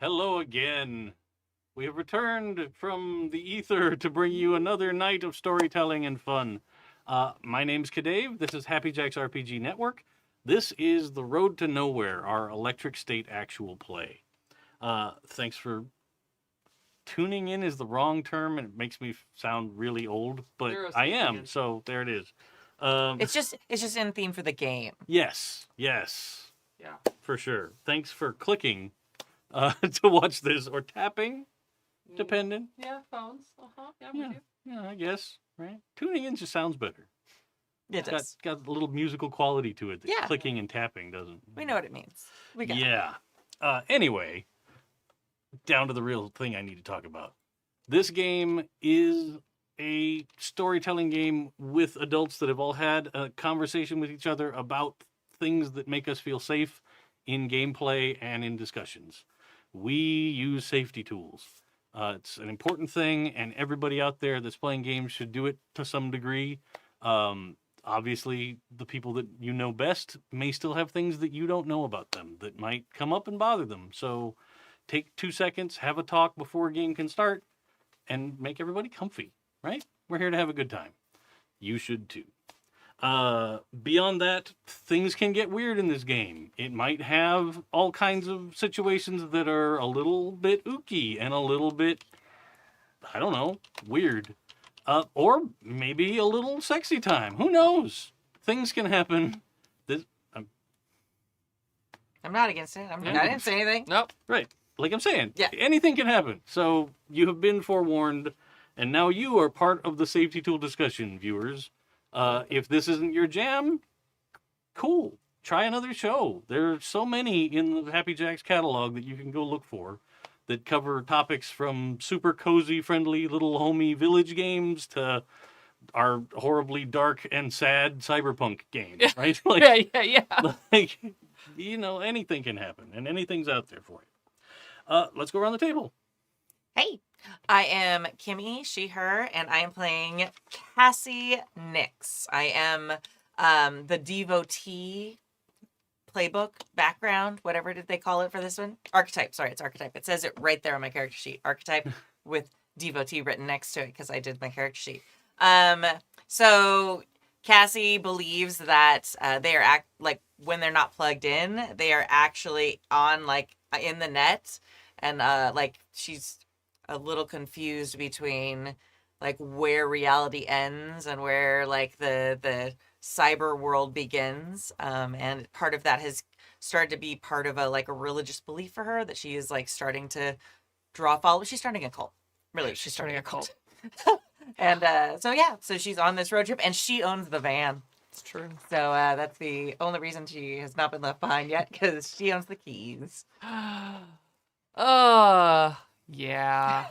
Hello again. We have returned from the ether to bring you another night of storytelling and fun. My name's Kadave. This is Happy Jack's RPG Network. This is The Road to Nowhere, our Electric State actual play. Thanks for tuning in is the wrong term, and it makes me sound really old, but I am, so there it is. It's just in theme for the game. Yes. Yeah. For sure. Thanks for clicking to watch this, or tapping, depending. Yeah, phones. Yeah, we do. Yeah, I guess, right? Tuning in just sounds better. It does. Got a little musical quality to it that Yeah. clicking and tapping doesn't. We know what it means. We got it. Yeah. Anyway, down to the real thing I need to talk about. This game is a storytelling game with adults that have all had a conversation with each other about things that make us feel safe in gameplay and in discussions. We use safety tools. It's an important thing, and everybody out there that's playing games should do it to some degree. Obviously, the people that you know best may still have things that you don't know about them that might come up and bother them. So take 2 seconds, have a talk before a game can start, and make everybody comfy, right? We're here to have a good time. You should too. Beyond that, things can get weird in this game. It might have all kinds of situations that are a little bit ooky and a little bit, I don't know, weird. Or maybe a little sexy time. Who knows? Things can happen. I'm not against it. I didn't say anything. Nope. Right. Like I'm saying, Yeah. anything can happen. So you have been forewarned, and now you are part of the safety tool discussion, viewers. If this isn't your jam, cool. Try another show. There are so many in the Happy Jack's catalog that you can go look for that cover topics from super cozy, friendly little homey village games to our horribly dark and sad cyberpunk game, right? Like, Yeah. like, anything can happen, and anything's out there for you. Let's go around the table. Hey, I am Kimmy, she, her, and I am playing Cassandra Nyx. I am the Devotee playbook background, whatever did they call it for this one? Archetype, sorry, it's archetype. It says it right there on my character sheet. Archetype with Devotee written next to it because I did my character sheet. So Cassie believes that they are when they're not plugged in, they are actually on in the net, and she's a little confused between where reality ends and where the cyber world begins, and part of that has started to be part of a religious belief for her that she is starting to draw followers. She's starting a cult. Really, she's starting a cult. And so she's on this road trip, and she owns the van. It's true. So that's the only reason she has not been left behind yet, because she owns the keys. Yeah.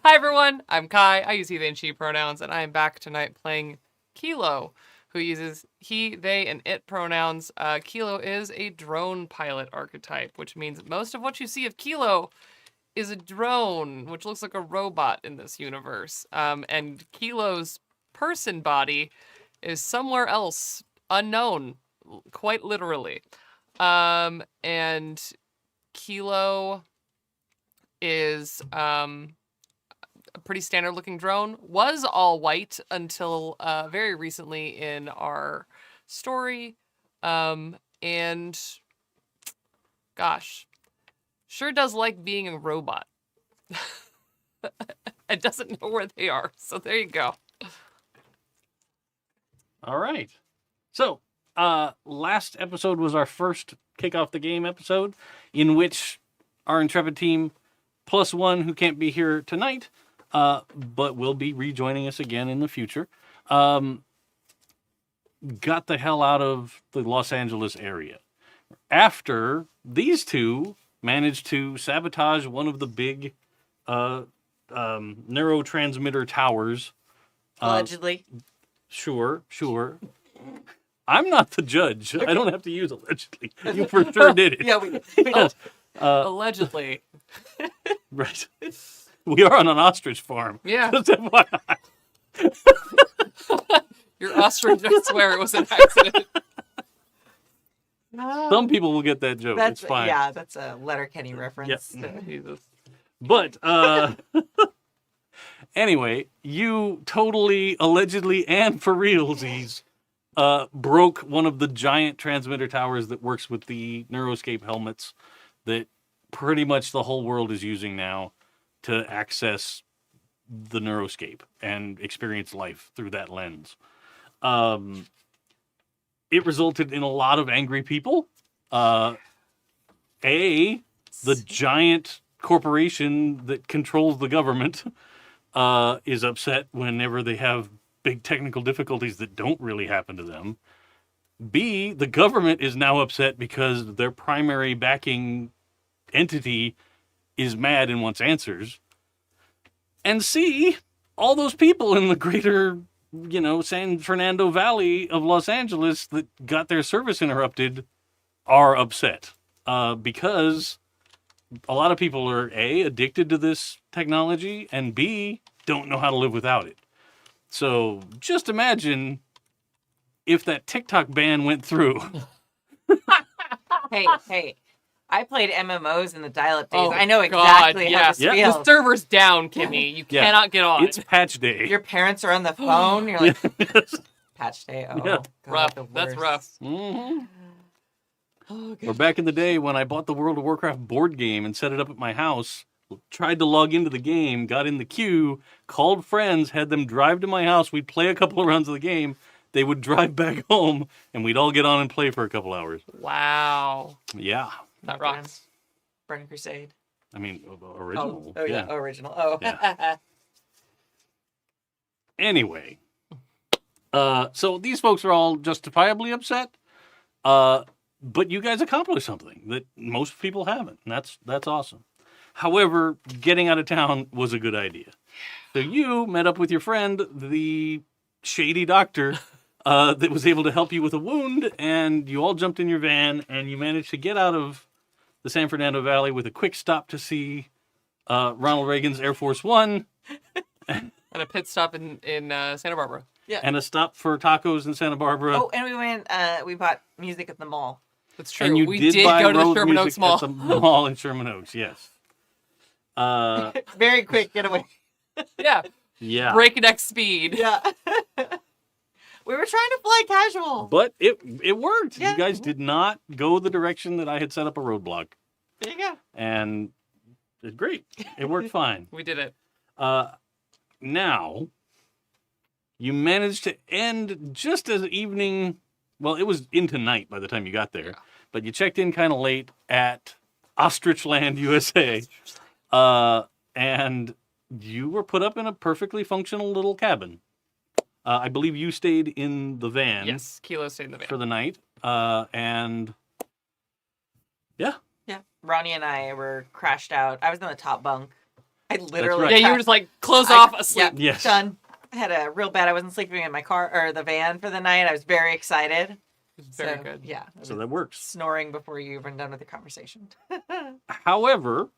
Hi, everyone. I'm Kai. I use he, they, and she pronouns, and I am back tonight playing Kilo, who uses he, they, and it pronouns. Kilo is a drone pilot archetype, which means most of what you see of Kilo is a drone, which looks like a robot in this universe. And Kilo's person body is somewhere else, unknown, quite literally. And Kilo is a pretty standard looking drone, was all white until very recently in our story. And gosh, sure does like being a robot. It doesn't know where they are. So there you go. All right. So, last episode was our first kick off the game episode, in which our intrepid team, plus one who can't be here tonight, but will be rejoining us again in the future, got the hell out of the Los Angeles area. After these two managed to sabotage one of the big neurotransmitter towers. Allegedly. Sure. I'm not the judge. I don't have to use allegedly. You for sure did it. Yeah, we did. Allegedly. Right. We are on an ostrich farm. Yeah. Just FYI. Your ostrich, I swear it was an accident. Some people will get that joke. That's It's fine. yeah, that's a Letterkenny reference. Jesus. But anyway, you totally, allegedly, and for realsies broke one of the giant transmitter towers that works with the Neuroscape helmets that pretty much the whole world is using now to access the Neuroscape and experience life through that lens. It resulted in a lot of angry people. The giant corporation that controls the government is upset whenever they have big technical difficulties that don't really happen to them. B, the government is now upset because their primary backing entity is mad and wants answers. And C, all those people in the greater, San Fernando Valley of Los Angeles that got their service interrupted are upset because a lot of people are A, addicted to this technology, and B, don't know how to live without it. So just imagine if that TikTok ban went through. Hey, I played MMOs in the dial-up days. Oh, I know God, exactly yeah. how this Yeah. feels. The server's down, Kimmy. You Yeah. cannot get on. It's patch day. Your parents are on the phone. You're like, patch day. Oh, Yeah. God, rough. the That's worst. rough. Mm-hmm. Oh, Or back in the day when I bought the World of Warcraft board game and set it up at my house, tried to log into the game, got in the queue, called friends, had them drive to my house. We'd play a couple of rounds of the game. They would drive back home, and we'd all get on and play for a couple hours. Wow. Yeah. That rocks. Burning Crusade. I mean, original. Oh yeah. Original. Oh. Yeah. Anyway, so these folks are all justifiably upset, but you guys accomplished something that most people haven't, and that's awesome. However, getting out of town was a good idea. So you met up with your friend, the shady doctor, that was able to help you with a wound, and you all jumped in your van, and you managed to get out of the San Fernando Valley with a quick stop to see Ronald Reagan's Air Force One. And a pit stop in Santa Barbara. Yeah. And a stop for tacos in Santa Barbara. Oh, and we went. We bought music at the mall. That's true. And you We did did buy go to the road Sherman music Oaks Mall. at the mall in Sherman Oaks, yes. Very quick getaway. Yeah. Yeah. Breakneck speed. Yeah. We were trying to fly casual. But it worked. Yeah. You guys did not go the direction that I had set up a roadblock. There you go. And it's great. It worked fine. We did it. Now, you managed to end just as evening. Well, it was into night by the time you got there. But you checked in kind of late at Ostrichland, USA. And you were put up in a perfectly functional little cabin. I believe you stayed in the van. Yes. Kilo stayed in the van. For the night. And yeah. Yeah. Ronnie and I were crashed out. I was on the top bunk. I literally. right. Yeah, you were just like closed off, asleep. Yeah, Yes. done. I had a real bad. I wasn't sleeping in my car or the van for the night. I was very excited. It was very So, good. Yeah. I So was that works. snoring before you even done with the conversation. However,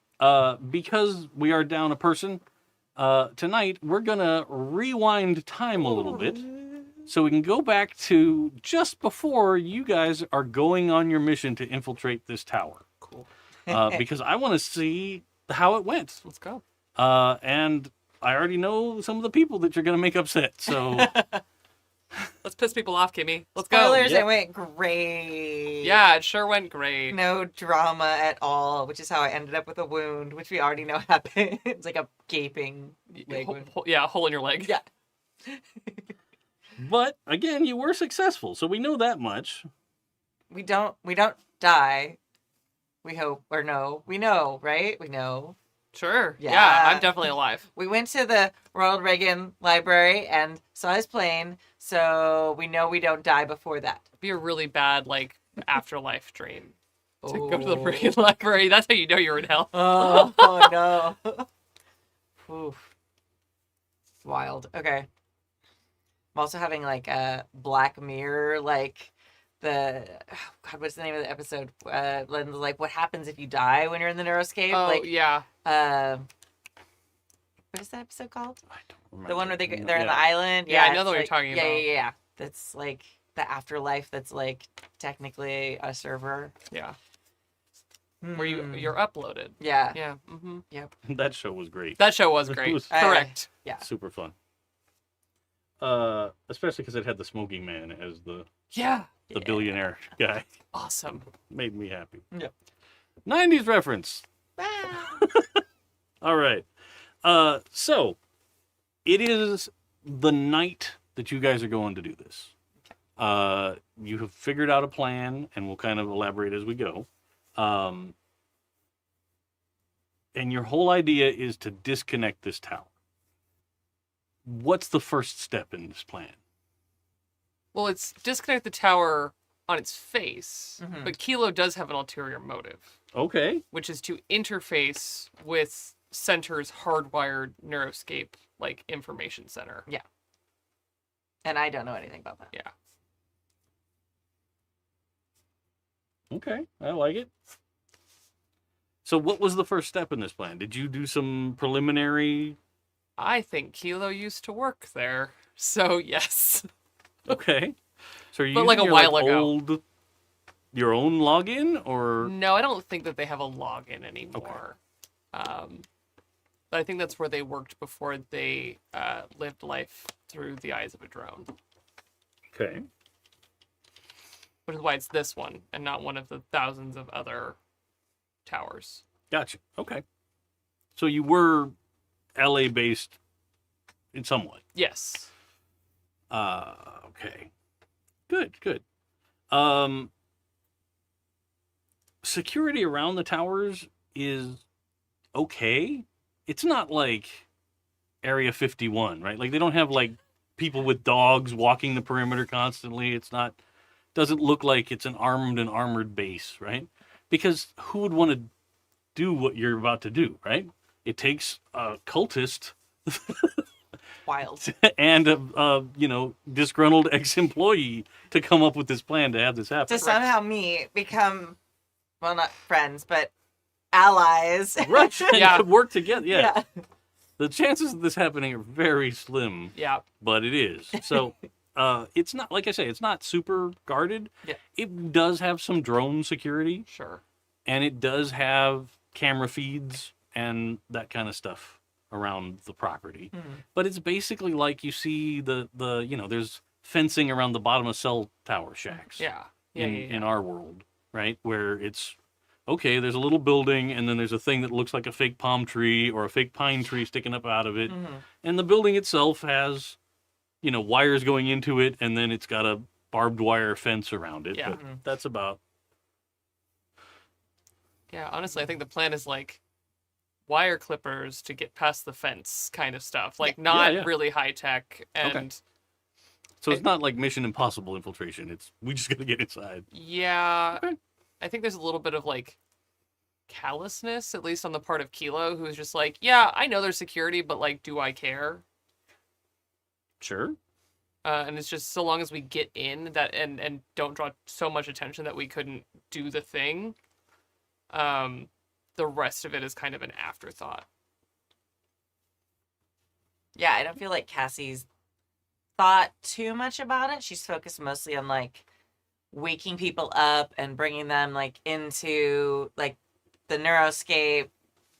because we are down a person tonight, we're going to rewind time a little bit so we can go back to just before you guys are going on your mission to infiltrate this tower. Cool. Because I want to see how it went. Let's go. And I already know some of the people that you're going to make upset. So Let's piss people off, Kimmy. Let's go. Spoilers, Yep. it went great. Yeah, it sure went great. No drama at all, which is how I ended up with a wound, which we already know happened. It's like a gaping leg wound. Yeah, a hole in your leg. Yeah. but again, you were successful. So we know that much. We don't die. We hope, or no. We know, right? We know. Sure. Yeah. Yeah, I'm definitely alive. We went to the Ronald Reagan Library and saw his plane, so we know we don't die before that. It'd be a really bad, like, afterlife dream to go to the Oh. freaking library. That's how you know you're in hell. Oh, no. Oof. Wild. Okay. I'm also having like a Black Mirror, like the God, what's the name of the episode? Like what happens if you die when you're in the Neuroscape? Oh, like yeah. what is that episode called? I don't remember. The one where they're in Yeah. the island. Yeah, I it's know what you're like- talking yeah, about. Yeah. That's like the afterlife that's like technically a server. Yeah. Where you're uploaded. Yeah. Yeah. Mm-hmm. Yep. That show was great. That show was It great. was- Correct. Yeah. Super fun. Especially because it had the smoking man as the Yeah. billionaire guy. Awesome. Made me happy. Yep. 90s reference. All right. So it is the night that you guys are going to do this. You have figured out a plan, and we'll kind of elaborate as we go. And your whole idea is to disconnect this tower. What's the first step in this plan? Well, it's disconnect the tower on its face, Mhm. but Kilo does have an ulterior motive, Okay. which is to interface with Sentre's hardwired neuroscape, like, information center. And I don't know anything about that. Yeah. Okay. I like it. So what was the first step in this plan? Did you do some preliminary? I think Kilo used to work there, so yes. Okay. So are you But, like, using a while ago. your own login or? No, I don't think that they have a login anymore. But I think that's where they worked before they lived life through the eyes of a drone. Okay. Which is why it's this one and not one of the thousands of other towers. Gotcha. Okay. So you were LA based in somewhat. Yes. Okay. Good. Security around the towers is okay. It's not like Area 51, right? Like they don't have like people with dogs walking the perimeter constantly. Doesn't look like it's an armed and armored base, right? Because who would want to do what you're about to do, right? It takes a cultist Wild. and a disgruntled ex-employee to come up with this plan to have this happen. To somehow become, well, not friends, but allies. Right. Yeah. To work together. Yeah. The chances of this happening are very slim, Yeah. but it is. So it's not, like I say, it's not super guarded. Yeah. It does have some drone security, Sure. and it does have camera feeds and that kind of stuff around the property. Mhm. But it's basically like you see there's fencing around the bottom of cell tower shacks. Yeah. In our world, right? Where it's okay, there's a little building and then there's a thing that looks like a fake palm tree or a fake pine tree sticking up out of it. Mhm. And the building itself has, wires going into it, and then it's got a barbed wire fence around it. Yeah. But that's about. Yeah, honestly, I think the plan is like wire clippers to get past the fence kind of stuff. Like not Yeah. really high tech and Okay. So it's not like Mission Impossible infiltration. It's we just got to get inside. yeah. Okay. I think there's a little bit of like callousness, at least on the part of Kilo, who's just like, yeah, I know there's security, but like, do I care? Sure. And it's just so long as we get in that and don't draw so much attention that we couldn't do the thing. The rest of it is kind of an afterthought. Yeah, I don't feel like Cassie's thought too much about it. She's focused mostly on like waking people up and bringing them like into like the neuroscape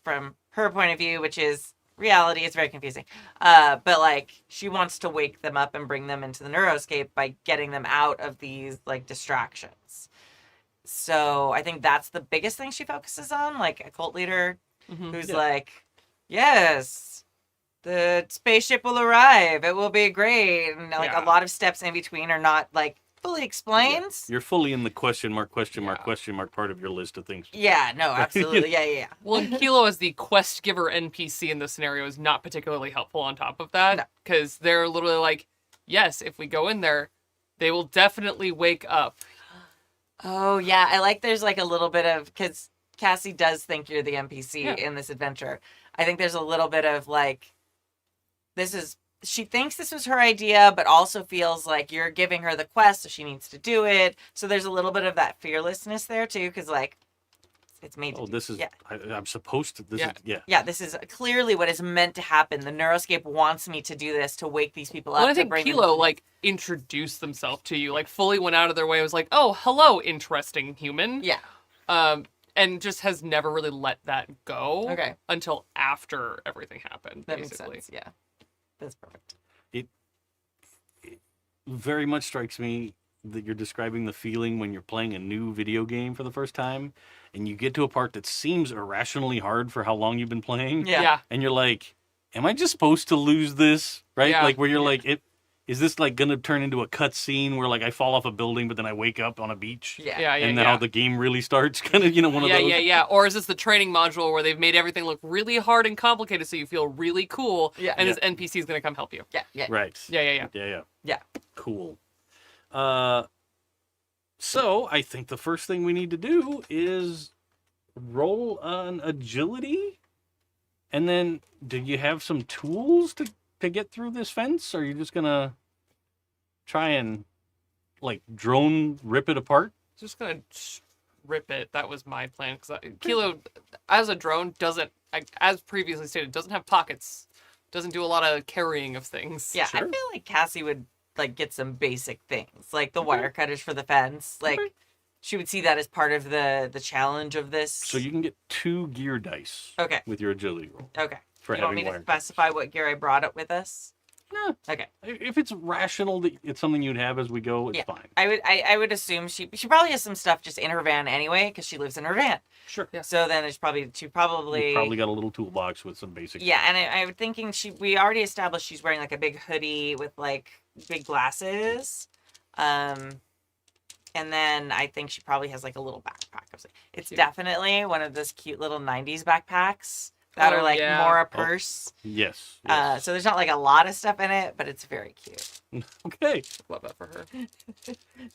from her point of view, which is reality. It's very confusing. But like she wants to wake them up and bring them into the neuroscape by getting them out of these like distractions. So I think that's the biggest thing she focuses on, like a cult leader who's Yeah. like, yes, the spaceship will arrive. It will be great. And like Yeah. a lot of steps in between are not like fully explained. You're fully in the question mark Yeah. part of your list of things. Yeah, no, absolutely. Yeah. Well, and Kilo as the quest giver NPC in this scenario is not particularly helpful on top of No. that. Because they're literally like, yes, if we go in there, they will definitely wake up. Oh, yeah. I like there's like a little bit of, because Cassie does think you're the NPC Yeah. in this adventure. I think there's a little bit of like, she thinks this was her idea, but also feels like you're giving her the quest, so she needs to do it. So there's a little bit of that fearlessness there too, because like, It's made to Oh, do. this is. Yeah. I'm supposed to. This Yeah. is. Yeah. Yeah, this is clearly what is meant to happen. The Neuroscape wants me to do this to wake these people up. Well, I to think bring Kilo them... like introduced themselves to you, like fully went out of their way. Was like, "Oh, hello, interesting human." Yeah. And just has never really let that go. Okay. Until after everything happened. That basically. makes sense. Yeah. That's perfect. It very much strikes me that you're describing the feeling when you're playing a new video game for the first time, and you get to a part that seems irrationally hard for how long you've been playing. Yeah. And you're like, am I just supposed to lose this? Right? Yeah. Like where you're like, is this like gonna turn into a cut scene where like I fall off a building but then I wake up on a beach? Yeah. Yeah. And now the game really starts, kind of, one of those. Yeah. Or is this the training module where they've made everything look really hard and complicated so you feel really cool? Yeah. And this NPC is gonna come help you. Yeah. Right. Yeah. Yeah. Cool. So I think the first thing we need to do is roll an agility, and then do you have some tools to get through this fence, or are you just gonna try and like drone rip it apart? Just gonna rip it. That was my plan. Because Kilo, as a drone, doesn't, as previously stated, doesn't have pockets. Doesn't do a lot of carrying of things. Yeah. I Sure. feel like Cassie would like get some basic things, like the wire cutters for the fence. Like Okay. she would see that as part of the challenge of this. So you can get 2 gear dice Okay. with your agility roll Okay. for You want having me to wire. specify what gear I brought up with us? No. Okay. If it's rational that it's something you'd have as we go, it's Yeah. fine. I would assume she probably has some stuff just in her van anyway because she lives in her van. Sure. Yeah. So then she You probably got a little toolbox with some basic. yeah, and I was thinking we already established she's wearing like a big hoodie with like big glasses, and then I think she probably has like a little backpack. It's Cute. definitely one of those cute little '90s backpacks that are Oh, like yeah. more a purse. Yes. So there's not like a lot of stuff in it, but it's very cute. Okay. Love that for her.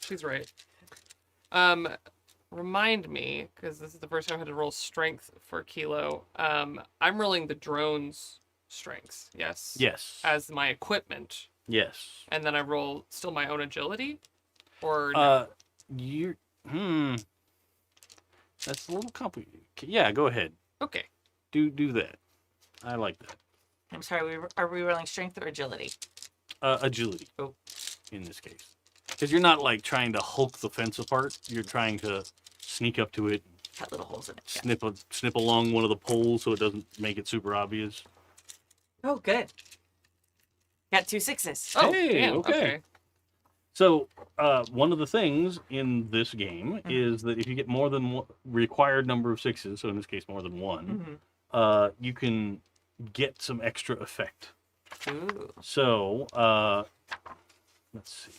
She's right. Remind me, because this is the first time I had to roll strength for Kilo. I'm rolling the drone's strengths, yes? Yes. As my equipment. Yes. And then I roll still my own agility? Or no? You. That's a little complicated. Yeah, go ahead. Okay. Do that. I like that. I'm sorry, are we rolling strength or agility? Agility. Oh. In this case, because you're not like trying to hulk the fence apart. You're trying to sneak up to it, Cut little holes in it. Yeah. snip along one of the poles so it doesn't make it super obvious. Oh, good. Got 2 6s. Oh, Hey, damn, okay. So, one of the things in this game is that if you get more than one required number of 6s, so in this case more than one, you can get some extra effect. Ooh. So, let's see.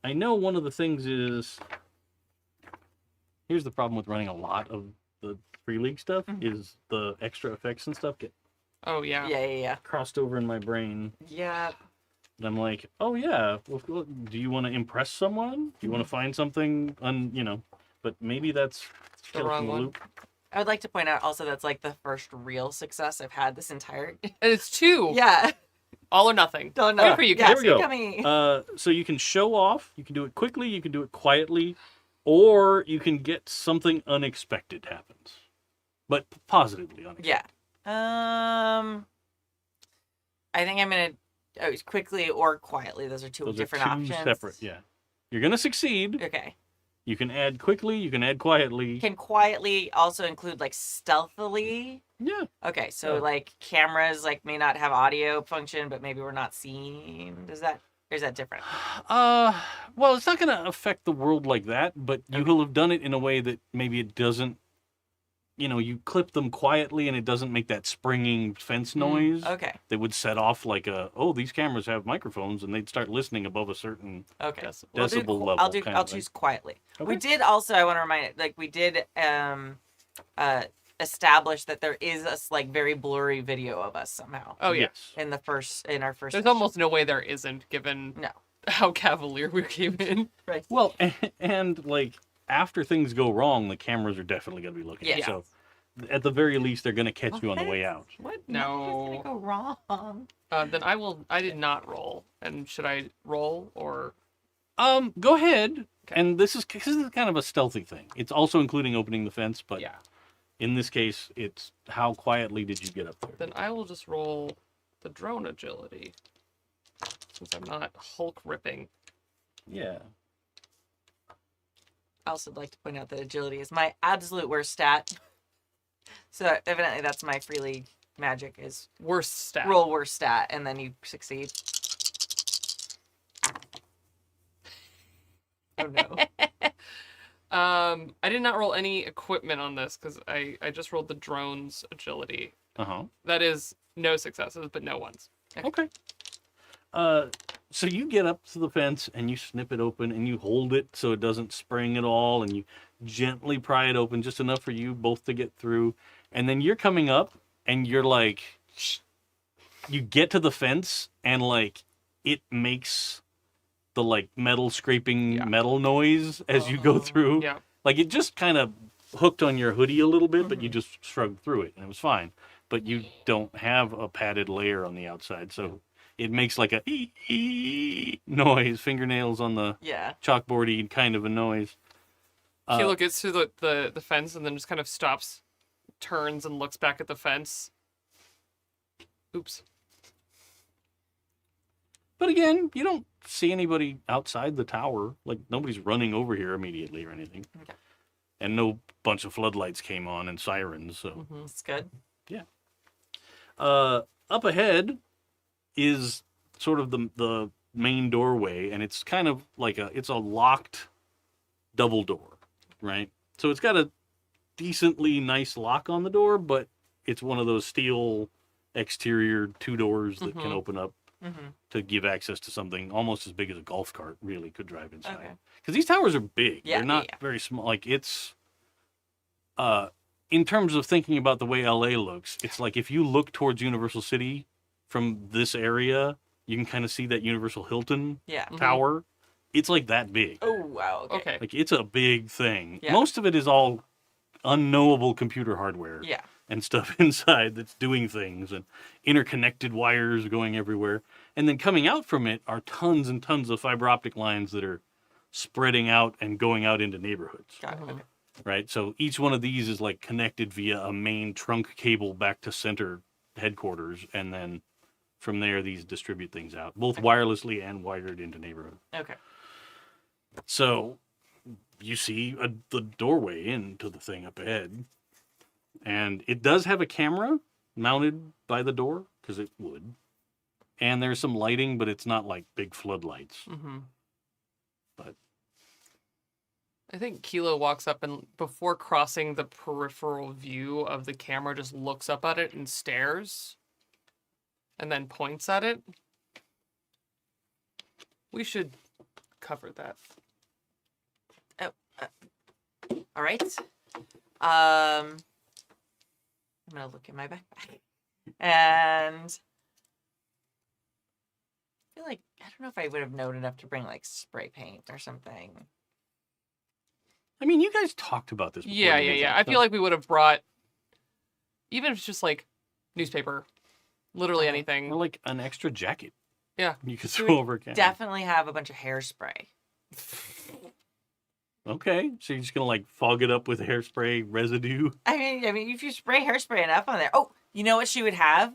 I know one of the things is, here's the problem with running a lot of the free league stuff, is the extra effects and stuff get Oh, yeah. Yeah. crossed over in my brain. Yeah. And I'm like, oh yeah, well, do you want to impress someone? Do you want to find something, but maybe that's The wrong from one. loop. I would like to point out also that's like the first real success I've had this entire. And it's 2. Yeah. All or nothing. Don't know. Good for you, Yeah, Here we go. Coming. So you can show off, you can do it quickly, you can do it quietly, or you can get something unexpected happens. But positively unexpected. Yeah. I think I'm gonna quickly or quietly. Those are two Those different are 2 options. separate, yeah. You're gonna succeed. Okay. You can add quickly, you can add quietly. Can quietly also include like stealthily? Yeah. Okay, so Yeah. like cameras like may not have audio function, but maybe we're not seen. Or is that different? Well, it's not gonna affect the world like that, but you will have done it in a way that maybe it doesn't, you clip them quietly and it doesn't make that springing fence noise. Okay. That would set off like these cameras have microphones, and they'd start listening above a certain Okay. Decibel. We'll do decibel level. kind I'll of thing. choose quietly. We Okay. did also. I want to remind it. Like we did establish that there is a like very blurry video of us somehow Oh, yeah. Yes. in our first. There's session. almost no way there isn't, given No. how cavalier we came in. Right. Well, and like after things go wrong, the cameras are definitely gonna be looking. Yeah. So at the very least, they're gonna catch you on the way out. What? No. What's gonna go wrong? Then I did not roll. And should I roll or? Go ahead. And this is kind of a stealthy thing. It's also including opening the fence, but Yeah. in this case, it's how quietly did you get up there? Then I will just roll the drone agility. Since I'm not Hulk ripping. Yeah. I also would like to point out that agility is my absolute worst stat. So evidently that's my free league magic is Worst stat. roll worst stat and then you succeed. Oh no. I did not roll any equipment on this because I just rolled the drone's agility. Uh-huh. That is no successes, but no ones. Okay. So you get up to the fence and you snip it open and you hold it so it doesn't spring at all, and you gently pry it open just enough for you both to get through. And then you're coming up and you're like, you get to the fence and like it makes the like metal scraping metal noise as you go through. Yeah. Like it just kind of hooked on your hoodie a little bit, but you just shrugged through it and it was fine. But you don't have a padded layer on the outside, so it makes like a noise, fingernails on the chalkboardy kind of a noise. Kilo gets through the fence and then just kind of stops, turns, and looks back at the fence. Oops. But again, you don't see anybody outside the tower. Like, nobody's running over here immediately or anything. Okay. And no bunch of floodlights came on and sirens, so... That's good. Yeah. Up ahead is sort of the main doorway, and it's kind of like it's a locked double door, right? So it's got a decently nice lock on the door, but it's one of those steel exterior two doors that can open up to give access to something almost as big as a golf cart really could drive inside. Okay. Because these towers are big. Yeah, They're not very small. Like, it's... in terms of thinking about the way LA looks, it's like if you look towards Universal City from this area, you can kind of see that Universal Hilton tower. It's like that big. Oh, wow. Okay. Like, it's a big thing. Yeah. Most of it is all unknowable computer hardware Yeah. and stuff inside that's doing things, and interconnected wires going everywhere. And then coming out from it are tons and tons of fiber optic lines that are spreading out and going out into neighborhoods. Got it. Okay. Right? So each one of these is like connected via a main trunk cable back to Sentre headquarters, and then from there these distribute things out, both wirelessly and wired into neighborhood. Okay. So you see the doorway into the thing up ahead, and it does have a camera mounted by the door, because it would. And there's some lighting, but it's not like big floodlights. But I think Kilo walks up and before crossing the peripheral view of the camera just looks up at it and stares and then points at it. We should cover that. All right. I'm gonna look in my backpack, and I feel like I don't know if I would have known enough to bring like spray paint or something. I mean, you guys talked about this before. Yeah. I feel like we would have brought, even if it's just like newspaper, literally anything. Or like an extra jacket. Yeah. You could So throw we over a camera. Definitely have a bunch of hairspray. Okay, so you're just gonna like fog it up with hairspray residue. I mean, if you spray hairspray enough on there. Oh, you know what she would have?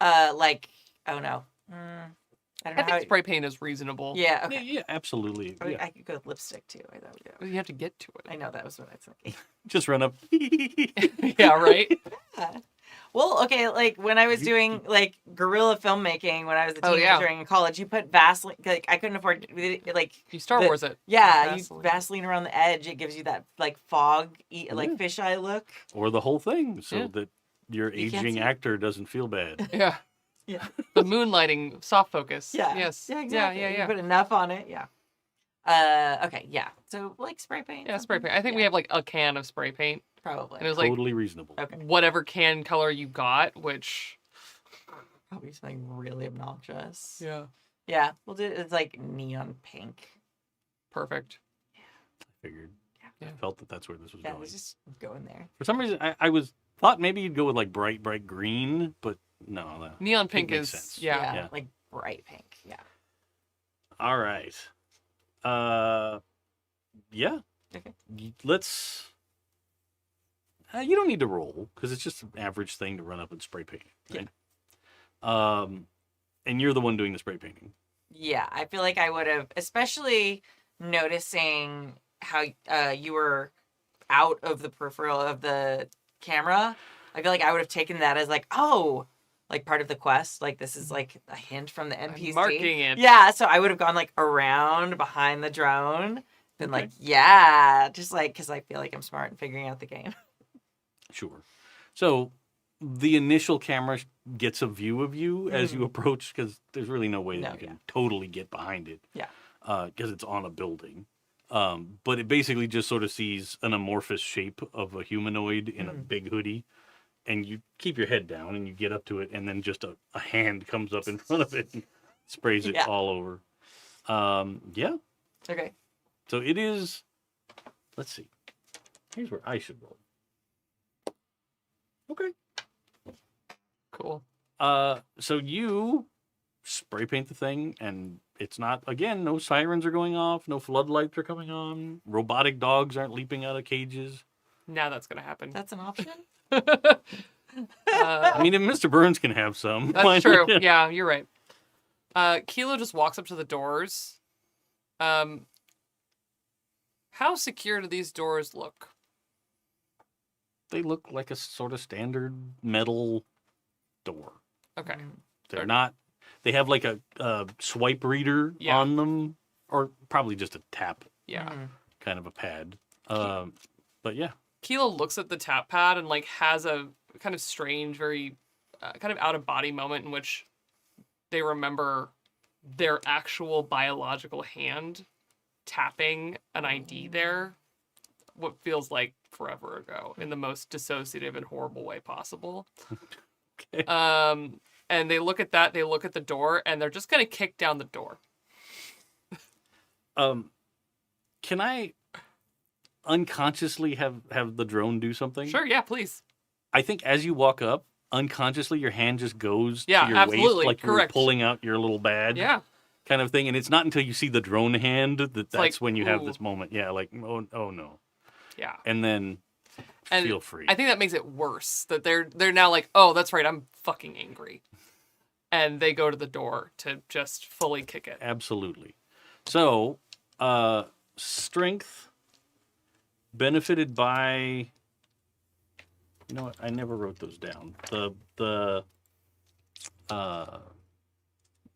Like, oh no, I don't know. I think spray paint is reasonable. Yeah. Okay. Yeah, absolutely. I, mean, Yeah. I could go with lipstick too. I thought. Yeah. You have to get to it. I know that was what I was thinking. Just run up. Yeah, right? Well, okay, like when I was doing like guerrilla filmmaking when I was a teenager in college, you put Vaseline. Like I couldn't afford like You Star Wars it. Yeah, Vaseline. you Vaseline around the edge. It gives you that like fog, like fisheye look. Or the whole thing, so Yeah. that your You can't aging see it. actor doesn't feel bad. Yeah. Yeah. The moonlighting, soft focus. Yeah. Yes. Yeah. Exactly. Yeah. You put enough on it. Yeah. Okay. Yeah. So like spray paint. Yeah, spray something? paint. I think we have like a can of spray paint. Probably. And it was like Totally reasonable. Okay. whatever can color you got, which. Probably something really obnoxious. Yeah. Yeah. We'll do. It's like neon pink. Perfect. I figured. Yeah. I felt that that's where this was Yeah. going. Let's just go in there. For some reason, I thought maybe you'd go with like bright green, but no. That Neon pink makes is. sense. Yeah. Yeah. Like bright pink. Yeah. All right. Yeah. Okay. Let's. You don't need to roll because it's just an average thing to run up and spray paint. Right? And you're the one doing the spray painting. Yeah, I feel like I would have, especially noticing how you were out of the peripheral of the camera. I feel like I would have taken that as like, oh, like part of the quest. Like this is like a hint from the NPC. marking it. Yeah, so I would have gone like around behind the drone. Been Okay. like, yeah, just like, because I feel like I'm smart in figuring out the game. Sure. So the initial camera gets a view of you as you approach because there's really no way that you can totally get behind it. Yeah. Because it's on a building. But it basically just sort of sees an amorphous shape of a humanoid in a big hoodie. And you keep your head down and you get up to it, and then just a hand comes up in front of it and sprays it all over. Yeah. Okay. So it is. Let's see. Here's where I should roll. Okay. Cool. So you spray paint the thing, and it's not, again, no sirens are going off, no floodlights are coming on, robotic dogs aren't leaping out of cages. Now that's gonna happen. That's an option? I mean, if Mr. Burns can have some. That's true. Yeah, you're right. Kilo just walks up to the doors. How secure do these doors look? They look like a sort of standard metal door. Okay. They're not, they have like a swipe reader on them, or probably just a tap Yeah. kind of a pad. But yeah. Kilo looks at the tap pad and like has a kind of strange, very kind of out of body moment in which they remember their actual biological hand tapping an ID there. What feels like forever ago in the most dissociative and horrible way possible. Okay. And they look at that, they look at the door, and they're just gonna kick down the door. Can I unconsciously have the drone do something? Sure, yeah, please. I think as you walk up, unconsciously your hand just goes to Yeah, your absolutely, waist, like correct. you're pulling out your little badge, Yeah. kind of thing. And it's not until you see the drone hand that's like, when you have ooh. this moment. Yeah, like oh no. Yeah. And then And feel free. I think that makes it worse that they're now like, oh, that's right, I'm fucking angry. And they go to the door to just fully kick it. Absolutely. So, strength benefited by. You know what? I never wrote those down. The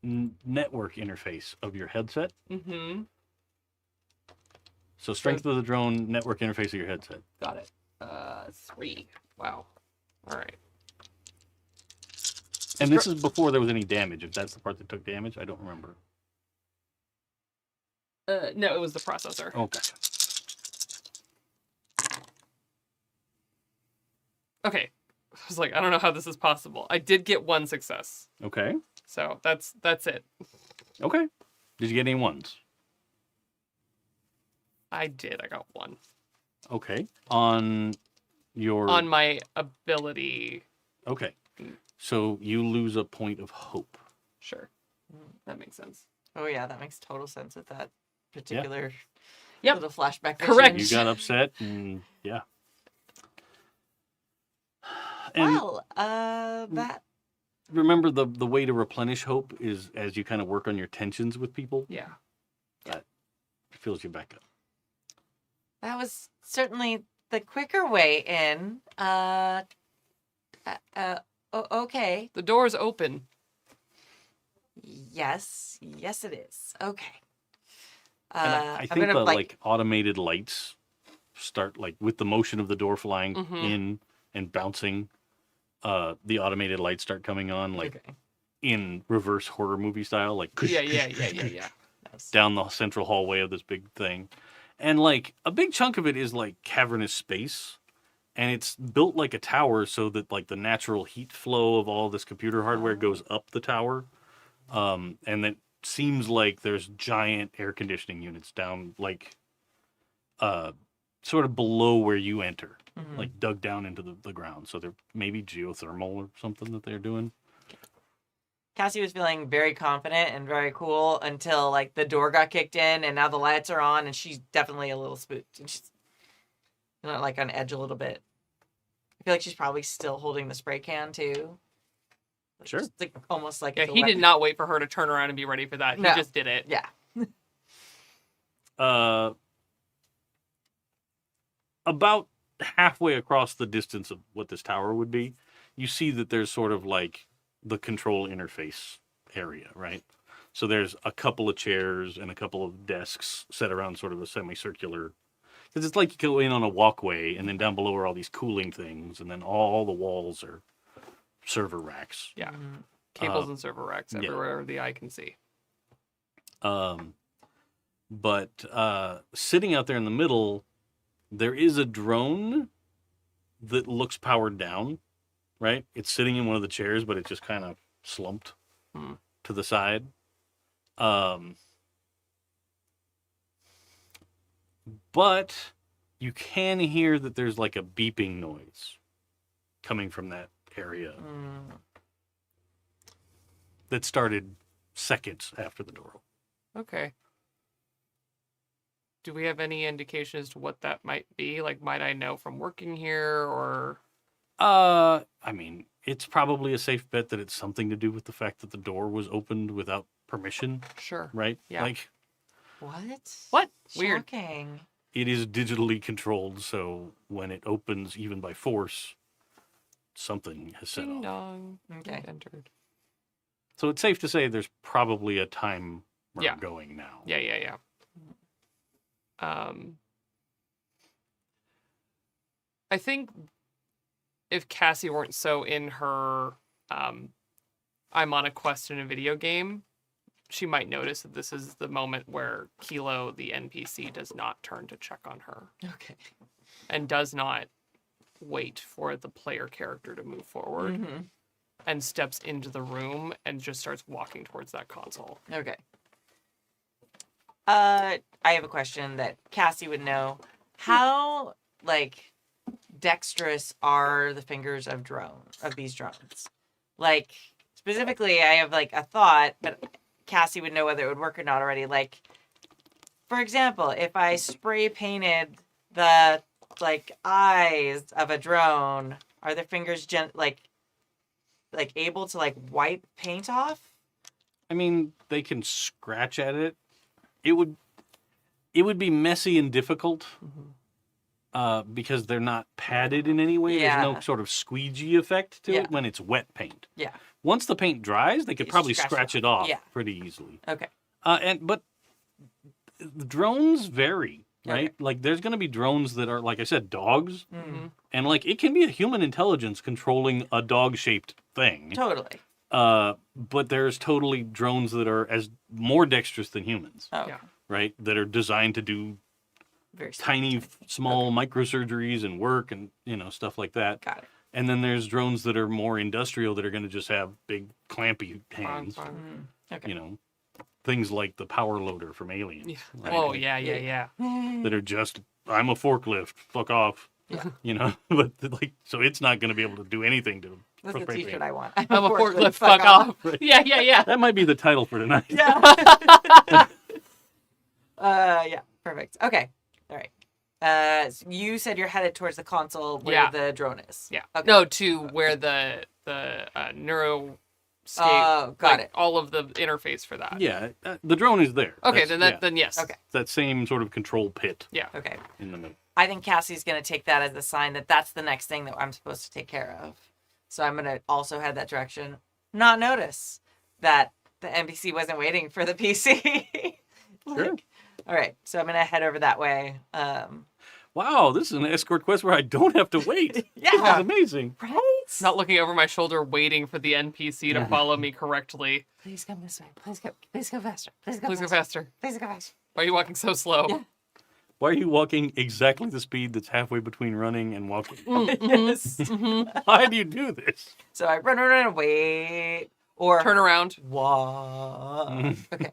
network interface of your headset. Mm-hmm. So strength of the drone, network interface of your headset. Got it. 3. Wow. All right. And this is before there was any damage. If that's the part that took damage, I don't remember. No, it was the processor. Oh, gotcha. Okay. I was like, I don't know how this is possible. I did get 1 success. Okay. So that's it. Okay. Did you get any ones? I did. I got 1. Okay. On your... On my ability. Okay. So you lose a point of hope. Sure. That makes sense. Oh, yeah, that makes total sense with that particular Yep. little flashback. Correct. You got upset, and yeah. And Well, that... remember, the way to replenish hope is as you kind of work on your tensions with people. Yeah. That fills you back up. That was certainly the quicker way in. Okay. The door is open. Yes, it is. Okay. And I I'm think gonna, the like automated lights start like with the motion of the door flying in and bouncing. The automated lights start coming on like Okay. in reverse horror movie style, like Yeah. down the central hallway of this big thing. And like a big chunk of it is like cavernous space. And it's built like a tower so that like the natural heat flow of all this computer hardware goes up the tower. And it seems like there's giant air conditioning units down like sort of below where you enter, like dug down into the ground. So they're maybe geothermal or something that they're doing. Cassie was feeling very confident and very cool until like the door got kicked in and now the lights are on and she's definitely a little spooked and she's like on edge a little bit. I feel like she's probably still holding the spray can too. Sure. It's like almost like Yeah, it's a he did weapon. not wait for her to turn around and be ready for that. He No. just did it. Yeah. About halfway across the distance of what this tower would be, you see that there's sort of like the control interface area, right? So there's a couple of chairs and a couple of desks set around sort of a semicircular. Because it's like you go in on a walkway, and then down below are all these cooling things, and then all the walls are server racks. Yeah. Mhm. Cables and server racks yeah. everywhere the eye can see. But sitting out there in the middle, there is a drone that looks powered down, right? It's sitting in one of the chairs, but it's just kind of slumped to the side. But you can hear that there's like a beeping noise coming from that area that started seconds after the door opened. Okay. Do we have any indication as to what that might be? Like, might I know from working here or? I mean, it's probably a safe bet that it's something to do with the fact that the door was opened without permission, Sure. right? Yeah. Like, What? Weird. Shocking. it is digitally controlled, so when it opens, even by force, something has set Ding off. dong. Okay. Entered. So it's safe to say there's probably a timer Yeah. going now. Yeah. I think if Cassie weren't so in her I'm on a quest in a video game, she might notice that this is the moment where Kilo, the NPC, does not turn to check on her Okay. and does not wait for the player character to move forward Mm-hmm. and steps into the room and just starts walking towards that console. Okay. I have a question that Cassie would know. How like dexterous are the fingers of these drones? Like specifically, I have like a thought, but Cassie would know whether it would work or not already. Like, for example, if I spray painted the like eyes of a drone, are their fingers like able to like wipe paint off? I mean, they can scratch at it. It would be messy and difficult because they're not padded in any way. Yeah. There's no sort of squeegee effect to Yeah. it when it's wet paint. Yeah. Once the paint dries, they could You probably scratch scratch it it off Yeah. pretty easily. Okay. But the drones vary, right? Okay. Like there's going to be drones that are, like I said, dogs, Mm. and like it can be a human intelligence controlling a dog-shaped thing. Totally. But there's totally drones that are as more dexterous than humans, Oh, Yeah. right? That are designed to do very tiny, small microsurgeries and work and stuff like that. Got it. And then there's drones that are more industrial that are going to just have big clampy hands. Fine. Okay. Things like the power loader from Alien. Yeah. right? Oh, yeah. That are just, I'm a forklift, fuck off. Yeah. But like, so it's not going to be able to do anything to. That's the spray t-shirt paint. I want. I'm a forklift, fuck off. Right. Yeah. That might be the title for tonight. Yeah. Yeah. Perfect. Okay. All right. So you said you're headed towards the console where Yeah. the drone is. Yeah. Okay. No, to where the neuroscape, Oh, got it. all of the interface for that. Yeah, the drone is there. Okay, That's- then yes. Okay. It's that same sort of control pit Yeah. Okay. in the middle. I think Cassie's going to take that as a sign that that's the next thing that I'm supposed to take care of. So I'm going to also head that direction. Not notice that the NPC wasn't waiting for the PC. Sure. All right. So I'm going to head over that way. Wow, this is an escort quest where I don't have to wait. This Yeah. is amazing. Right? Not looking over my shoulder, waiting for the NPC to follow me correctly. Please come this way. Please go faster. Please Please go faster. Please go faster. Why are you walking so slow? Yeah. Why are you walking exactly the speed that's halfway between running and walking? Yes. Why do you do this? So I run, wait, or Turn around. walk. Okay.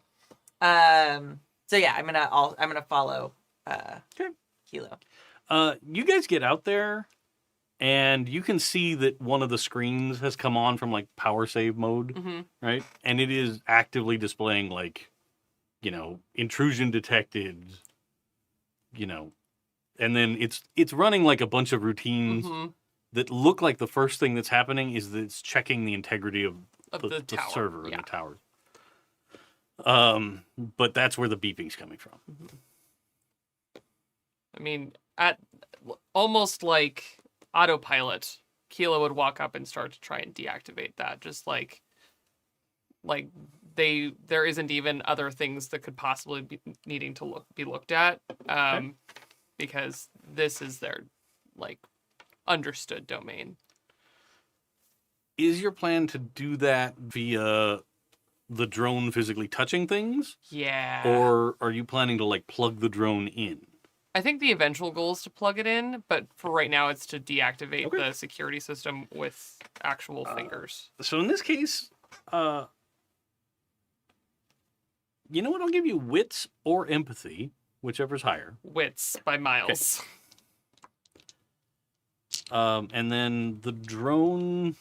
So yeah, I'm gonna follow Okay. Kilo. You guys get out there, and you can see that one of the screens has come on from like power save mode, Mm-hmm. right? And it is actively displaying like, intrusion detected, and then it's running like a bunch of routines Mm-hmm. that look like the first thing that's happening is that it's checking the integrity of The tower. server and Yeah. the towers. But that's where the beeping's coming from. I mean, at almost like autopilot, Kilo would walk up and start to try and deactivate that. Just like there isn't even other things that could possibly be needing to be looked at, because this is their like understood domain. Is your plan to do that via the drone physically touching things? Yeah. Or are you planning to like plug the drone in? I think the eventual goal is to plug it in, but for right now it's to deactivate Okay. the security system with actual fingers. So in this case, you know what? I'll give you wits or empathy, whichever's higher. Wits by miles. And then the drone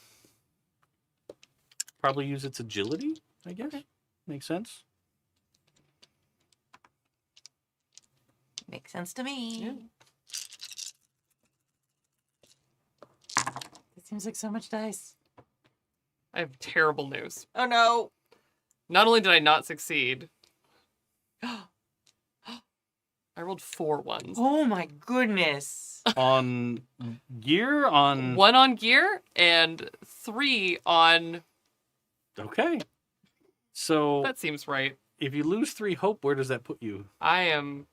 probably use its agility, I guess. Okay. Makes sense. Makes sense to me. Yeah. It seems like so much dice. I have terrible news. Oh no. Not only did I not succeed, I rolled 4 ones. Oh my goodness. On gear, on... 1 on gear and 3 on... Okay. So That seems right. if you lose 3 hope, where does that put you? I am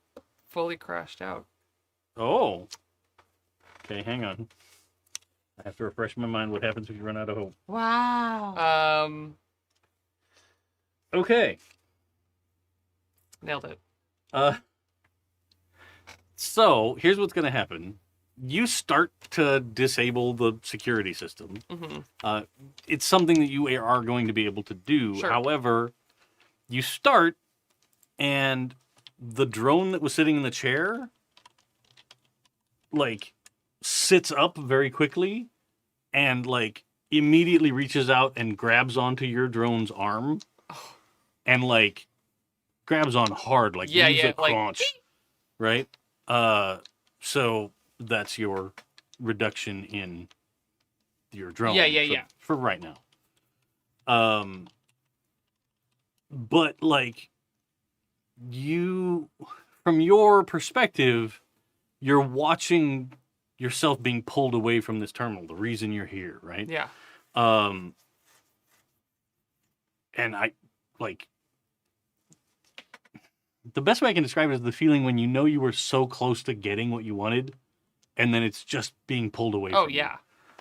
fully crashed out. Oh. Okay, hang on. I have to refresh my mind what happens if you run out of hope. Wow. Okay. Nailed it. So here's what's going to happen. You start to disable the security system. Mm-hmm. It's something that you are going to be able to do. Sure. However, you start, and the drone that was sitting in the chair, like, sits up very quickly and, like, immediately reaches out and grabs onto your drone's arm and, like, grabs on hard, like, Yeah, leaves yeah, a like, crunch, right? So that's your reduction in your drone. Yeah. For right now. But like from your perspective, you're watching yourself being pulled away from this terminal, the reason you're here, right? Yeah. And I like the best way I can describe it is the feeling when you know you were so close to getting what you wanted, and then it's just being pulled away Oh, from you. yeah.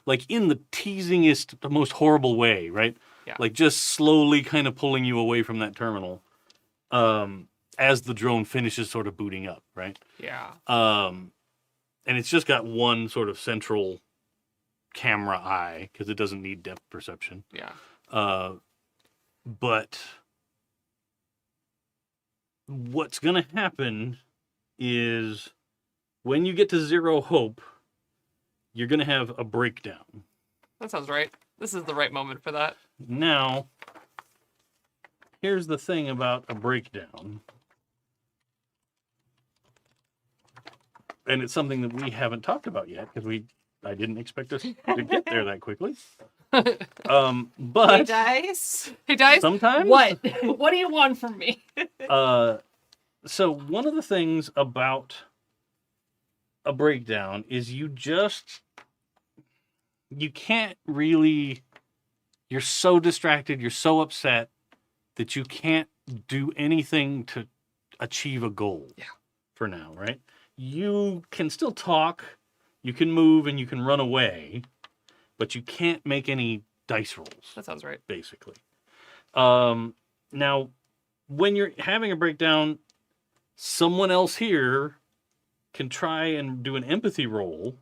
Like in the teasingest, the most horrible way, right? Yeah. Like just slowly kind of pulling you away from that terminal as the drone finishes sort of booting up, right? Yeah. And it's just got one sort of central camera eye because it doesn't need depth perception. Yeah. But what's going to happen is when you get to 0 hope, you're going to have a breakdown. That sounds right. This is the right moment for that. Now, here's the thing about a breakdown. And it's something that we haven't talked about yet because I didn't expect us to get there that quickly. Hey, But dice. Hey, Dice. sometimes What? What do you want from me? so one of the things about a breakdown is you can't really, you're so distracted, you're so upset that you can't do anything to achieve a goal. Yeah. For now, right? You can still talk, you can move, and you can run away, but you can't make any dice rolls. That sounds right. Basically. Now, when you're having a breakdown, someone else here can try and do an empathy roll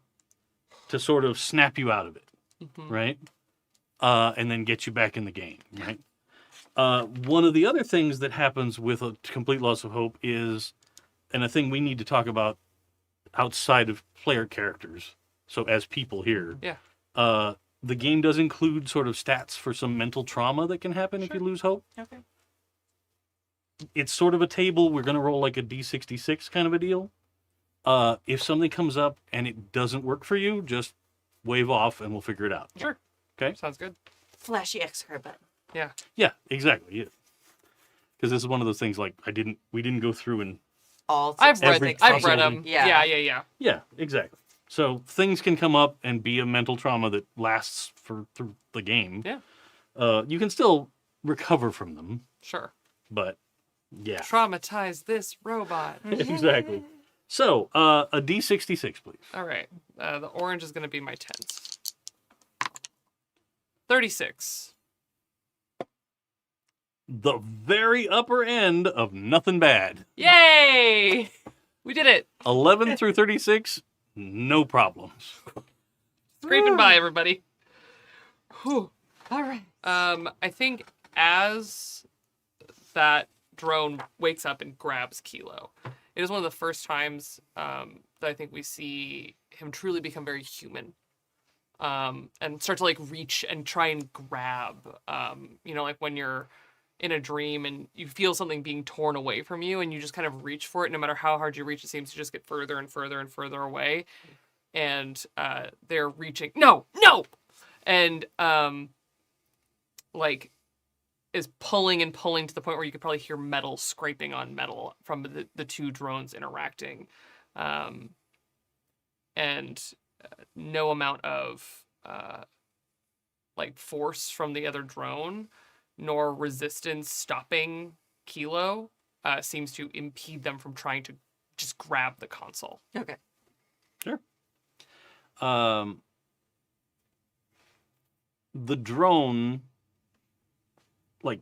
to sort of snap you out of it, Mhm. right? And then get you back in the game, right? One of the other things that happens with a complete loss of hope is, and a thing we need to talk about outside of player characters So as people here, Yeah. the game does include sort of stats for some mental trauma that can happen if you lose hope. Okay. It's sort of a table. We're going to roll like a D66 kind of a deal. If something comes up and it doesn't work for you, just wave off and we'll figure it out. Sure. Okay. Sounds good. Flashy X card button. Yeah. Yeah, exactly. Yeah. Because this is one of those things like we didn't go through and All I've read Every I've read puzzle. them. Yeah. Yeah. yeah, exactly. So things can come up and be a mental trauma that lasts through the game. Yeah. You can still recover from them, Sure. but yeah, Traumatize this robot. exactly. So a D66, please. All right. The orange is going to be my tens. 36. The very upper end of nothing bad. Yay! We did it. 11 through 36, no problems. Scraping by, everybody. Whew. All right. I think as that drone wakes up and grabs Kilo, it is one of the first times that I think we see him truly become very human. And start to like reach and try and grab, like when you're in a dream and you feel something being torn away from you and you just kind of reach for it. No matter how hard you reach, it seems to just get further and further and further away. And they're reaching, no! And is pulling and pulling to the point where you could probably hear metal scraping on metal from the two drones interacting. And no amount of force from the other drone nor resistance stopping Kilo seems to impede them from trying to just grab the console. Okay. Sure. The drone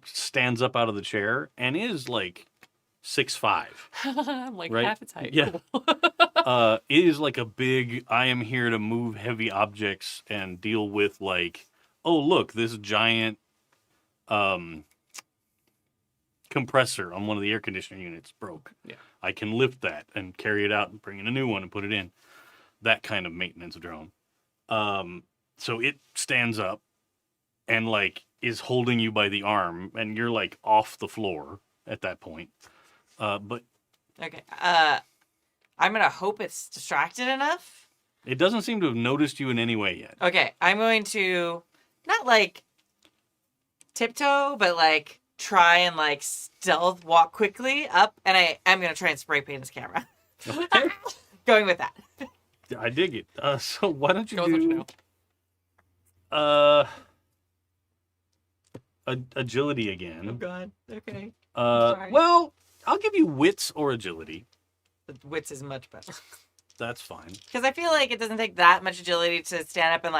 stands up out of the chair and is 6'5". I'm Right? half its height. Yeah. Cool. It is a big, I am here to move heavy objects and deal with oh, look, this giant compressor on one of the air conditioning units broke. Yeah. I can lift that and carry it out and bring in a new one and put it in. That kind of maintenance drone. So it stands up and is holding you by the arm and you're off the floor at that point. But Okay. I'm gonna hope it's distracted enough. it doesn't seem to have noticed you in any way yet. Okay, I'm going to not tiptoe, but try and stealth walk quickly up, and I'm gonna try and spray paint his camera. Okay. Going with that. I dig it. So why don't you Go with what you do know. agility again? Oh God. Okay. sorry. Well, I'll give you wits or agility. The wits is much better That's fine. because I feel like it doesn't take that much agility to stand up and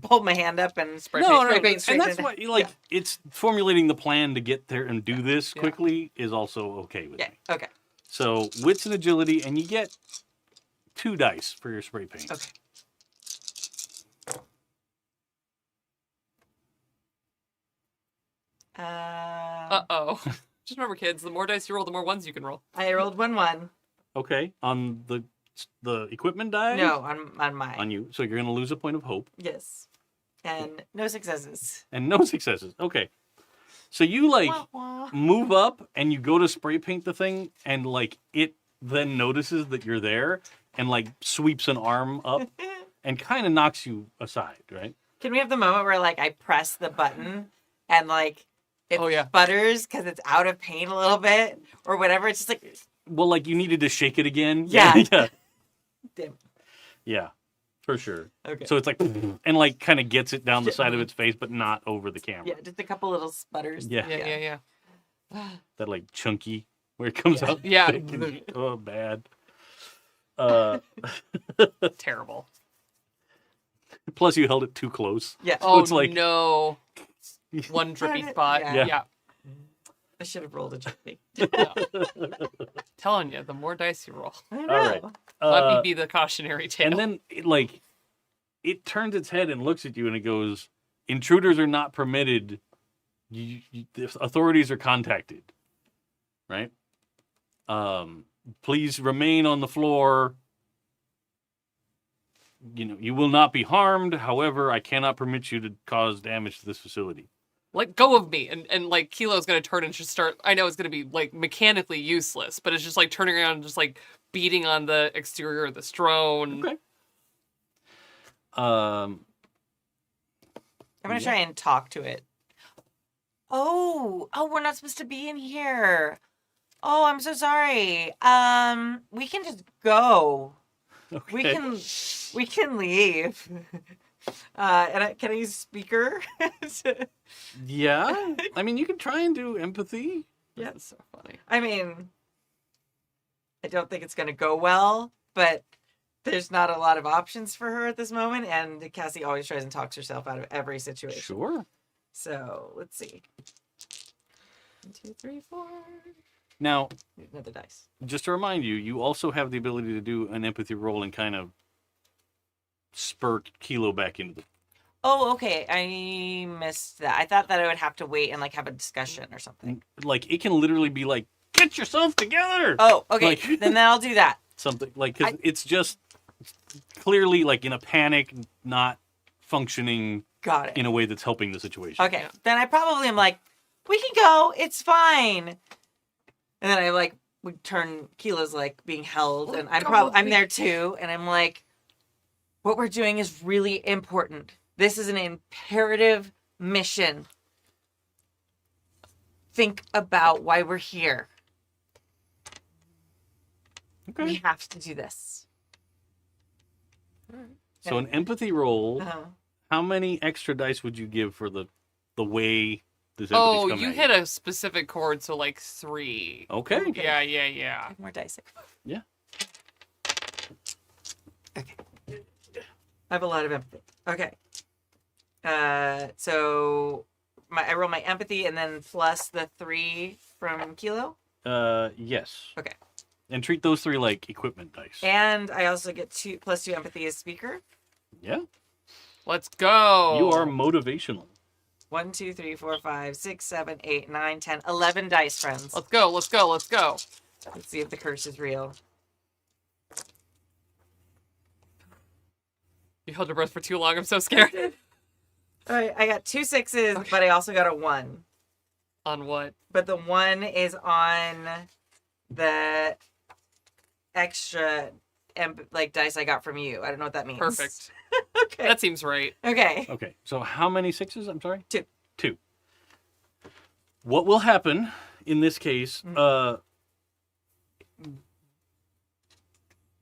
hold my hand up and Spray No, paint. spray paint straight and that's into- what Yeah. it's formulating the plan to get there and do this Yeah. quickly is also okay with Yeah. me. Okay. So wits and agility, and you get 2 dice for your spray paint. Okay. Uh-oh. Just remember, kids, the more dice you roll, the more ones you can roll. I rolled 1-1. Okay, on the equipment die. No, on mine. On you, so you're gonna lose a point of hope Yes. And no successes. and no successes. Okay, so you Wah, wah. move up and you go to spray paint the thing and it then notices that you're there and sweeps an arm up and kind of knocks you aside, right? Can we have the moment where I press the button and it Oh, yeah. sputters because it's out of paint a little bit or whatever? It's just Well, you needed to shake it again. Yeah. yeah, damn. yeah, for sure. Okay. So it's and kind of gets it down the side of its face, but not over the camera. Yeah, just a couple little sputters. Yeah. Yeah. That chunky where it comes Yeah. out. Yeah. thick and- oh, bad. Terrible. Plus, you held it too close. Yeah. Oh, it's like- no. One drippy spot. Yeah. Yeah. I should have rolled a jiffy. Telling you, the more dice you roll. I know. All right. Let me be the cautionary tale. And then it turns its head and looks at you and it goes, "Intruders are not permitted. The authorities are contacted. Right? Please remain on the floor. you will not be harmed. However, I cannot permit you to cause damage to this facility. Let go of me. And like Kilo's gonna turn and just start. I know it's gonna be like mechanically useless, but it's just like turning around and just like beating on the exterior of this drone. Okay. I'm gonna try and talk to it. Oh, we're not supposed to be in here. Oh, I'm so sorry. We can just go. Okay. We can leave. Can I use speaker? Yeah. I mean, you can try and do empathy. Yeah, that's so funny. I mean, I don't think it's gonna go well, but there's not a lot of options for her at this moment, and Cassie always tries and talks herself out of every situation. Sure. So let's see. 1, 2, 3, 4. Now, Another dice. just to remind you, you also have the ability to do an empathy roll and kind of spurt Kilo back into the... Oh, okay. I missed that. I thought that I would have to wait and like have a discussion or something. Like, it can literally be like, get yourself together! Oh, okay. Like- Then I'll do that. Something, like, because it's just clearly, like, in a panic, not functioning Got it. in a way that's helping the situation. Okay. Then I probably am like, we can go. It's fine. And then I like would turn Kilo's like being held, and I'm there too, and I'm like, what we're doing is really important. This is an imperative mission. Think about why we're here. Okay. We have to do this. So an empathy roll, Uh-huh. how many extra dice would you give for the way this empathy's Oh, coming you at hit a specific chord, so like 3. Okay. Yeah. I have more dice. Yeah. Okay. I have a lot of empathy. Okay. So I roll my empathy and then plus the 3 from Kilo. Yes. Okay. And treat those 3 like equipment dice. And I also get 2 plus 2 empathy as speaker. Yeah. Let's go. You are motivational. 1, 2, 3, 4, 5, 6, 7, 8, 9, 10, 11 dice, friends. Let's go. Let's go. Let's go. Let's see if the curse is real. You held your breath for too long. I'm so scared. All right, I got 2 6s, but I also got a 1. On what? But the 1 is on the extra dice I got from you. I don't know what that means. Perfect. Okay. That seems right. Okay. Okay. So how many 6s? I'm sorry? 2. 2. What will happen in this case,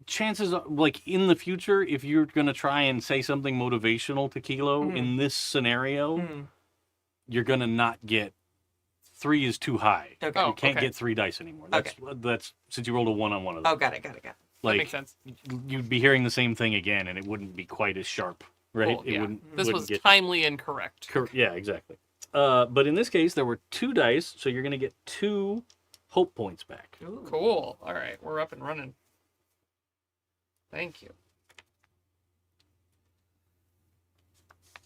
chances are, like, in the future, if you're going to try and say something motivational to Kilo in this scenario, you're going to not get... 3 is too high. Okay. You can't okay. get 3 dice anymore. That's since you rolled a 1 on one of them. Oh, got it. That Like, makes sense. you'd be hearing the same thing again, and it wouldn't be quite as sharp, right? Cool, It yeah. wouldn't. This wouldn't was get timely and correct. yeah, exactly. But in this case, there were 2 dice, so you're going to get 2 hope points back. Ooh. Cool. All right, we're up and running. Thank you.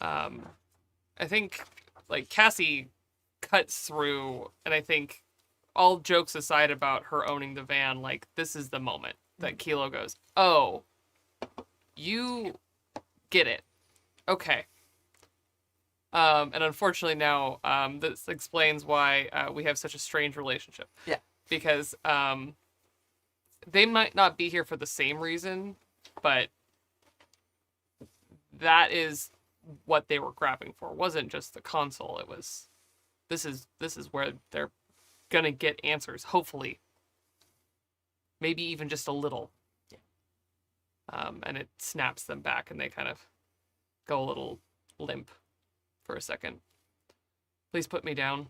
I think like Cassie cuts through, and I think all jokes aside about her owning the van, like this is the moment that Kilo goes, "Oh, you get it, okay." And unfortunately now, this explains why we have such a strange relationship. Yeah. Because they might not be here for the same reason, but that is what they were grabbing for. It wasn't just the console. It was this is where they're gonna get answers, hopefully. Maybe even just a little. Yeah. And it snaps them back, and they kind of go a little limp for a second. Please put me down.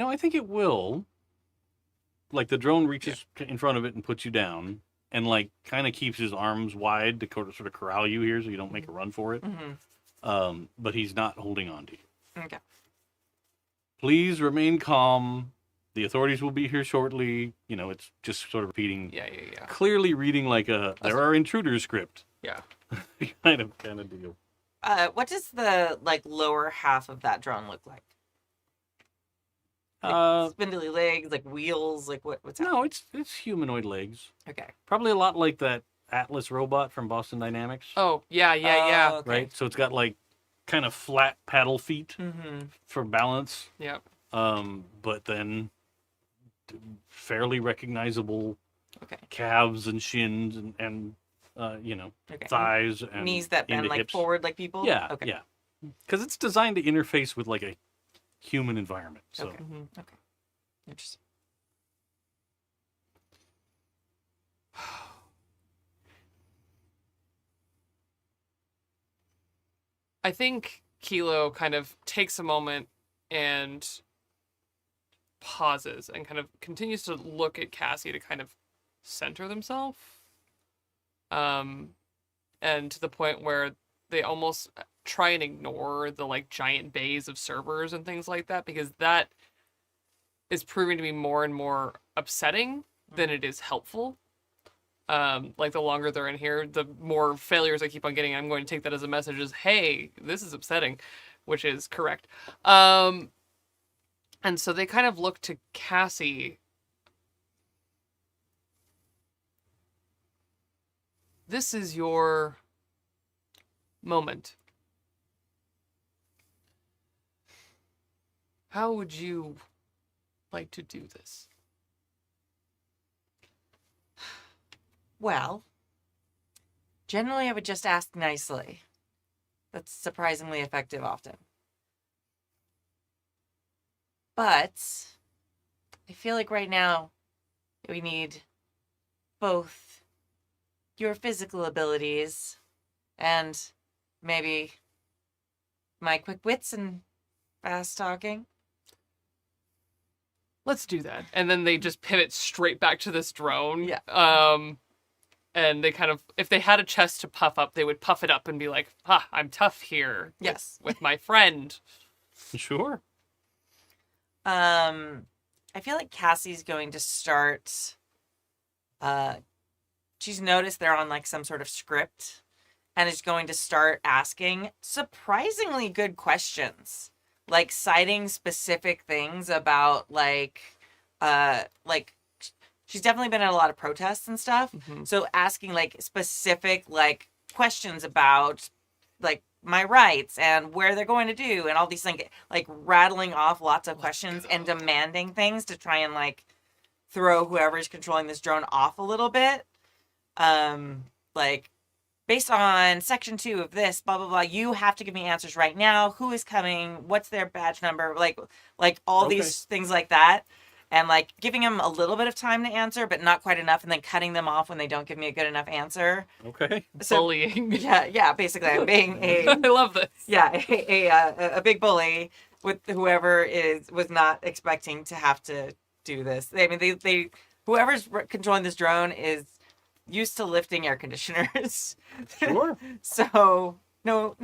I think it will. Like, the drone reaches in front of it and puts you down, and, like, kind of keeps his arms wide to sort of corral you here so you don't make a run for it. But he's not holding on to you. Okay. Please remain calm. The authorities will be here shortly. It's just sort of repeating. Yeah. Clearly reading like a "there are intruders" script. Yeah. kind of deal. What does the lower half of that drone look like? Like spindly legs, like wheels, like what's happening? No, it's humanoid legs. Okay. Probably a lot like that Atlas robot from Boston Dynamics. Oh, yeah. Oh, okay. Right? So it's got like kind of flat paddle feet Mm-hmm. for balance. Yep. But then fairly recognizable Okay. calves and shins and Okay. thighs and Knees that bend into like hips. forward like people? Yeah, Okay. yeah. Because it's designed to interface with like a human environment. So Okay. Mhm. Okay. Interesting. I think Kilo kind of takes a moment and pauses and kind of continues to look at Cassie to kind of center themselves. And to the point where they almost try and ignore the like giant bays of servers and things like that, because that is proving to be more and more upsetting than it is helpful. Like the longer they're in here, the more failures I keep on getting. I'm going to take that as a message as, hey, this is upsetting, which is correct. And so they kind of look to Cassie. This is your moment. How would you like to do this? Well, generally I would just ask nicely. That's surprisingly effective often. But I feel like right now we need both your physical abilities and maybe my quick wits and fast talking. Let's do that. And then they just pivot straight back to this drone. Yeah. And they kind of, if they had a chest to puff up, they would puff it up and be like, I'm tough here. Yes. With my friend. sure. I feel like Cassie's going to start. She's noticed they're on like some sort of script, and is going to start asking surprisingly good questions, like citing specific things about like she's definitely been at a lot of protests and stuff. Mhm. So asking like specific like questions about like my rights and where they're going to do and all these things, like rattling off lots of questions and demanding things to try and like throw whoever's controlling this drone off a little bit. Like based on section 2 of this, blah, blah, blah, you have to give me answers right now. Who is coming? What's their badge number? Like all these things like that. And like giving them a little bit of time to answer, but not quite enough, and then cutting them off when they don't give me a good enough answer. Okay. So, Bullying. yeah. Basically, I'm being I love this. a big bully with whoever was not expecting to have to do this. I mean, they whoever's controlling this drone is used to lifting air conditioners. Sure. So no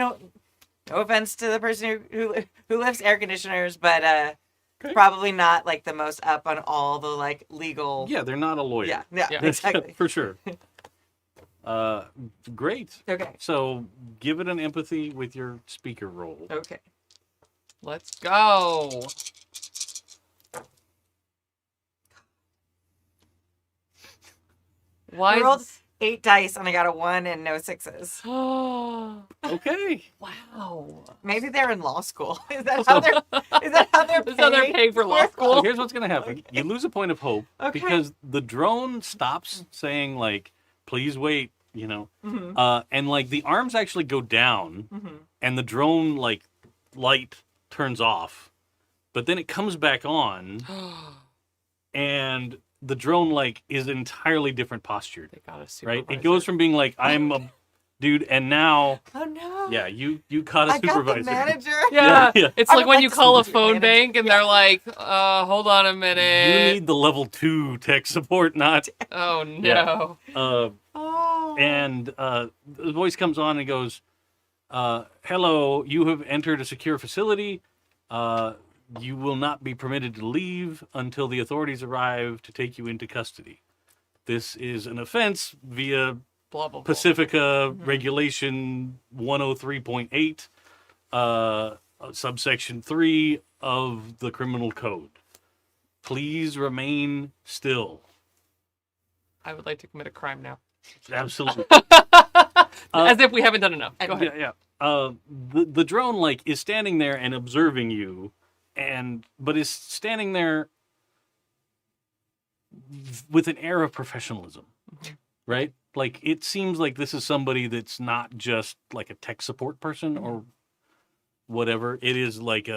offense to the person who lifts air conditioners, but Okay. probably not like the most up on all the like legal. Yeah, they're not a lawyer. Yeah, Yeah. exactly. For sure. Great. Okay. So give it an empathy with your speaker roll. Okay. Let's go. Why I rolled is 8 dice and I got a 1 and no 6s. Okay. Wow. Maybe they're in law school. Is that how they're? Is that how they're That's how they're paying for law So school. here's what's going to happen. You lose a point of hope Okay. because the drone stops saying like, please wait, Mm-hmm. and like the arms actually go down Mm-hmm. and the drone like light turns off, but then it comes back on and the drone like is entirely different postured, They got a right? supervisor. It goes from being like, I'm a dude, and now, Oh no. yeah, you caught a I got supervisor. the manager. Yeah. Yeah. It's I like would when like you to call a speak to your phone manager. bank and they're like, hold on a You minute. need the level 2 tech support, not Oh no. Yeah. Oh. And the voice comes on and goes, hello, you have entered a secure facility. You will not be permitted to leave until the authorities arrive to take you into custody. This is an offense via Blah, blah, blah. Pacifica Regulation 103.8, subsection 3 of the Criminal Code. Please remain still. I would like to commit a crime now. Absolutely. As if we haven't done enough. Go ahead. Yeah. The drone like is standing there and observing you, but is standing there with an air of professionalism, right? Like it seems like this is somebody that's not just like a tech support person or whatever. It is like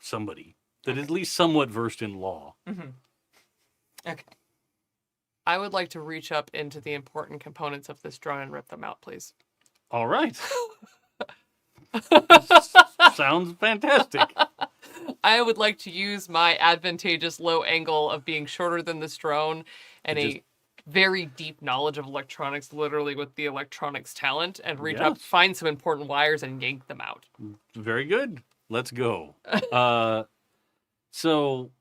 somebody that is at least somewhat versed in law. Mm-hmm. Okay. I would like to reach up into the important components of this drone and rip them out, please. All right. Sounds fantastic. I would like to use my advantageous low angle of being shorter than this drone and a very deep knowledge of electronics, literally with the electronics talent, and reach up, find some important wires, and yank them out. Very good. Let's go. So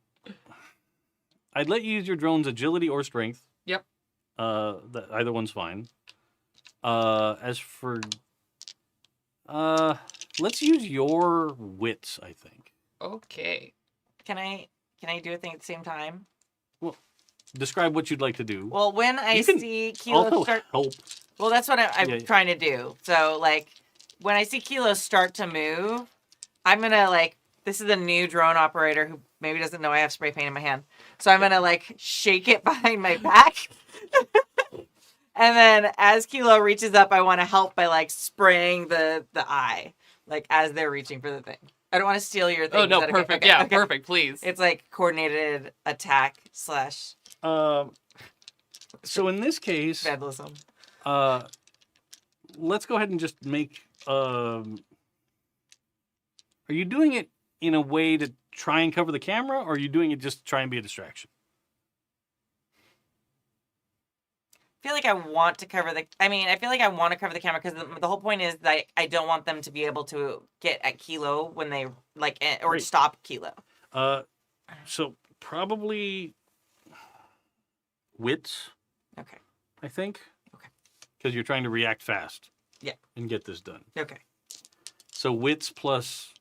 I'd let you use your drone's agility or strength. Yep. Either one's fine. As for let's use your wits, I think. Okay. Can I do a thing at the same time? Well, describe what you'd like to do. Well, when I You can see Kilo Also start, help. well, that's what I'm Yeah. trying to do. So, like, when I see Kilo start to move, I'm gonna this is a new drone operator who maybe doesn't know I have spray paint in my hand. So I'm gonna shake it behind my back. And then as Kilo reaches up, I want to help by spraying the eye, as they're reaching for the thing. I don't want to steal your thing. Oh, no, Is that perfect. Okay? Yeah, Okay. perfect, please. It's coordinated attack / So in this case, vandalism. let's go ahead and just make. Are you doing it in a way to try and cover the camera, or are you doing it just to try and be a distraction? I feel like I want to cover the. I feel like I want to cover the camera because the whole point is that I don't want them to be able to get at Kilo when they or Right. stop Kilo. So probably wits, Okay. I think. Okay. Because you're trying to react fast. Yeah. And get this done. Okay. So wits plus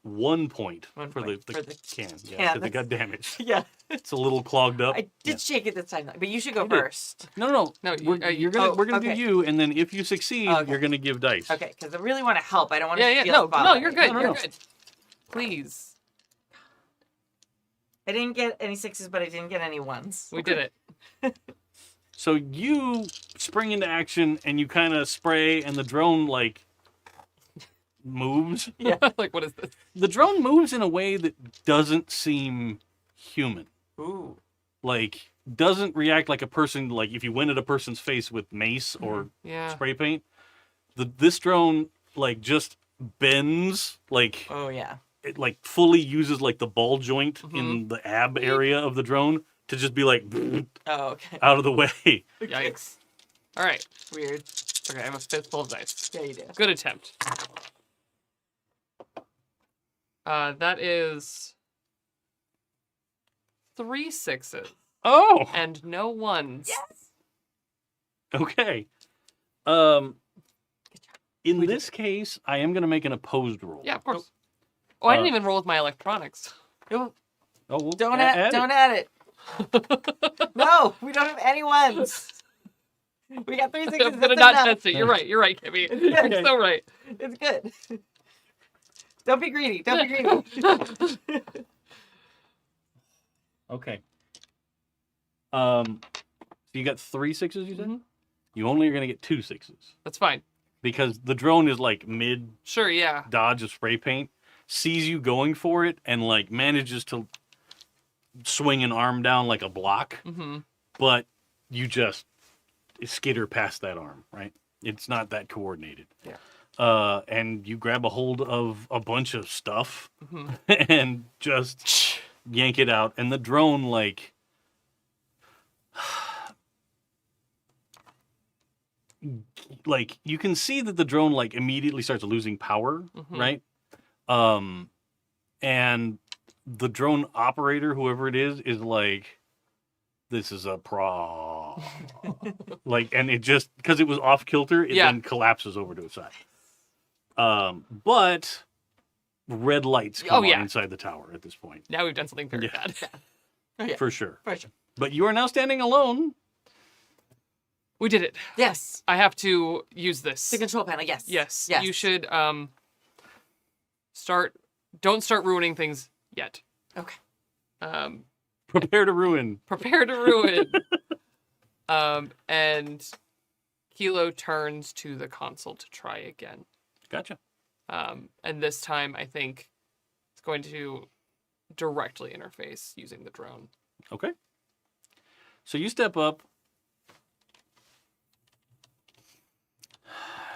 1 point, 1 for point the for the can. Yeah, can. because it got damaged. Yeah. It's a little clogged up. I did shake it this time, but you should go You did. first. No. No, We're gonna okay. do you, and then if you succeed, Okay. you're gonna give dice. Okay, because I really want to help. I don't want to Yeah, steal no, the spotlight. no, you're good, No, you're no. good. Please. I didn't get any 6s, but I didn't get any 1s. We did it. So you spring into action, and you kind of spray, and the drone moves. Yeah. Like, what is this? The drone moves in a way that doesn't seem human. Ooh. Doesn't react like a person. Like if you went at a person's face with mace or Yeah. spray paint, this drone just bends Oh yeah. it fully uses the ball joint in Mhm. the ab area of the drone to just be Oh okay. out of the way. Yikes. All right. Weird. Okay, I have a fistful of dice. Yeah, you do. Good attempt. That is 3 6s Oh, and no 1s. Yes. okay. In this case, I am going to make an opposed roll. Yeah, of course. Oh, I didn't Uh, even roll with my electronics. Don't Oh, well, don't add add, it. don't add it. No, we don't have any 1s. We got 3 6s. I'm gonna That's not enough. test it. You're right, Kimmy. Okay. You're so right. It's good. Don't be greedy. Don't be greedy. Okay. So you got 3 6s, you said? Mhm. You only are going to get 2 6s That's fine. because the drone is mid Sure, yeah. dodge of spray paint, sees you going for it, and manages to swing an arm down like a block, Mm-hmm. but you just skitter past that arm, right? It's not that coordinated. Yeah. And you grab a hold of a bunch of stuff Mm-hmm. and just yank it out, and the drone you can see that the drone immediately starts losing power, Mhm. right? And the drone operator, whoever it is this is a pro. And it just because it was off kilter, it Yeah. then collapses over to its side. But red lights come Oh, yeah. on inside the tower at this point. Now we've done something very Yeah. bad. Oh, yeah. for sure. For sure. But you are now standing alone. We did it. Yes. I have to use this. The control panel. Yes. Yes. Yes. You should don't start ruining things yet. Okay. Prepare to ruin. Prepare to ruin. And Kilo turns to the console to try again. Gotcha. And this time I think it's going to directly interface using the drone. Okay. So you step up.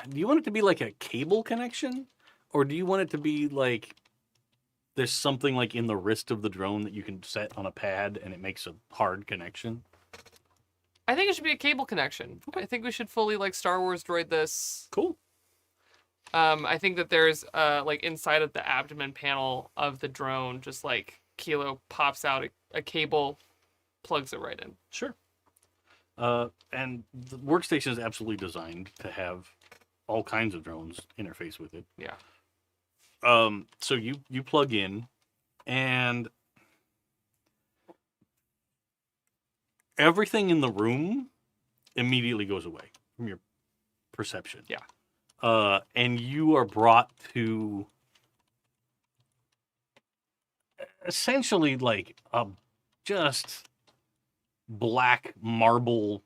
Do you want it to be like a cable connection? Or do you want it to be like there's something like in the wrist of the drone that you can set on a pad and it makes a hard connection? I think it should be a cable connection. Okay. I think we should fully like Star Wars droid this. Cool. I think that there's like inside of the abdomen panel of the drone, just like Kilo pops out a cable, plugs it right in. Sure. And the workstation is absolutely designed to have all kinds of drones interface with it. Yeah. So you plug in, and everything in the room immediately goes away from your perception. Yeah. And you are brought to essentially like a just black marble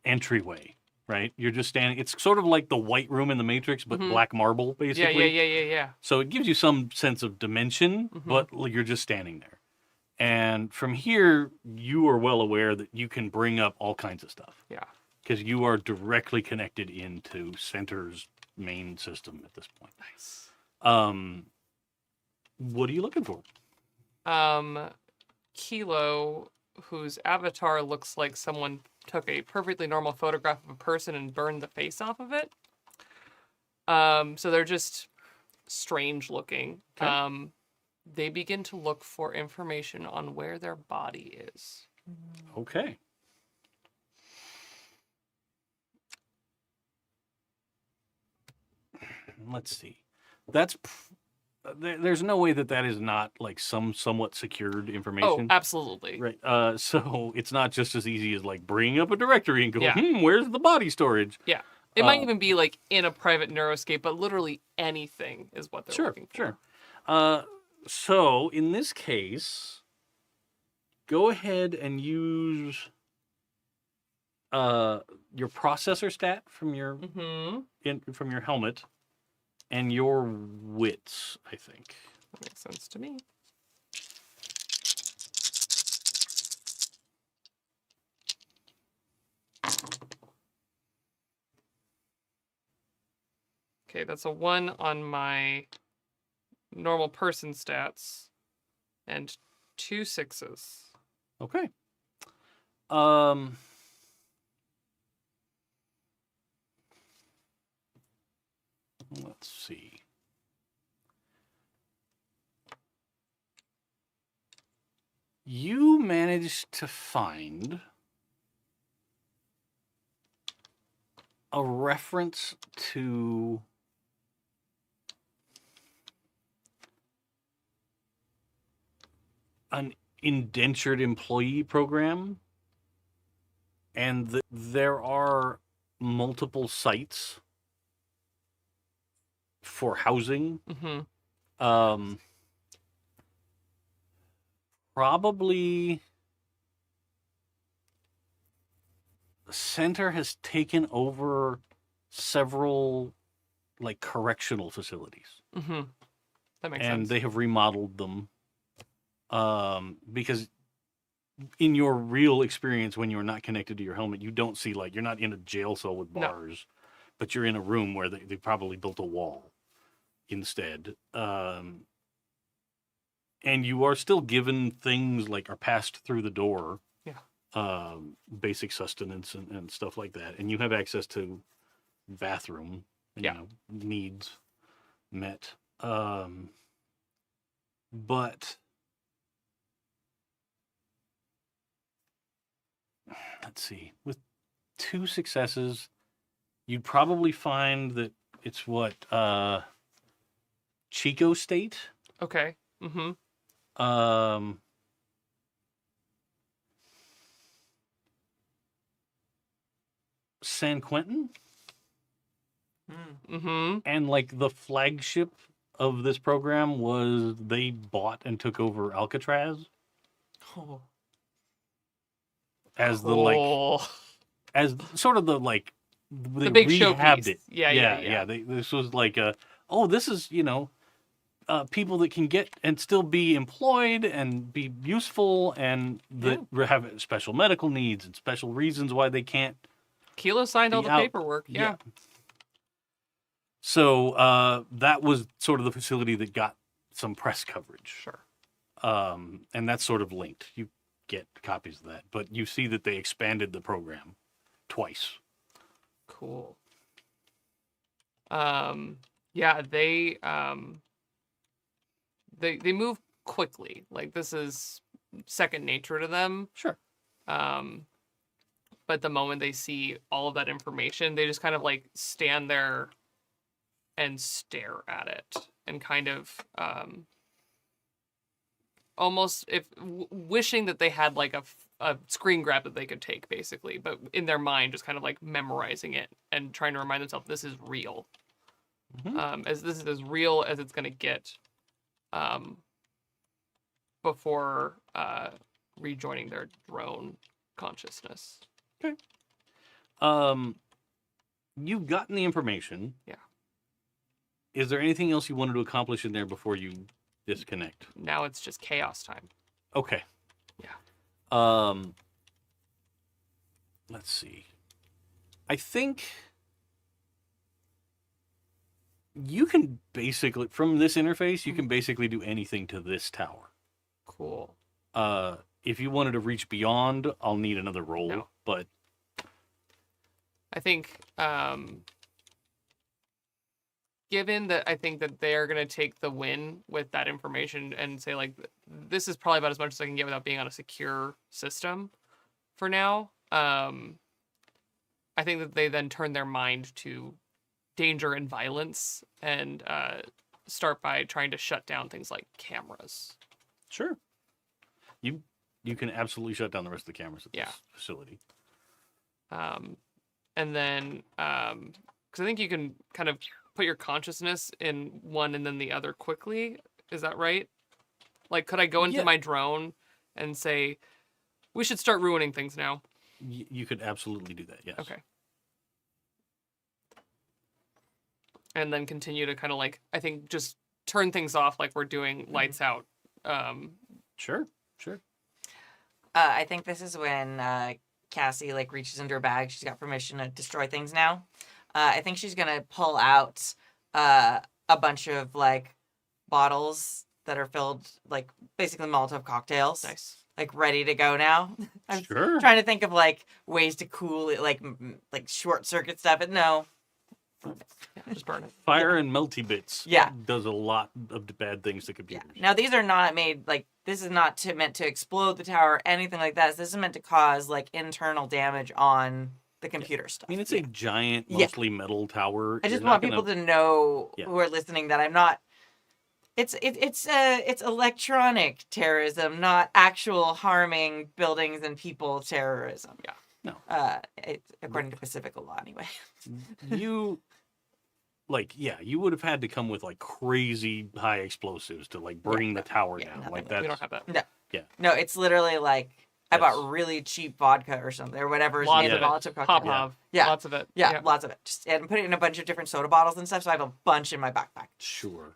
entryway, right? You're just standing. It's sort of like the white room in the Matrix, but Mhm. black marble, basically. Yeah. So it gives you some sense of dimension, Mhm. but you're just standing there. And from here, you are well aware that you can bring up all kinds of stuff. Yeah. Because you are directly connected into Sentre's main system at this point. Nice. What are you looking for? Kilo, whose avatar looks like someone took a perfectly normal photograph of a person and burned the face off of it. So they're just strange looking. Okay. They begin to look for information on where their body is. Okay. Let's see. There's no way that is not like somewhat secured Oh, information. absolutely. Right. So it's not just as easy as like bringing up a directory and go, Yeah. where's the body storage? Yeah. It might even be like in a private neuroscape, but literally anything is what they're looking for. Sure. So in this case, go ahead and use your processor stat from your from your helmet and your wits, I think. That makes sense to me. Okay, that's a 1 on my normal person stats and 2 6s. Okay. Let's see. You managed to find a reference to an indentured employee program, and there are multiple sites for housing. Mm-hmm. Probably the Sentre has taken over several like correctional facilities. Mm-hmm. That makes And sense. they have remodeled them. Because in your real experience, when you're not connected to your helmet, you don't see like you're not in a jail cell with No. bars, but you're in a room where they probably built a wall instead. And you are still given things like are passed through the door. Yeah. Basic sustenance and stuff like that. And you have access to bathroom, Yeah. needs met. But let's see. With 2 successes, you'd probably find that it's what Chico State. Okay. Mm-hmm. San Quentin, Mm-hmm. and like the flagship of this program was they bought and took over Alcatraz Oh. as the like Cool. as sort of the like they big rehabbed showpiece. it. Yeah. This was like this is people that can get and still be employed and be useful and that have special medical needs and special reasons why they can't. Kilo signed all Be the out. paperwork. Yeah. So that was sort of the facility that got some press coverage. Sure. And that's sort of linked. You get copies of that, but you see that they expanded the program twice. Cool. Yeah, they move quickly. Like this is second nature to them. Sure. But the moment they see all of that information, they just kind of like stand there and stare at it and kind of almost wishing that they had like a screen grab that they could take basically, but in their mind just kind of like memorizing it and trying to remind themselves this is real. As this is as real as it's going to get before rejoining their drone consciousness. Okay. You've gotten the information. Yeah. Is there anything else you wanted to accomplish in there before you disconnect? Now it's just chaos time. Okay. Yeah. Let's see. I think you can basically, from this interface, you can basically do anything to this tower. Cool. If you wanted to reach beyond, I'll need another roll, No. but I think, given that I think that they're going to take the win with that information and say, like, this is probably about as much as I can get without being on a secure system for now, I think that they then turn their mind to danger and violence and start by trying to shut down things like cameras. sure. You can absolutely shut down the rest of the cameras at Yeah. this facility. And then, because I think you can kind of put your consciousness in one and then the other quickly. Is that right? Like, could I go into Yeah. my drone and say, we should start ruining things now? You could absolutely do that, yes. Okay. And then continue to kind of like, I think just turn things off like we're doing lights out. Sure. I think this is when Cassie like reaches into her bag. She's got permission to destroy things now. I think she's gonna pull out a bunch of like bottles that are filled like basically Molotov cocktails. Nice. Like ready to go now. I'm Sure. trying to think of like ways to cool it, like short circuit stuff. But no. Yeah, just burn it. Fire and melty bits. Yeah. Does a lot of bad things to Yeah. computers. Now these are not made like this is not meant to explode the tower or anything like that. This is meant to cause like internal damage on the computer stuff. I mean, it's a giant, Yeah. mostly metal tower. I just You're want not people gonna- to know Yeah. who are listening that I'm not. It's electronic terrorism, not actual harming buildings and people terrorism. Yeah. No. According to Pacifica law, anyway. You would have had to come with like crazy high explosives to like bring the tower Yeah, down. nothing Like like that's We don't have that. No, it's literally like I That's- bought really cheap vodka or something or whatever is Lots made of of it. Molotov cocktail. Pop-Pov. Yeah. Lots of it. Yeah, lots of it. Just and put it in a bunch of different soda bottles and stuff. So I have a bunch in my backpack. sure.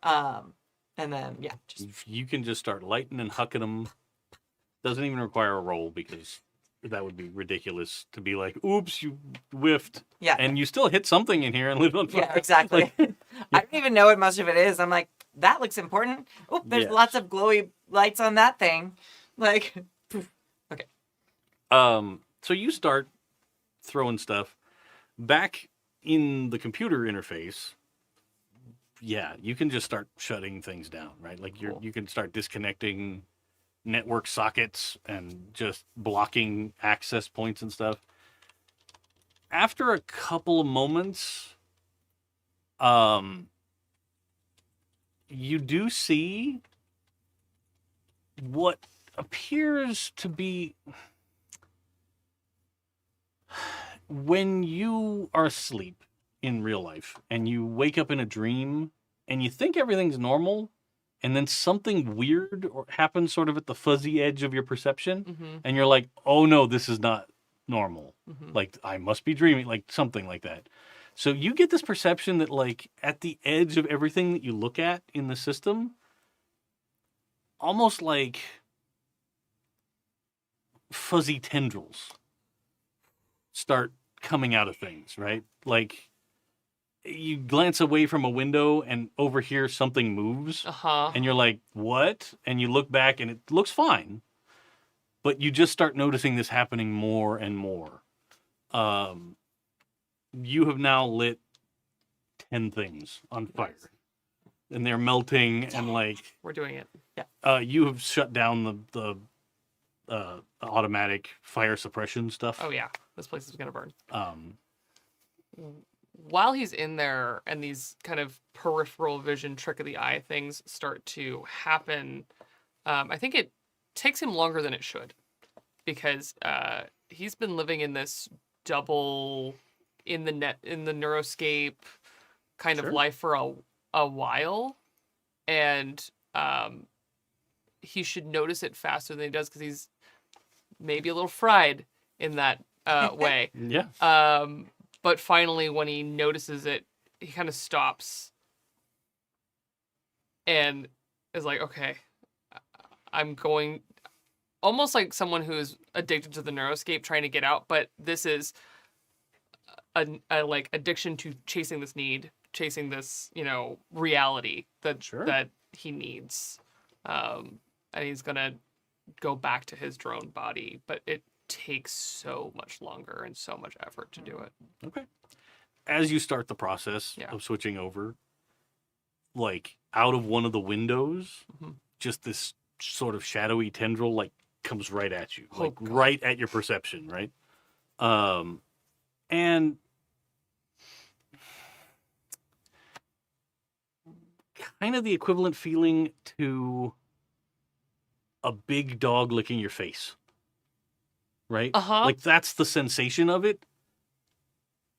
And then just If you can just start lighting and hucking them. Doesn't even require a roll because that would be ridiculous to be like, oops, you whiffed. yeah, And you still hit something in here and lit on fire. yeah, exactly. Like, I don't even know what most of it is. I'm like, that looks important. Oh, there's Yes. lots of glowy lights on that thing. Like, poof. so you start throwing stuff back in the computer interface. Yeah, you can just start shutting things down, right? Like Cool. you can start disconnecting network sockets and just blocking access points and stuff. After a couple of moments, you do see what appears to be when you are asleep in real life and you wake up in a dream and you think everything's normal, and then something weird happens sort of at the fuzzy edge of your perception, Mm-hmm. and you're like, oh no, this is not normal. Mm-hmm. Like, I must be dreaming, like something like that. So you get this perception that, like, at the edge of everything that you look at in the system, almost like fuzzy tendrils start coming out of things, right? Like, you glance away from a window and over here something moves, Uh-huh. and you're like, what? And you look back and it looks fine, but you just start noticing this happening more and more. You have now lit 10 things on fire, and they're melting, and like, We're doing it. you have shut down the automatic fire suppression stuff. Oh yeah, this place is gonna burn. Um, While he's in there and these kind of peripheral vision trick of the eye things start to happen, I think it takes him longer than it should, because he's been living in this double in the neuroscape kind Sure. of life for a while, and he should notice it faster than he does, because he's maybe a little fried in that way. yeah. But finally, when he notices it, he kind of stops and is like, okay, I'm going, almost like someone who is addicted to the neuroscape trying to get out, but this is a like addiction to chasing this need, chasing this, reality that Sure. that he needs. And he's gonna go back to his drone body, but it takes so much longer and so much effort to do it. Okay. As you start the process Yeah. of switching over, like, out of one of the windows, Mhm. just this sort of shadowy tendril, like, comes right at you, Oh, like God. right at your perception, right? And kind of the equivalent feeling to a big dog licking your face, right? Uh-huh. Like, that's the sensation of it,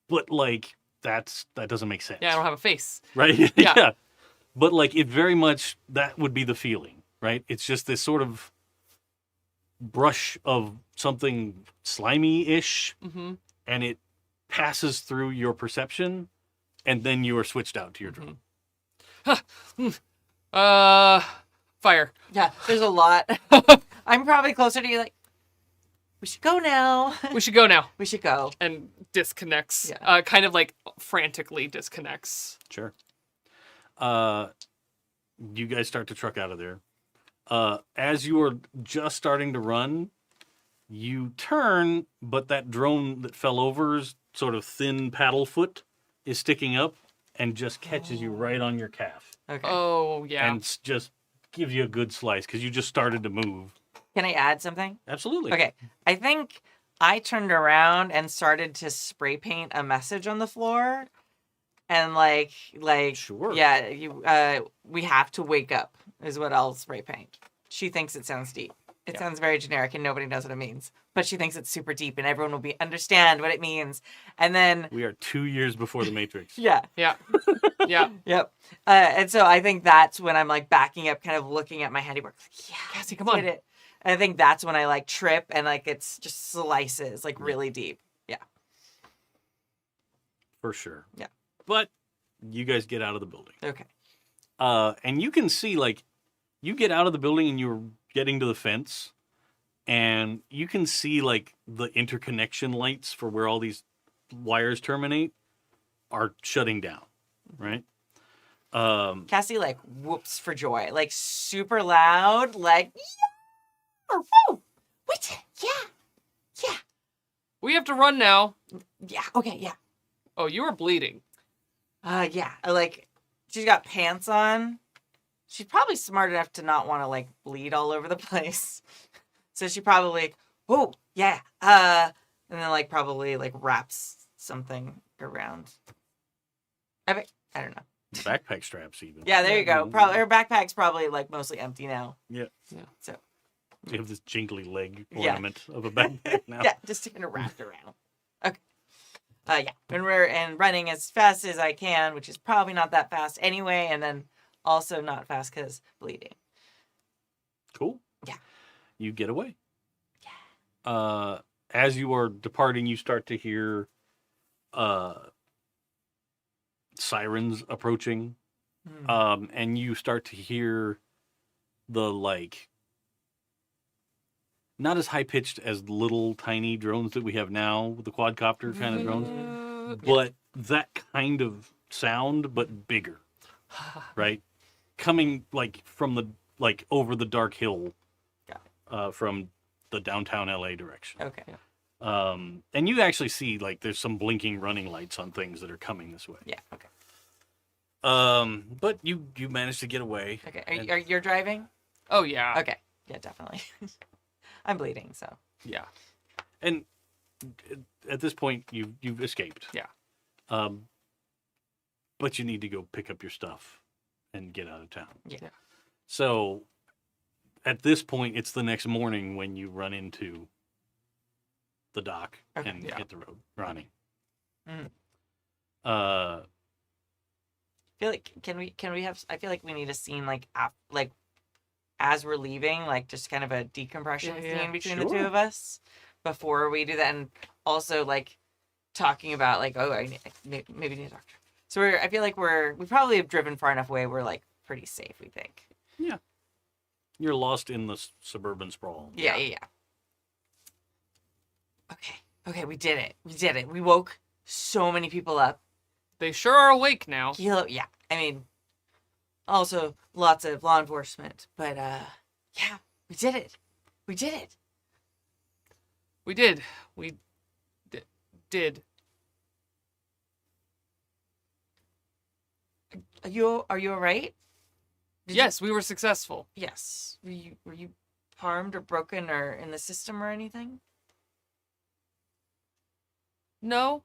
but like that doesn't make sense. Yeah, I don't have a face. Right? Yeah. Yeah. But like, it very much, that would be the feeling, right? It's just this sort of brush of something slimy-ish, Mm-hmm. and it passes through your perception, and then you are switched out to your drone. Fire. Yeah, there's a lot. I'm probably closer to you, like, we should go now. We should go now. We should go. And disconnects. Yeah. Kind of like frantically disconnects. Sure. You guys start to truck out of there. As you are just starting to run, you turn, but that drone that fell over's sort of thin paddle foot is sticking up and just catches you right on your calf. Okay. Oh, yeah. And just gives you a good slice because you just started to move. Can I add something? Absolutely. Okay. I think I turned around and started to spray paint a message on the floor. And like, Sure. yeah, we have to wake up is what I'll spray paint. She thinks it sounds deep. It sounds very generic and nobody knows what it means. But she thinks it's super deep and everyone will understand what it means. And then, We are 2 years before the Matrix. yeah, Yeah. Yeah. yep. And so I think that's when I'm like backing up, kind of looking at my handiwork. Like, yeah, Cassie, come did on. it. And I think that's when I like trip and like it's just slices like really deep. Yeah. For sure. Yeah. But you guys get out of the building. Okay. And you can see, like, you get out of the building and you're getting to the fence, and you can see, like, the interconnection lights for where all these wires terminate are shutting down, right? Cassie like whoops for joy, like super loud, like yeah, woo, wait, yeah, We have to run now. yeah, okay, yeah, Oh, you were bleeding. yeah. Like she's got pants on. She's probably smart enough to not want to like bleed all over the place, so she probably oh yeah, and then like probably like wraps something around. I don't know. Backpack straps, even. Yeah, there you go. Probably her backpack's probably like mostly empty now. Yeah. Yeah. So You have this jingly leg Yeah. ornament of a backpack now. yeah, just kind of wrapped around. Okay. Yeah, and running as fast as I can, which is probably not that fast anyway, and then also not fast because bleeding. Cool. Yeah. You get away. Yeah. As you are departing, you start to hear sirens approaching. And you start to hear the like not as high pitched as little tiny drones that we have now, the quadcopter kind of drones, but that kind of sound, but bigger, right? Coming like from the like over the dark hill, from the downtown LA direction. Okay. And you actually see like there's some blinking running lights on things that are coming this way. Yeah. Okay. But you managed to get away. Okay. Are you driving? Oh yeah. Okay. Yeah, definitely. I'm bleeding, so. Yeah. And at this point, you've escaped. Yeah. But you need to go pick up your stuff and get out of town. Yeah. So at this point, it's the next morning when you run into the dock and hit the road, Ronnie. I feel like can we have? I feel like we need a scene like as we're leaving, like just kind of a decompression scene between the two of us before we do that, and also like talking about like maybe need a doctor. So I feel like we probably have driven far enough away. We're like pretty safe, we think. Yeah. You're lost in the suburban sprawl. Yeah. Okay, we did it. We woke so many people up. They sure are awake now. Yeah, I mean, also lots of law enforcement, but yeah, we did it. We did. We did. Are you all right? Yes, we were successful. Yes. Were you harmed or broken or in the system or anything? No,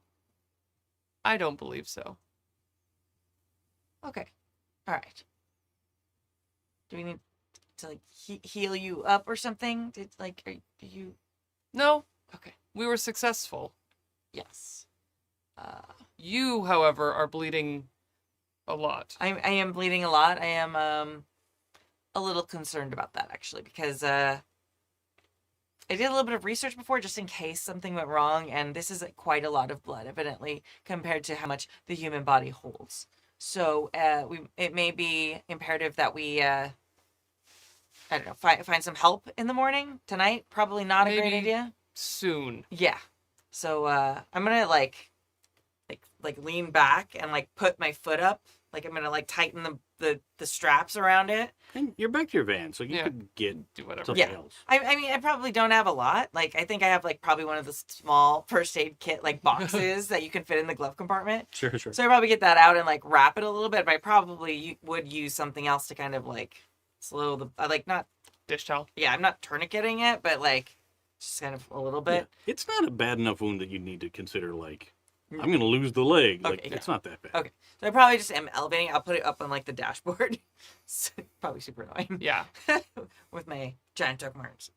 I don't believe so. Okay. All right. Do we need to like heal you up or something? Are you? No, Okay. we were successful. Yes. You, however, are bleeding a lot. I am bleeding a lot. I am a little concerned about that actually because I did a little bit of research before just in case something went wrong, and this is quite a lot of blood, evidently, compared to how much the human body holds. So it may be imperative that we, I don't know, find some help in the morning, tonight. Probably not a great idea. Soon. Yeah. So I'm gonna like lean back and like put my foot up. Like I'm gonna like tighten the straps around it. And you're back to your van, so you could Do whatever. something else. I mean, I probably don't have a lot. Like, I think I have, like, probably one of the small first aid kit, like, boxes that you can fit in the glove compartment. Sure. So I probably get that out and, like, wrap it a little bit. But I probably would use something else to kind of, like, slow the... not... Dish towel. Yeah, I'm not tourniqueting it, but, like, just kind of a little bit. Yeah. It's not a bad enough wound that you need to consider, like, I'm going to lose the leg. Okay, Like, it's not that bad. Okay. So I probably just am elevating. I'll put it up on, like, the dashboard. Probably super annoying. Yeah. With my giant duck marks.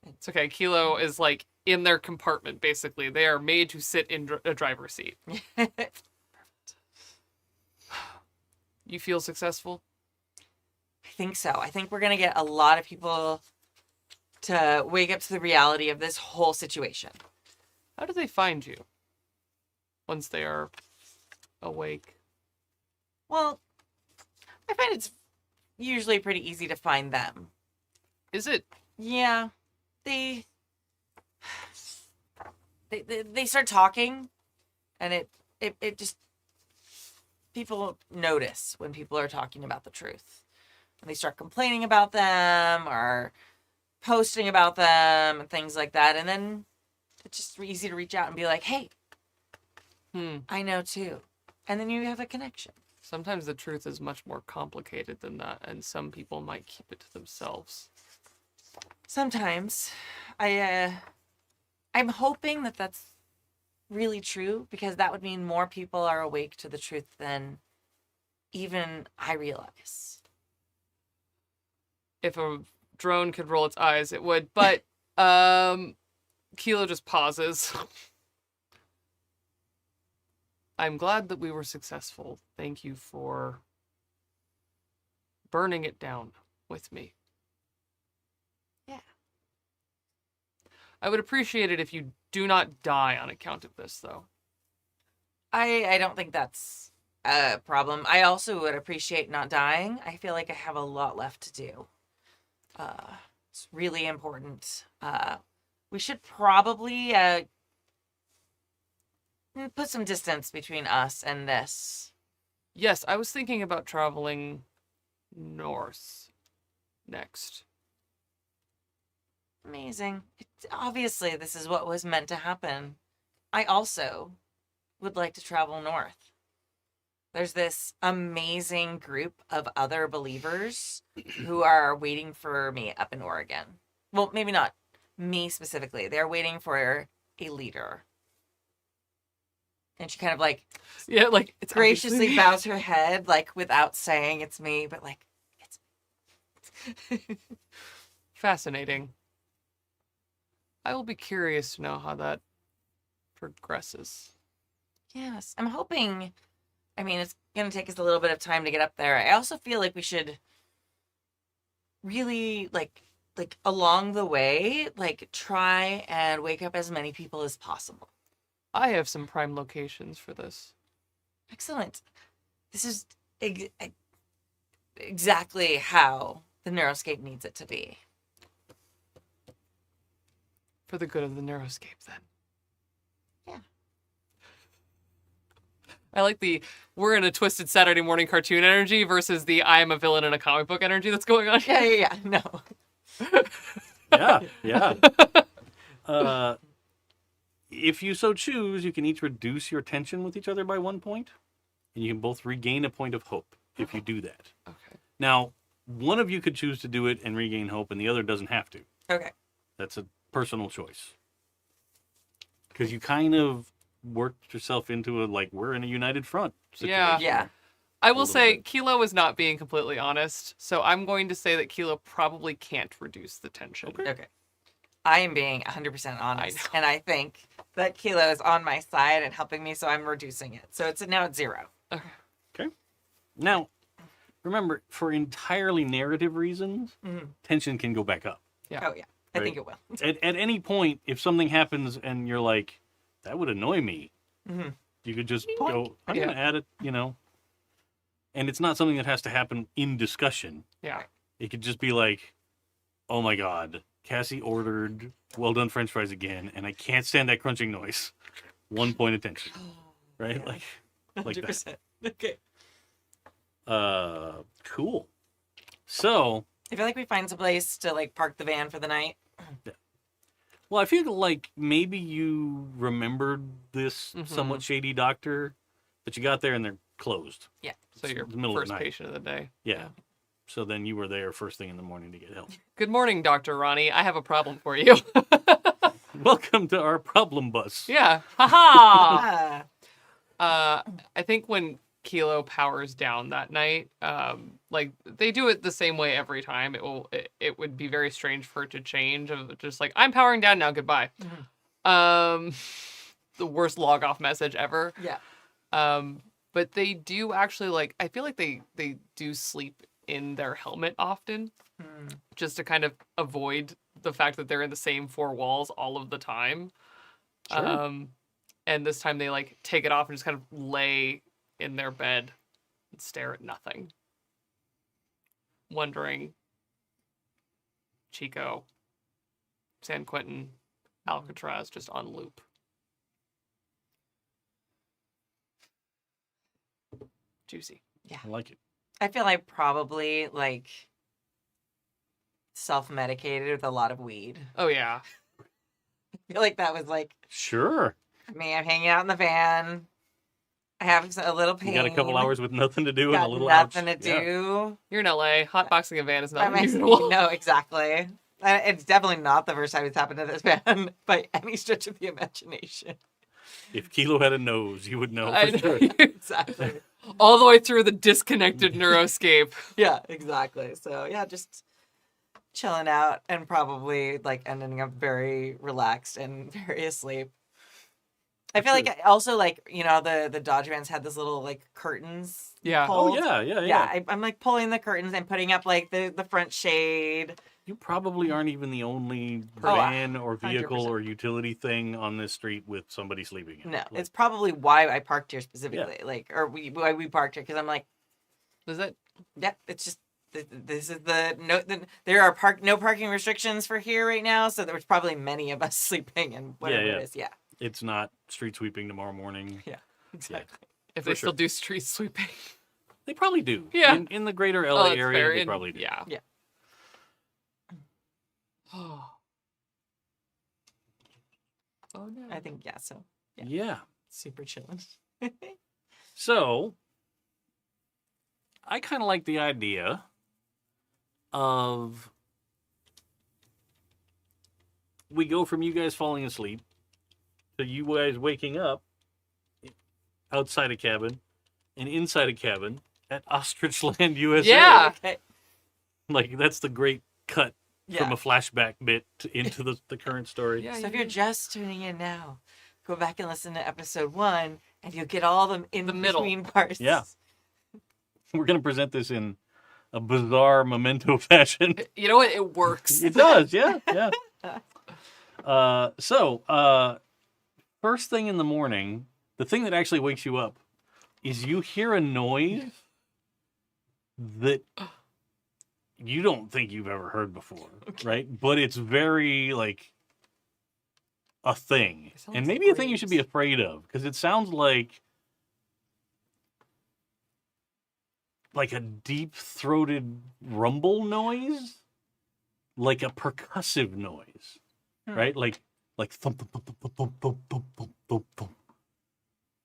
It's okay. Kilo is like in their compartment, basically. They are made to sit in a driver's seat. You feel successful? I think so. I think we're going to get a lot of people to wake up to the reality of this whole situation. How do they find you once they are awake? Well, I find it's usually pretty easy to find them. Is it? Yeah. They start talking, and it just... People notice when people are talking about the truth. And they start complaining about them, or posting about them, and things like that. And then it's just easy to reach out and be like, hey, I know too. And then you have a connection. Sometimes the truth is much more complicated than that, and some people might keep it to themselves. Sometimes. I'm hoping that that's really true, because that would mean more people are awake to the truth than even I realize. If a drone could roll its eyes, it would. But Kilo just pauses. I'm glad that we were successful. Thank you for burning it down with me. Yeah. I would appreciate it if you do not die on account of this, though. I don't think that's a problem. I also would appreciate not dying. I feel like I have a lot left to do. It's really important. We should probably put some distance between us and this. Yes, I was thinking about traveling north next. Amazing. Obviously, this is what was meant to happen. I also would like to travel north. There's this amazing group of other believers who are waiting for me up in Oregon. Well, maybe not me specifically. They're waiting for a leader. And she kind of like Yeah, like it's graciously obviously- bows her head, like without saying it's me, but like it's Fascinating. I will be curious to know how that progresses. Yes, I'm hoping. I mean, it's going to take us a little bit of time to get up there. I also feel like we should really, like along the way, like, try and wake up as many people as possible. I have some prime locations for this. Excellent. This is exactly how the Neuroscape needs it to be. For the good of the Neuroscape, then. Yeah. I like the we're in a twisted Saturday morning cartoon energy versus the I am a villain in a comic book energy that's going on here. Yeah. No. Yeah. If you so choose, you can each reduce your tension with each other by 1 point, and you can both regain a point of hope if you do that. Okay. Now, one of you could choose to do it and regain hope, and the other doesn't have to. Okay. That's a personal choice. Because you kind of worked yourself into a, like, we're in a united front situation. Yeah. Yeah. I will little say bit. Kilo is not being completely honest, so I'm going to say that Kilo probably can't reduce the tension. Okay. I am being 100% honest, know. and I think that Kilo is on my side and helping me, so I'm reducing it. So now it's 0. Now, remember, for entirely narrative reasons, Mhm. tension can go back up. Yeah. Oh, yeah. I think it will. At any point, if something happens and you're like, that would annoy me, Mhm. you could just Boink. go, I'm Yeah. going to add it, And it's not something that has to happen in discussion. Yeah. It could just be like, oh my God, Cassie ordered well done French fries again, and I can't stand that crunching noise. 1 point of tension, right? Yeah. Like that. 100%. Okay. Cool. So, I feel like we find some place to like park the van for the night. well, I feel like maybe you remembered this Mhm. somewhat shady doctor, but you got there and they're closed. So It's your the middle of first the night. patient of the day. Yeah. So then you were there first thing in the morning to get help. Good morning, Dr. Ronnie. I have a problem for you. Welcome to our problem bus. Yeah. Haha. Ah. I think when Kilo powers down that night, like they do it the same way every time. It would be very strange for it to change of just like, I'm powering down now, goodbye. Mhm. The worst log off message ever. Yeah. But they do actually like, I feel like they do sleep in their helmet often, Mm. just to kind of avoid the fact that they're in the same four walls all of the time. Sure. And this time they like take it off and just kind of lay in their bed and stare at nothing, wondering Chico, San Quentin, Alcatraz just on loop. Juicy. I like it. I feel I probably like self-medicated with a lot of weed. Oh yeah. I feel like that was like Sure. me. I'm hanging out in the van. I have a little pain. You got a couple hours with nothing to do and Got a little nothing ouch. to Yeah. do. You're in LA. Hotboxing a van is not By unusual. myself. No, exactly. It's definitely not the first time it's happened to this van by any stretch of the imagination. If Kilo had a nose, you would know I for know. sure. Exactly. All the way through the disconnected neuroscape. Yeah, exactly. So yeah, just chilling out and probably like ending up very relaxed and very asleep. I feel sure. like also like the Dodge vans had this little like curtains. Yeah. Oh pulled. yeah. I'm like pulling the curtains and putting up like the front shade. You probably aren't even the only Oh, van or vehicle 100%. or utility thing on this street with somebody sleeping in. No, Like, it's probably why I parked here specifically. Like, or why we parked here because I'm like, Is that yeah, it's just this is there are no parking restrictions for here right now, so there was probably many of us sleeping and whatever yeah. it is. Yeah, it's not street sweeping tomorrow morning. exactly. if For they sure. still do street sweeping? They probably do. Yeah. In the greater Oh, LA that's area, fair. they And- probably do. Yeah. Yeah. Oh no. I think yeah. So Yeah. super chilling. So, I kind of like the idea of we go from you guys falling asleep to you guys waking up outside a cabin and inside a cabin at Ostrich Land, USA. Yeah. Okay. Like, that's the great cut Yeah. from a flashback bit into the current story. Yeah. So if you're just tuning in now, go back and listen to episode 1, and you'll get all them in The middle. between parts. Yeah. We're going to present this in a bizarre memento fashion. You know what? It works. It does, yeah. First thing in the morning, the thing that actually wakes you up is you hear a noise that you don't think you've ever heard before, right? But it's very, like, a thing. It sounds And maybe a thing you should be great. afraid of, because it sounds like a deep-throated rumble noise, like a percussive noise, right? Like thump, thump, thump, thump, thump, thump, thump, thump, thump, thump,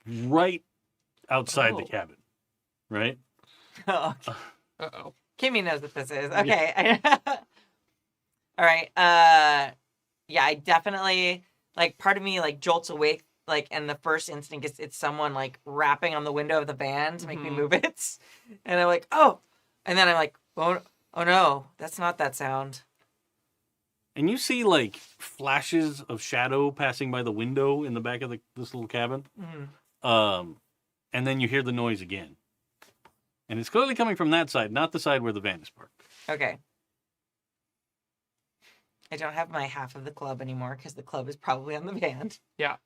right outside the Oh. cabin, right? Oh, Uh-oh. Kimmy knows what this is. Okay. All right. Yeah, I definitely like part of me like jolts awake, like, and the first instinct is it's someone like rapping on the window of the van to make me Mhm. move it, and I'm like, oh, and then I'm like, oh no, that's not that sound. And you see like flashes of shadow passing by the window in the back of this little cabin. Mm. And then you hear the noise again. And it's clearly coming from that side, not the side where the van is parked. Okay. I don't have my half of the club anymore because the club is probably on the van. Yeah.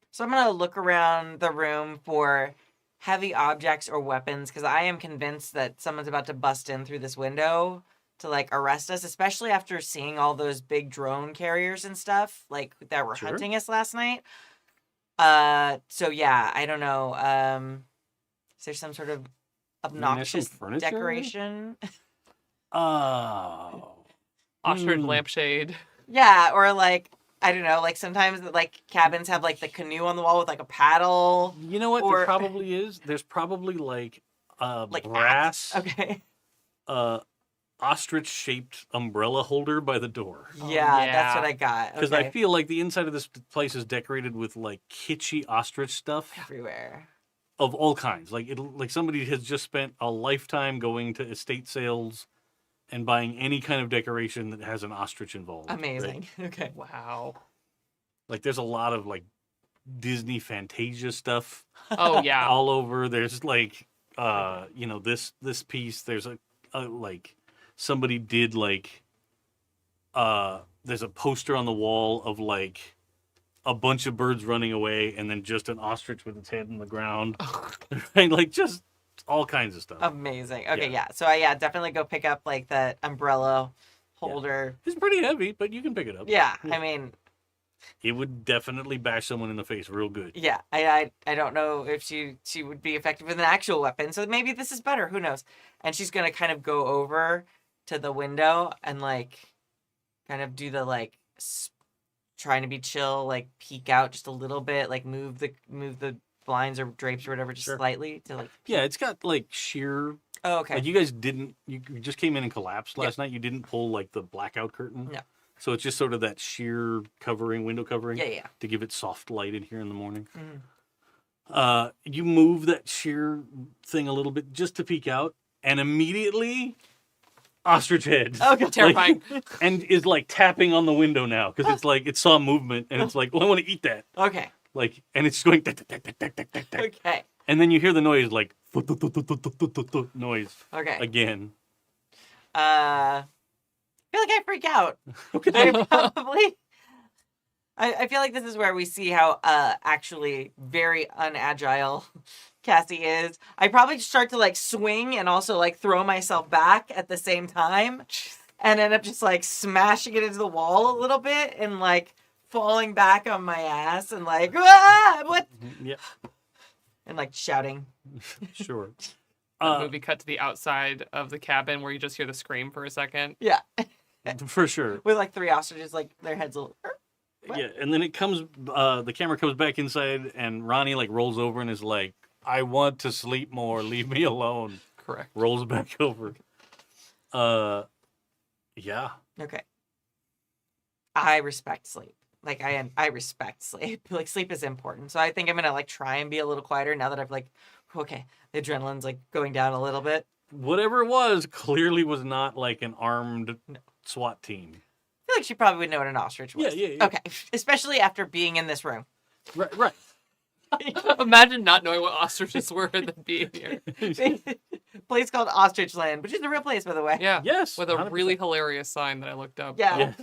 So I'm going to look around the room for heavy objects or weapons because I am convinced that someone's about to bust in through this window to like arrest us, especially after seeing all those big drone carriers and stuff like that were Sure. hunting us last night. So yeah, I don't know. Is there some sort of there's some obnoxious furniture? decoration? Oh. Ostrich Hmm. lampshade. Yeah, or like I don't know, like sometimes like cabins have like the canoe on the wall with like a paddle. You know what Or- there probably is? There's probably like a Like brass Okay. ostrich-shaped umbrella holder by the door. Yeah, that's yeah. what I got. Because Okay. I feel like the inside of this place is decorated with like kitschy ostrich stuff Everywhere. of all kinds. Like somebody has just spent a lifetime going to estate sales and buying any kind of decoration that has an ostrich involved. right? Amazing. Okay. Wow. Like there's a lot of like Disney Fantasia stuff Oh yeah. all over. There's like this piece. There's a like somebody did like there's a poster on the wall of like a bunch of birds running away and then just an ostrich with its head in the ground. Right? Like just all kinds of stuff. Amazing. Okay, Yeah. yeah. So I definitely go pick up like that umbrella holder. It's pretty heavy, but you can pick it up. Yeah. Yeah. I mean, It would definitely bash someone in the face real good. yeah. I don't know if she would be effective with an actual weapon. So maybe this is better. Who knows? And she's gonna kind of go over to the window and like kind of do the like trying to be chill, like peek out just a little bit, like move the blinds or drapes or whatever just Sure. slightly to like. Yeah, it's got like sheer. Oh, okay. Like you guys didn't. You just came in and collapsed last night. You didn't pull like the blackout curtain. No. So it's just sort of that sheer covering, window covering. Yeah. To give it soft light in here in the morning. Mhm. You move that sheer thing a little bit just to peek out, and immediately, ostrich head. Okay. Terrifying. And is like tapping on the window now because it's like it saw movement and it's like, well, I want to eat that. Okay. like, and it's going tack, tack, tack, tack, tack, tack, tack. Okay. And then you hear the noise like noise Okay. again. I feel like I freak out. Okay. I probably. I feel like this is where we see how actually very unagile Cassie is. I probably start to like swing and also like throw myself back at the same time, and end up just like smashing it into the wall a little bit and like falling back on my ass and like what Yeah, and like shouting. sure. That movie cut to the outside of the cabin where you just hear the scream for a second. Yeah, For sure. with like 3 ostriches, like their heads a little. What? Yeah, and then it comes, the camera comes back inside, and Ronnie like rolls over and is like, "I want to sleep more. Leave me alone." Correct. Rolls back over. Yeah. Okay. I respect sleep. Like I respect sleep. Like sleep is important. So I think I'm gonna like try and be a little quieter now that I've like, okay, the adrenaline's like going down a little bit. Whatever it was clearly was not like an armed SWAT team. I feel like she probably would know what an ostrich was. Yeah. Okay, especially after being in this room. Right. Imagine not knowing what ostriches were and then being here. Place called Ostrich Land, which is a real place, by the way. Yeah. Yes. With a 100%. really hilarious sign that I looked up. Yeah.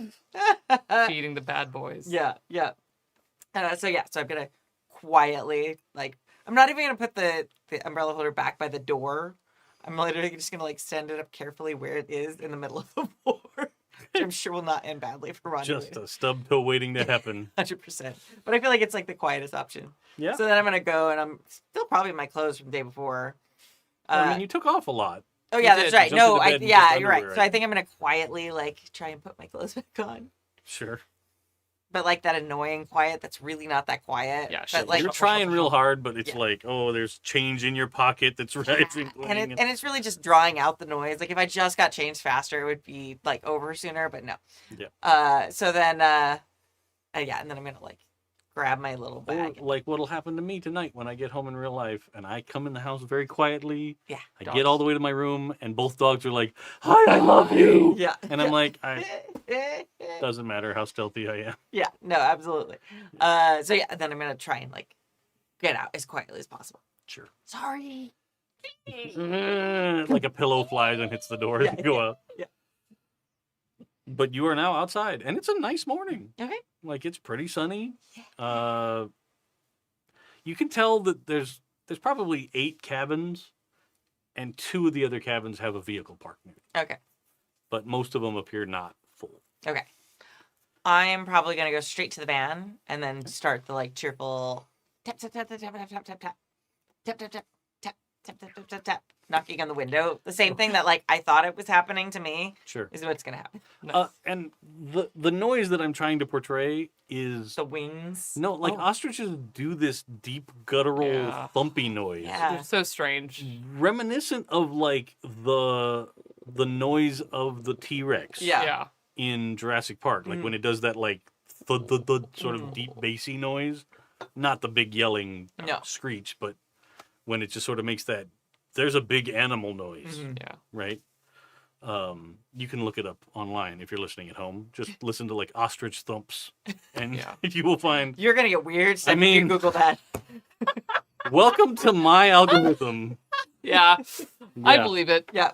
Feeding the bad boys. Yeah. So I'm gonna quietly like. I'm not even gonna put the umbrella holder back by the door. I'm literally just gonna like stand it up carefully where it is in the middle of the floor, which I'm sure will not end badly for Ronnie. Just a stub toe waiting to happen. 100%. But I feel like it's like the quietest option. Yeah. So then I'm gonna go, and I'm still probably in my clothes from the day before. I mean, you took off a lot. Oh yeah, you that's did. right. You No, jumped into bed in yeah, just you're right. underwear, So I I think I'm gonna quietly like try and put my clothes back on. Sure. But like that annoying quiet that's really not that quiet. Yeah, but sure. like You're trying real hard, but it's Yeah. like, oh, there's change in your pocket that's rising. and it's really just drawing out the noise. Like if I just got changed faster, it would be like over sooner. But no. Yeah. So then, yeah, and then I'm gonna like grab my little Or bag. like what'll happen to me tonight when I get home in real life and I come in the house very quietly. Yeah. I dogs. get all the way to my room and both dogs are like, "Hi, I love you." Yeah. And I'm like, doesn't matter how stealthy I am. Yeah. No, absolutely. So yeah, then I'm gonna try and like get out as quietly as possible. Sure. Sorry. Like a pillow flies and hits the door as you go out. Yeah. But you are now outside and it's a nice morning. Okay. Like it's pretty sunny. You can tell that there's probably 8 cabins and 2 of the other cabins have a vehicle parked near them. Okay. But most of them appear not full. Okay. I'm probably gonna go straight to the van and then start the like cheerful tap tap tap tap tap tap tap tap tap tap tap tap tap tap tap tap tap tap knocking on the window. The same thing that like I thought it was happening to me Sure. is what's gonna happen. Nice. And the noise that I'm trying to portray is The wings. no, like ostriches do this deep guttural Yeah. thumpy noise. Yeah. They're so strange. Reminiscent of like the noise of the T-Rex Yeah. in Jurassic Park, like when it does that like thud thud thud sort of deep bassy noise, not the big yelling No. screech, but when it just sort of makes that there's a big animal noise, Yeah. right? You can look it up online if you're listening at home. Just listen to like ostrich thumps, and Yeah. you will find. You're gonna get weird stuff I mean- if you Google that. Welcome to my algorithm. Yeah. I Yeah. believe it. Yeah.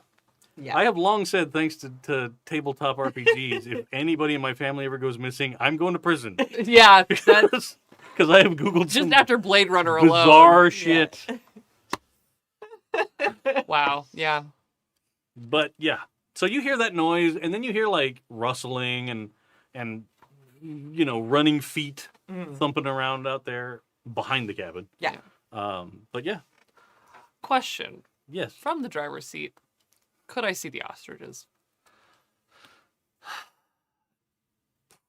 Yeah. I have long said, thanks to tabletop RPGs, if anybody in my family ever goes missing, I'm going to prison. Yeah. That's Because I have Googled just some after Blade Runner alone. bizarre shit. Wow. Yeah. But yeah. So you hear that noise, and then you hear like rustling and you know, running feet thumping around out there behind the cabin. Yeah. But yeah. Question Yes. from the driver's seat: could I see the ostriches?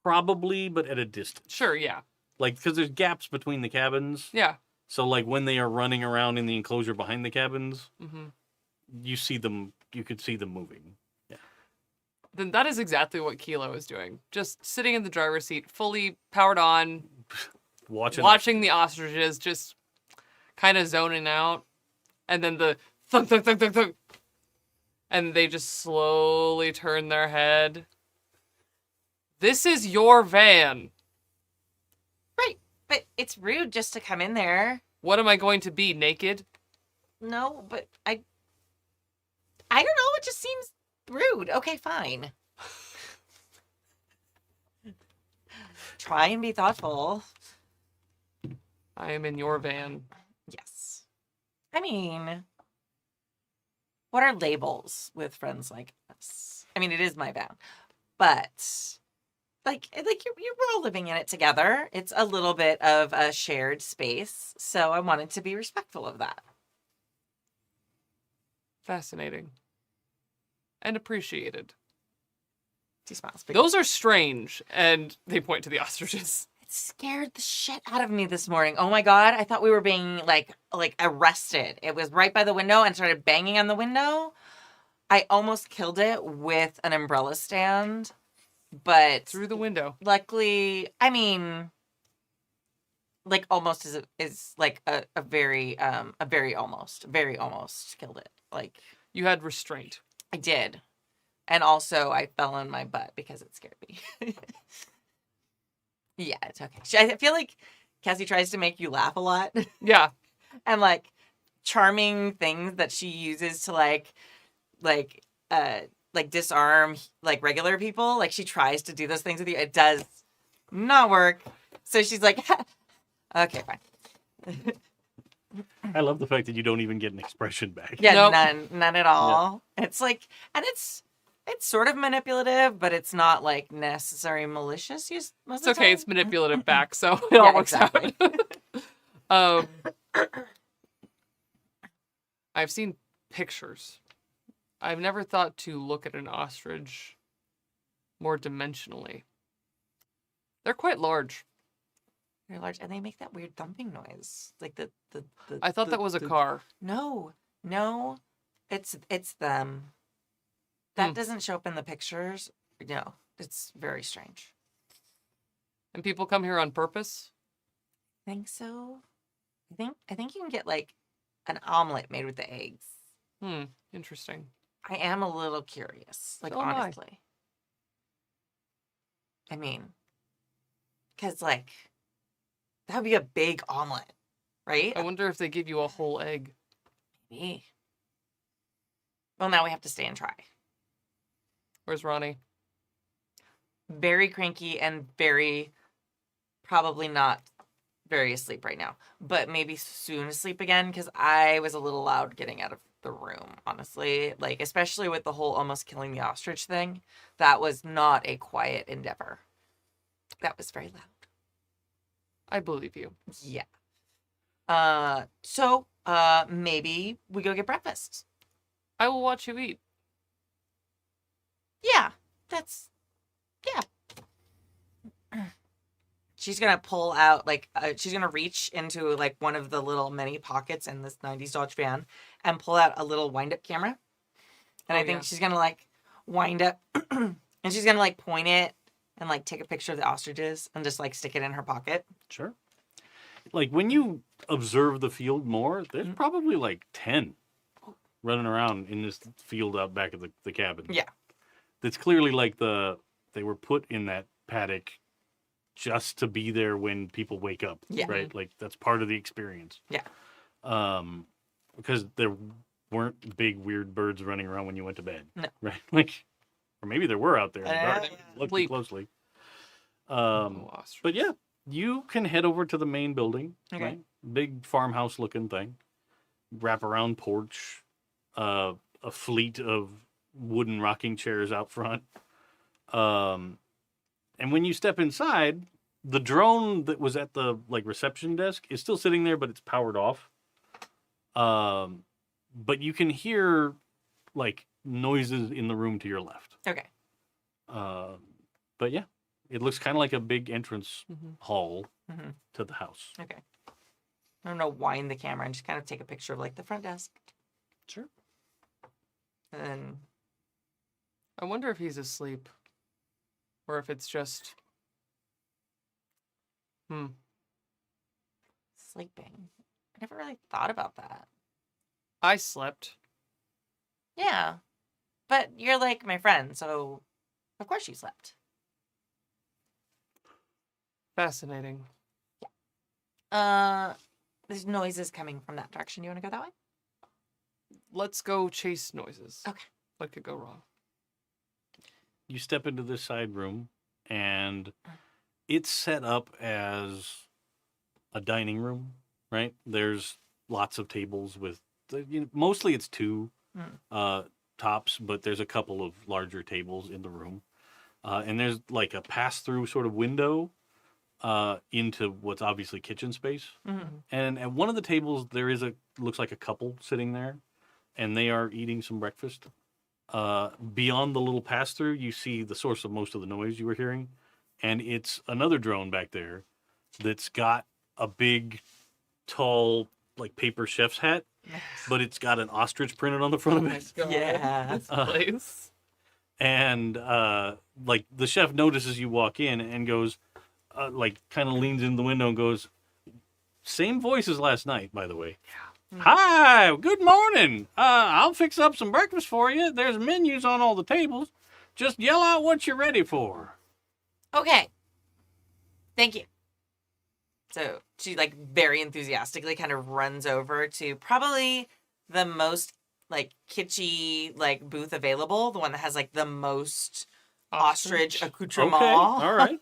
Probably, but at a distance. Sure. Yeah. Like, because there's gaps between the cabins. Yeah. So, like, when they are running around in the enclosure behind the cabins, Mm-hmm. you see them, you could see them moving. Then that is exactly what Kilo is doing. Just sitting in the driver's seat, fully powered on, watching the ostriches, just kind of zoning out. And then the thunk, thunk, thunk, thunk, thunk. And they just slowly turn their head. This is your van. Right. But it's rude just to come in there. What am I going to be, naked? No, but I don't know. It just seems rude. Okay, fine. Try and be thoughtful. I am in your van. Yes. I mean, what are labels with friends like us? I mean, it is my van, but like we're all living in it together. It's a little bit of a shared space, so I wanted to be respectful of that. Fascinating. And appreciated. She smiles. Big. Those are strange. And they point to the ostriches. It scared the shit out of me this morning. Oh my god! I thought we were being like arrested. It was right by the window and started banging on the window. I almost killed it with an umbrella stand, but Through the window. luckily, I mean, like almost is like a very almost killed it. Like You had restraint. I did, and also I fell on my butt because it scared me. Yeah, it's okay. I feel like Cassie tries to make you laugh a lot. Yeah. And like charming things that she uses to like disarm like regular people. Like she tries to do those things with you. It does not work. So she's like, okay, fine. I love the fact that you don't even get an expression back. Yeah, Nope. none at all. It's like, and it's sort of manipulative, but it's not like necessary malicious use most It's of the okay. time. It's manipulative back, so it all works exactly. out. I've seen pictures. I've never thought to look at an ostrich more dimensionally. They're quite large. They're large, and they make that weird thumping noise. Like the I thought that was a car. No, it's them. That doesn't show up in the pictures. No, it's very strange. And people come here on purpose? I think so. I think you can get like an omelet made with the eggs. Interesting. I am a little curious, like So am I. honestly. I mean, because like that would be a big omelet, right? I wonder if they give you a whole egg. Maybe. Well, now we have to stay and try. Where's Ronnie? Very cranky and very probably not very asleep right now, but maybe soon asleep again because I was a little loud getting out of the room, honestly. Like, especially with the whole almost killing the ostrich thing. That was not a quiet endeavor. That was very loud. I believe you. Yeah. So maybe we go get breakfast. I will watch you eat. Yeah. Yeah. She's gonna pull out she's gonna reach into like one of the little mini pockets in this 90s Dodge van and pull out a little wind-up camera. And I think she's gonna like wind up and she's gonna like point it and like take a picture of the ostriches and just like stick it in her pocket. Sure. Like when you observe the field more, there's probably like 10 running around in this field out back of the cabin. Yeah. That's clearly like they were put in that paddock just to be there when people wake up. Yeah. Right? Like that's part of the experience. Yeah. Because there weren't big weird birds running around when you went to bed. No. Right? Like, or maybe there were out there in the dark. Yeah. Look Sleep. closely. Ostrich. But yeah, you can head over to the main building. Okay. Right? Big farmhouse looking thing. Wrap around porch. A fleet of wooden rocking chairs out front. And when you step inside, the drone that was at the like reception desk is still sitting there, but it's powered off. But you can hear like noises in the room to your left. Okay. But yeah, it looks kind of like a big entrance hall Mhm. to the house. Okay. I'm gonna wind the camera and just kind of take a picture of like the front desk. Sure. And then I wonder if he's asleep. Or if it's just... sleeping. I never really thought about that. I slept. Yeah. But you're like my friend, so of course you slept. Fascinating. There's noises coming from that direction. You want to go that way? Let's go chase noises. Okay. What could go wrong? You step into this side room, and it's set up as a dining room, right? There's lots of tables with, mostly it's two tops, but there's a couple of larger tables in the room. And there's like a pass-through sort of window into what's obviously kitchen space. And at one of the tables, there is looks like a couple sitting there, and they are eating some breakfast. Beyond the little pass-through, you see the source of most of the noise you were hearing, and it's another drone back there that's got a big, tall, like paper chef's hat, but it's got an ostrich printed on the front of it. Yeah. This place. And like the chef notices you walk in and goes, like kind of leans in the window and goes, "Same voice as last night, by the way. Yeah. Hi, good morning. I'll fix up some breakfast for you. There's menus on all the tables. Just yell out what you're ready for." Okay. Thank you. So she like very enthusiastically kind of runs over to probably the most like kitschy like booth available, the one that has like the most ostrich accoutrement. Okay, all right.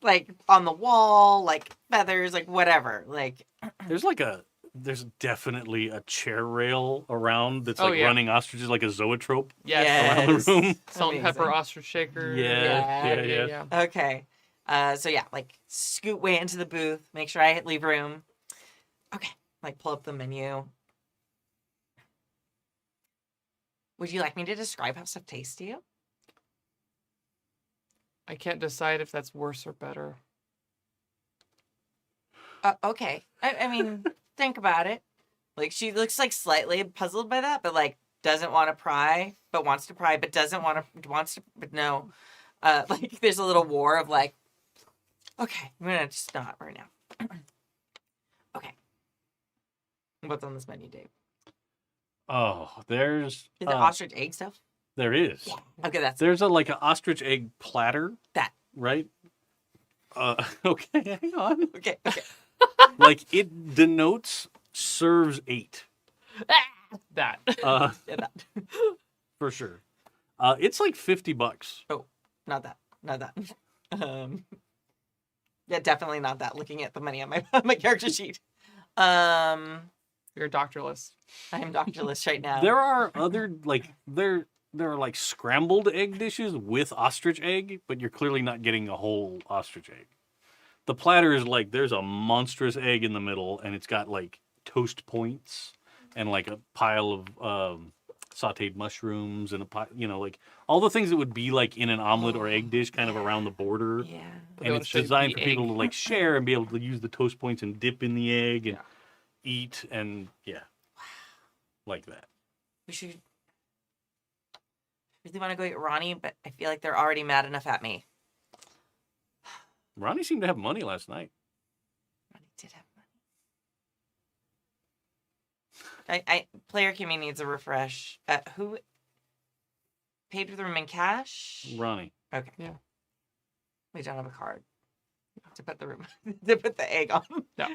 Like on the wall, like feathers, like whatever. Like There's definitely a chair rail around that's Oh, like yeah. running ostriches like a zoetrope Yes. around the room. Salt and pepper Amazing. ostrich shaker. Yeah. Okay. So yeah, like scoot way into the booth, make sure I leave room. Okay. Like pull up the menu. Would you like me to describe how stuff tastes to you? I can't decide if that's worse or better. Okay. I mean, think about it. Like she looks like slightly puzzled by that, but like doesn't want to pry, but wants to pry, but doesn't want to, wants to, but no. Like there's a little war of like, okay, I'm gonna just not right now. Okay. What's on this menu, Dave? Oh, there's Is it ostrich egg stuff? there is. Yeah. Okay, that's There's like an ostrich egg platter, that. right? Okay, hang on. Okay. Like it denotes serves 8. That. Yeah, that. For sure. It's like $50. Oh, not that. Yeah, definitely not that. Looking at the money on my character sheet. You're doctorless. I am doctorless right now. There are other like there are like scrambled egg dishes with ostrich egg, but you're clearly not getting a whole ostrich egg. The platter is like there's a monstrous egg in the middle, and it's got like toast points and like a pile of sautéed mushrooms and a pile, like all the things that would be like in an omelet or egg dish, kind of around the border. Yeah. But And they it's wanna say designed the for people egg. to like share and be able to use the toast points and dip in the egg and Yeah. eat and like that. We should really want to go get Ronnie, but I feel like they're already mad enough at me. Ronnie seemed to have money last night. Ronnie did have money. Player Kimmy needs a refresh. Who paid for the room in cash? Ronnie. Okay. Yeah. We don't have a card to put the room to put the egg on. No.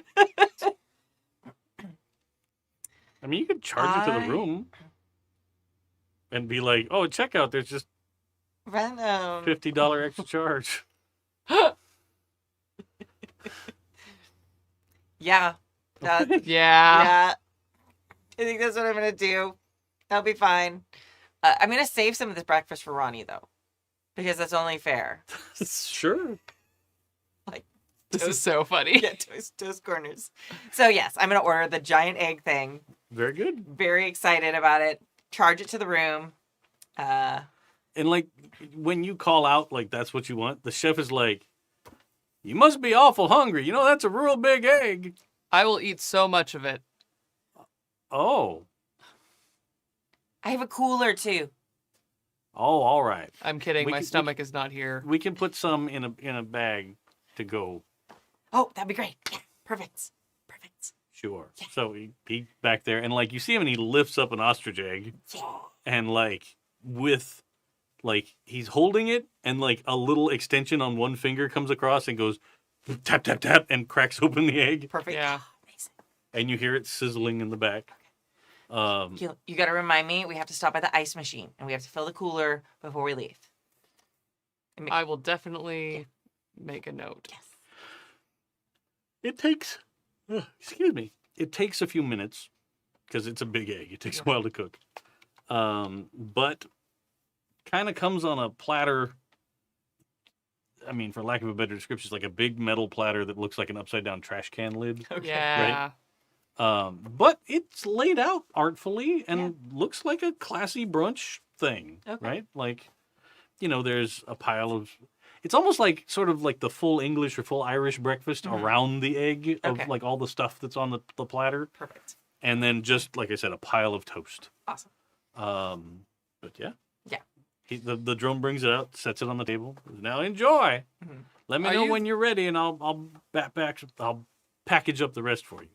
I mean, you could charge it to the room and be like, "Oh, at checkout, there's just Random. $50 extra charge." Yeah. That, Yeah. yeah. I think that's what I'm gonna do. That'll be fine. I'm gonna save some of this breakfast for Ronnie though, because that's only fair. Sure. This is so funny. Yeah, toast corners. So yes, I'm gonna order the giant egg thing. Very good. Very excited about it. Charge it to the room. And like when you call out like that's what you want, the chef is like, "You must be awful hungry. That's a real big egg." I will eat so much of it. Oh. I have a cooler too. Oh, all right. I'm kidding. We My can- we stomach is not here. We can put some in a bag to go. Oh, that'd be great. Yeah, perfect. Sure. So he back there, and like you see him, and he lifts up an ostrich egg, and like with like he's holding it, and like a little extension on one finger comes across and goes tap, tap, tap, and cracks open the egg. Perfect. Yeah. Amazing. And you hear it sizzling in the back. You got to remind me, we have to stop by the ice machine and we have to fill the cooler before we leave. I will definitely make a note. Yes. It takes, excuse me, it takes a few minutes because it's a big egg. It takes a while to cook. But kind of comes on a platter. I mean, for lack of a better description, it's like a big metal platter that looks like an upside down trash can lid. Okay. Yeah. But it's laid out artfully and looks like a classy brunch thing, right? Like, there's a pile of. It's almost like sort of like the full English or full Irish breakfast around the egg of like all the stuff that's on the platter. Perfect. And then just, like I said, a pile of toast. Awesome. But yeah. Yeah. The drone brings it out, sets it on the table. Now enjoy. Mhm. Let me Are know you- when you're ready, and I'll package up the rest for you.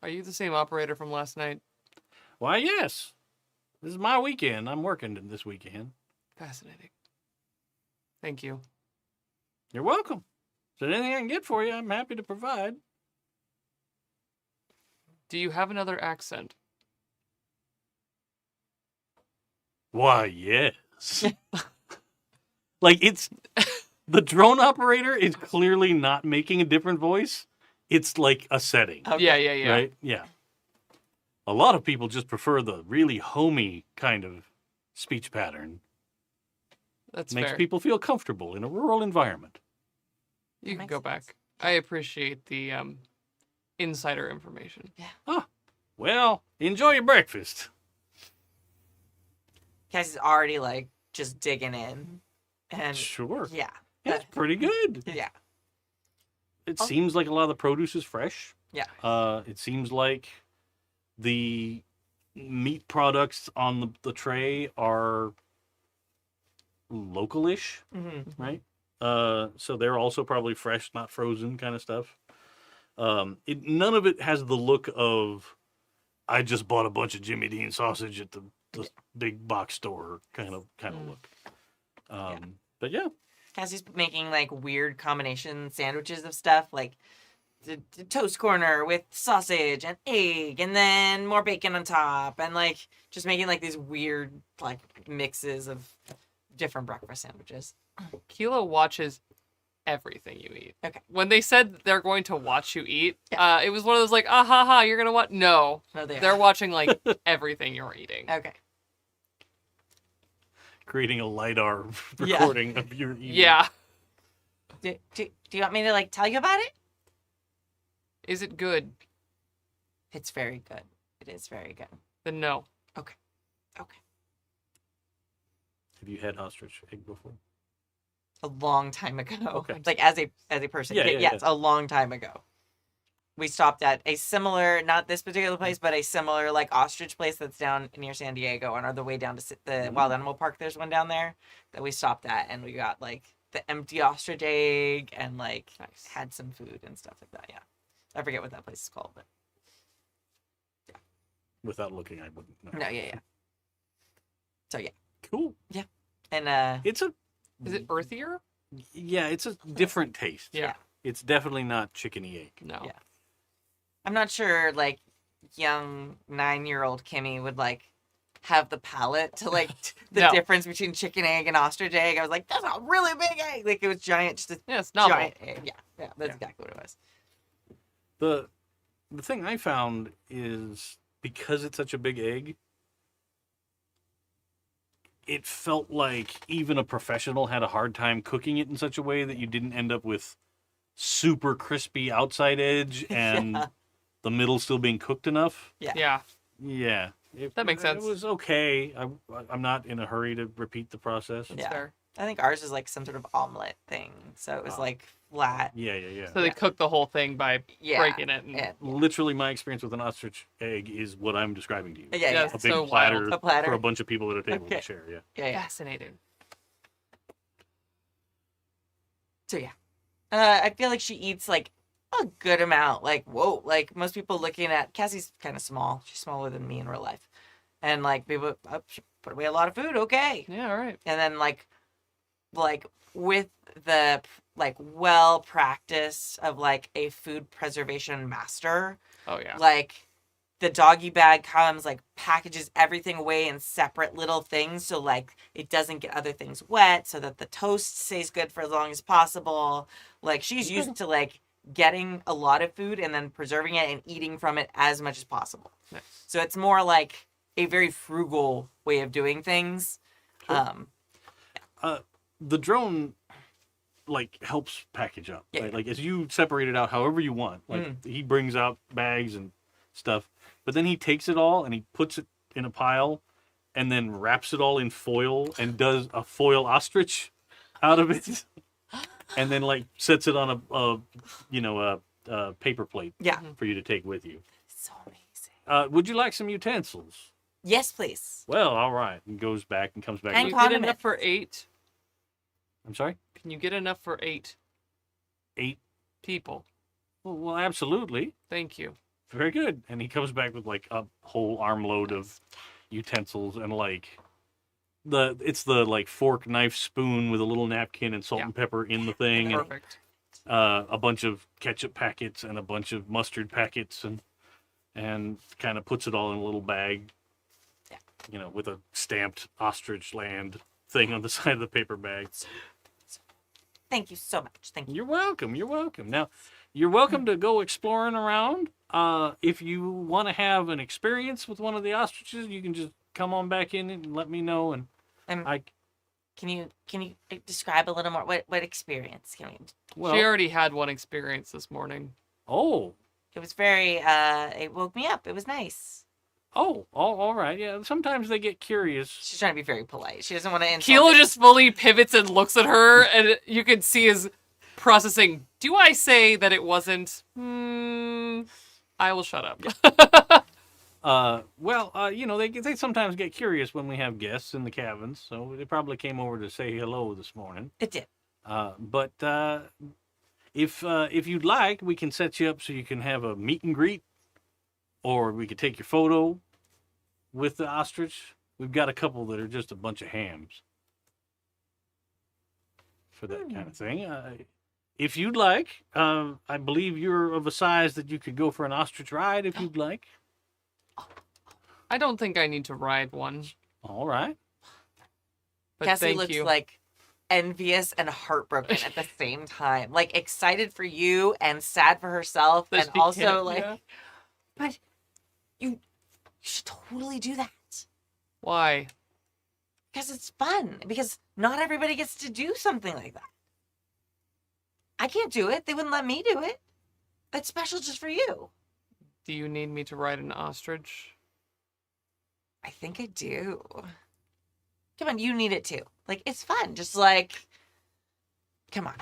Are you the same operator from last night? Why, yes. This is my weekend. I'm working this weekend. Fascinating. Thank you. You're welcome. Is there anything I can get for you? I'm happy to provide. Do you have another accent? Why, yes. Like, it's the drone operator is clearly not making a different voice. It's like a setting, Okay. Yeah. right? Yeah. A lot of people just prefer the really homey kind of speech pattern. That's Makes fair. people feel comfortable in a rural environment. You can Makes go sense. back. I appreciate the insider information. Well, enjoy your breakfast. Cassie's already like just digging in. And Sure. yeah. It's pretty good. Yeah. It Oh. seems like a lot of the produce is fresh. Yeah. It seems like the meat products on the tray are localish, Mm-hmm. right? So they're also probably fresh, not frozen kind of stuff. None of it has the look of I just bought a bunch of Jimmy Dean sausage at the big box store kind of look. But yeah, Cassie's making like weird combination sandwiches of stuff, like the toast corner with sausage and egg, and then more bacon on top, and like just making like these weird like mixes of different breakfast sandwiches. Kilo watches everything you eat. Okay. When they said they're going to watch you eat, it was one of those like, ah ha ha, you're gonna watch. No, No, they're watching like everything you're eating. Okay. creating a LiDAR Yeah. recording of your eating. Yeah. Do you want me to like tell you about it? Is it good? It's very good. It is very good. Then no. Okay. Have you had ostrich egg before? A long time ago. Okay. Like as a person. Yeah, Yes, a long time ago. We stopped at a similar, not this particular place, but a similar like ostrich place that's down near San Diego, and on the way down to the Wild Animal Park, there's one down there that we stopped at, and we got like the empty ostrich egg and like Nice. had some food and stuff like that. Yeah, I forget what that place is called, but Without looking, I wouldn't know. no, yeah. So yeah, Cool. and It's a Is it earthier? it's a different taste. Yeah. It's definitely not chickeny egg. No. Yeah. I'm not sure like young 9-year-old Kimmy would like have the palate to like the No. difference between chicken egg and ostrich egg. I was like, that's a really big egg. Like it was giant, just a Yeah, it's novel. giant egg. Yeah, that's Yeah. exactly what it was. The thing I found is because it's such a big egg, it felt like even a professional had a hard time cooking it in such a way that you didn't end up with super crispy outside edge and Yeah. the middle still being cooked enough. Yeah. Yeah. That makes sense. It was okay. I'm not in a hurry to repeat the process. That's Yeah. fair. I think ours is like some sort of omelet thing, so it was like flat. Yeah. So they cook the whole thing by Yeah, breaking it. And, yeah, Literally, my experience with an ostrich egg is what I'm describing to you. yeah. Yeah, A big so platter, wild. A platter. for a bunch of people at a table Okay. to share. Yeah. Yeah. Fascinating. So yeah, I feel like she eats like a good amount. Like whoa, like most people looking at Cassie's kind of small. She's smaller than me in real life, and like people she put away a lot of food. Okay, Yeah, all right. and then like like with the like well practice of like a food preservation master, Oh yeah. like the doggy bag comes like packages everything away in separate little things so like it doesn't get other things wet so that the toast stays good for as long as possible. Like she's used to like getting a lot of food and then preserving it and eating from it as much as possible. Nice. So it's more like a very frugal way of doing things. Sure. The drone like helps package up. Yeah. Right? Like as you separate it out however you want. Like he brings out bags and stuff, but then he takes it all and he puts it in a pile and then wraps it all in foil and does a foil ostrich out of it. And then like sets it on a paper plate Yeah. for you to take with you. So amazing. Would you like some utensils? Yes, please. Well, all right. And goes back and comes back. And Can with- you get enough condiments. for 8? I'm sorry? Can you get enough for 8 8? people? Well, absolutely. Thank you. Very good. And he comes back with like a whole armload of utensils and like it's the like fork, knife, spoon with a little napkin and salt Yeah. and pepper in the thing, and Perfect. a bunch of ketchup packets and a bunch of mustard packets, and kind of puts it all in a little bag, Yeah. with a stamped ostrich land thing on the side of the paper bag. Thank you so much. Thank you. You're welcome. You're welcome. Now, you're welcome to go exploring around. If you want to have an experience with one of the ostriches, you can just come on back in and let me know. And I, Can you describe a little more what experience? well, She already had one experience this morning. oh, It was very it woke me up. It was nice. all right. Yeah, sometimes they get curious. She's trying to be very polite. She doesn't want to insult. Kilo just fully pivots and looks at her, and you can see his processing. Do I say that it wasn't? I will shut up. They sometimes get curious when we have guests in the cabins, so they probably came over to say hello this morning. It did. But if you'd like, we can set you up so you can have a meet and greet, or we could take your photo with the ostrich. We've got a couple that are just a bunch of hams for that kind of thing. If you'd like, I believe you're of a size that you could go for an ostrich ride if you'd like. I don't think I need to ride one. All right. But Cassie thank looks you. like envious and heartbroken at the same time. Like excited for you and sad for herself, That and she also can't- like, yeah. but you should totally do that. Why? Because it's fun. Because not everybody gets to do something like that. I can't do it. They wouldn't let me do it. That's special just for you. Do you need me to ride an ostrich? I think I do. Come on, you need it too. Like, it's fun. Just like, come on.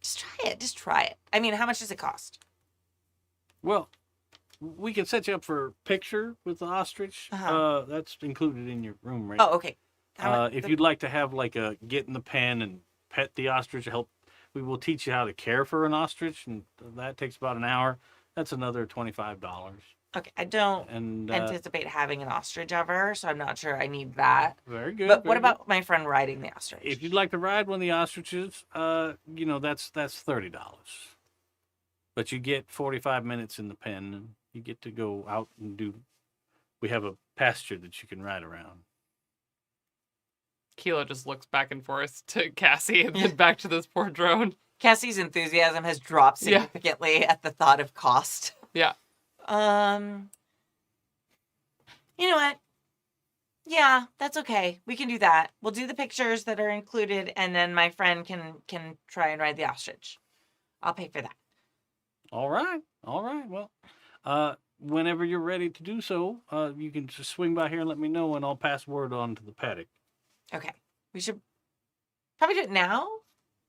Just try it. Just try it. I mean, how much does it cost? Well, we can set you up for a picture with the ostrich. Uh-huh. That's included in your room, right? Oh, okay. How much? If you'd like to have like a get in the pen and pet the ostrich, we will teach you how to care for an ostrich, and that takes about an hour. That's another $25. Okay, I don't And anticipate having an ostrich ever, so I'm not sure I need that. very good. But what very good. about my friend riding the ostrich? If you'd like to ride one of the ostriches? That's $30. But you get 45 minutes in the pen, and you get to go out and do. We have a pasture that you can ride around. Kilo just looks back and forth to Cassie and then back to this poor drone. Cassie's enthusiasm has dropped Yeah. significantly at the thought of cost. Yeah. You know what? Yeah, that's okay. We can do that. We'll do the pictures that are included, and then my friend can try and ride the ostrich. I'll pay for that. All right. Well, whenever you're ready to do so, you can just swing by here and let me know, and I'll pass word on to the paddock. Okay. We should probably do it now.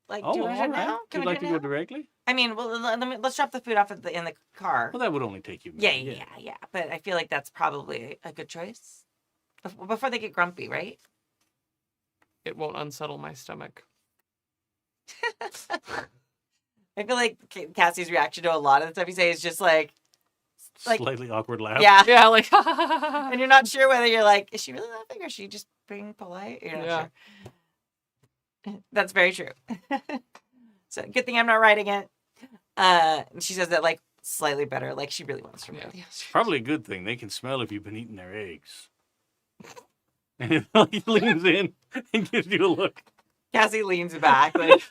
Like, Oh, do all we do it right. now? Can You'd we like do to it go now? directly? I mean, well, let's drop the food off in the car. Well, that would only take you. a Yeah. minute, But I feel like that's probably a good choice before they get grumpy, right? It won't unsettle my stomach. I feel like Cassie's reaction to a lot of the stuff you say is just like, Slightly awkward laugh. yeah. Yeah, like, And you're not sure whether you're like, is she really laughing or is she just being polite? You're not Yeah. sure. That's very true. So good thing I'm not writing it. She says that like slightly better, like she really wants to write. Yeah. Probably a good thing. They can smell if you've been eating their eggs. And he leans in and gives you a look. Cassie leans back, like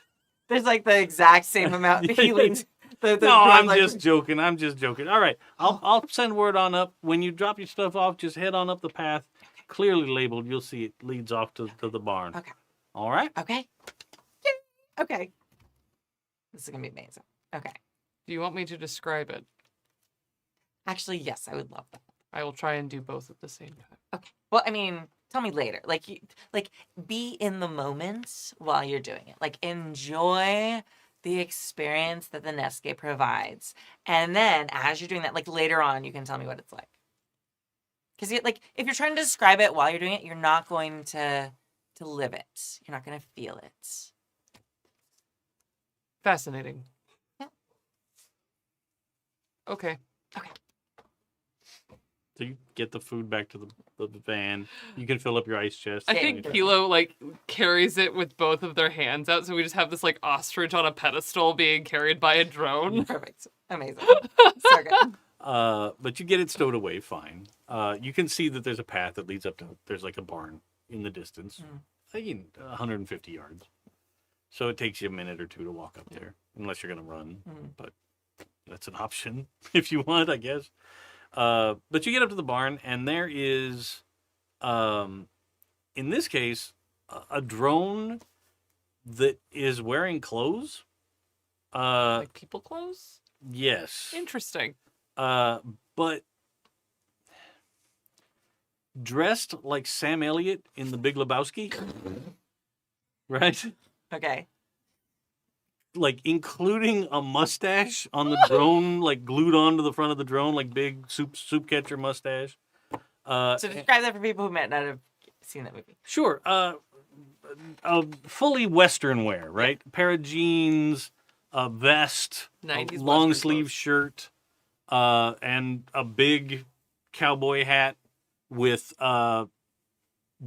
there's like the exact same amount. He leans. The No, I'm like, just joking. I'm just joking. All right, I'll send word on up. When you drop your stuff off, just head on up the path, clearly labeled. You'll see it leads off to the barn. Okay. All right. Okay. Yay. Okay. This is gonna be amazing. Okay. Do you want me to describe it? Actually, yes, I would love that. I will try and do both at the same time. Okay. Well, I mean, tell me later. Like, be in the moment while you're doing it. Like, enjoy the experience that the Nescape provides, and then as you're doing that, like later on, you can tell me what it's like. Because like, if you're trying to describe it while you're doing it, you're not going to live it. You're not going to feel it. Fascinating. Yeah. Okay. So you get the food back to the van. You can fill up your ice chest. I think Kilo like carries it with both of their hands out, so we just have this like ostrich on a pedestal being carried by a drone. Perfect. Amazing. So good. But you get it stowed away fine. You can see that there's a path that leads up to. There's like a barn in the distance, 150 yards. So it takes you a minute or two to walk up there, unless you're gonna run. But that's an option if you want, I guess. But you get up to the barn, and there is, in this case, a drone that is wearing clothes. Like people clothes? Yes. Interesting. But dressed like Sam Elliott in The Big Lebowski, right? Okay. Like including a mustache on the drone, like glued onto the front of the drone, like big soup catcher mustache. So describe that for people who might not have seen that movie. Sure. Fully Western wear, right? Pair of jeans, a vest, a 90s long Western sleeve clothes. shirt, and a big cowboy hat with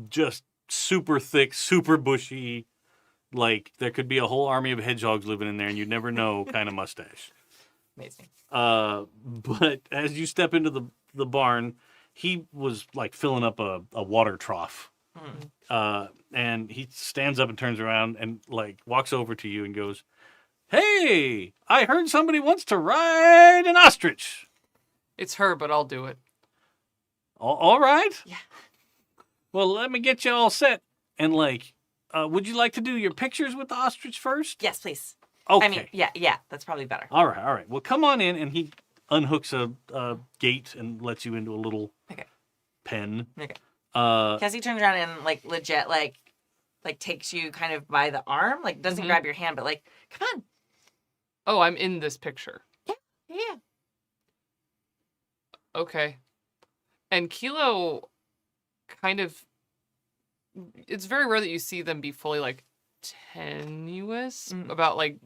just super thick, super bushy, like there could be a whole army of hedgehogs living in there and you'd never know kind of mustache. Amazing. But as you step into the barn, he was like filling up a water trough. And he stands up and turns around and like walks over to you and goes, "Hey, I heard somebody wants to ride an ostrich." It's her, but I'll do it. All right. Yeah. Well, let me get you all set. And like, would you like to do your pictures with the ostrich first? Yes, please. Okay. I mean, yeah, that's probably better. All right. Well, come on in. And he unhooks a gate and lets you into a little pen. Okay. Uh, Cassie turns around and like legit like takes you kind of by the arm, like doesn't grab your hand, but like, come on. Oh, I'm in this picture. Yeah. Okay. And Kilo kind of, it's very rare that you see them be fully like tenuous about like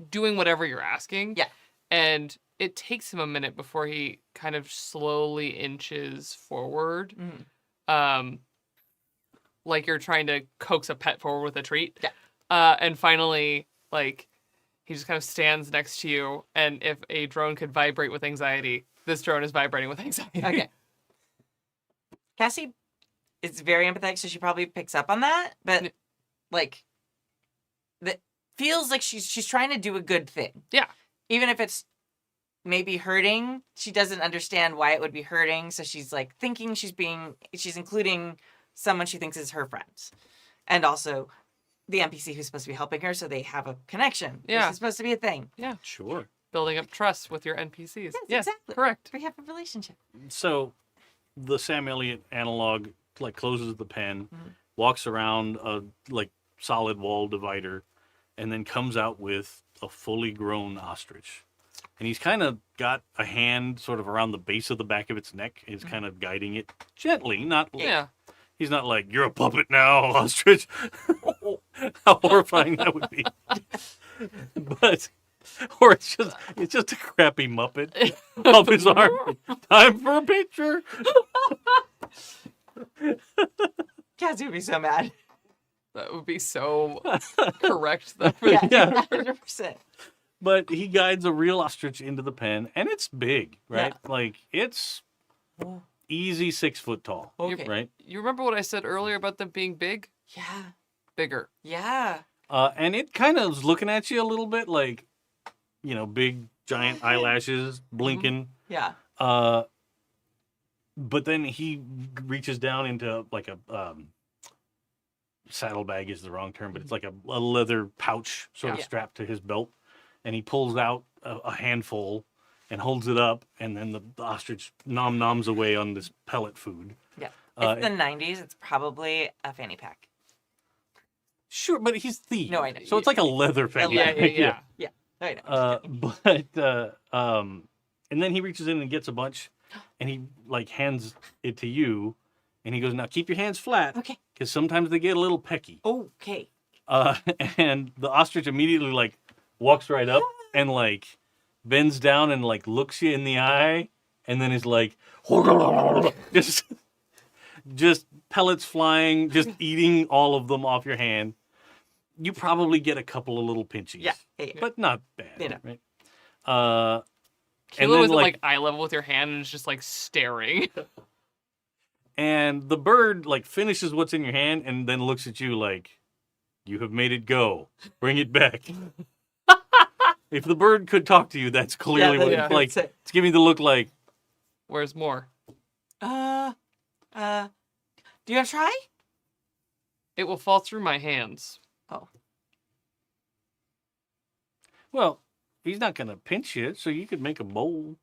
doing whatever you're asking. Yeah. And it takes him a minute before he kind of slowly inches forward. Like you're trying to coax a pet forward with a treat. Yeah. And finally, like, he just kind of stands next to you, and if a drone could vibrate with anxiety, this drone is vibrating with anxiety. Okay. Cassie is very empathetic, so she probably picks up on that, but like that feels like she's trying to do a good thing. Yeah. Even if it's maybe hurting, she doesn't understand why it would be hurting, so she's like thinking she's including someone she thinks is her friend. And also the NPC who's supposed to be helping her, so they have a connection. Yeah. This is supposed to be a thing. Yeah. sure. Building up trust with your NPCs. Yes, exactly. correct. We have a relationship. So the Sam Elliott analog like closes the pen, walks around a like solid wall divider, and then comes out with a fully grown ostrich. And he's kind of got a hand sort of around the base of the back of its neck. He's kind of guiding it gently, not like, Yeah. he's not like, "You're a puppet now, ostrich." How horrifying that would be. But or it's just a crappy Muppet up his arm. Time for a picture. Cassie would be so mad. That would be so correct though. Yeah, Yeah. 100%. But he guides a real ostrich into the pen, and it's big, right? Like, it's Oh, easy 6 foot tall, okay. right? You remember what I said earlier about them being big? Yeah. Bigger. Yeah. And it kind of is looking at you a little bit like, big, giant eyelashes blinking. Yeah. But then he reaches down into like a saddlebag is the wrong term, but it's like a leather pouch sort of Yeah. strapped to his belt. And he pulls out a handful and holds it up. And then the ostrich noms away on this pellet food. Yeah. Uh, It's the 90s. It's probably a fanny pack. Sure, but he's thief. No, I know. So it's like a leather fanny Yeah, pack. yeah, yeah. I know. And then he reaches in and gets a bunch, and he like hands it to you, and he goes, "Now keep your hands flat, Okay. because sometimes they get a little pecky." Okay. And the ostrich immediately like walks right up and like bends down and like looks you in the eye, and then is like, just pellets flying, just eating all of them off your hand. You probably get a couple of little pinchies. Yeah. Hey, But not bad, You know. right? And Kilo then, is at like eye level with your hand and is just like staring. and the bird like finishes what's in your hand and then looks at you like, "You have made it go. Bring it back." If the bird could talk to you, that's clearly what that's it's like. it. It's giving the look like, Where's more? Do you want to try? It will fall through my hands. Oh. well, he's not going to pinch you, so you could make a bowl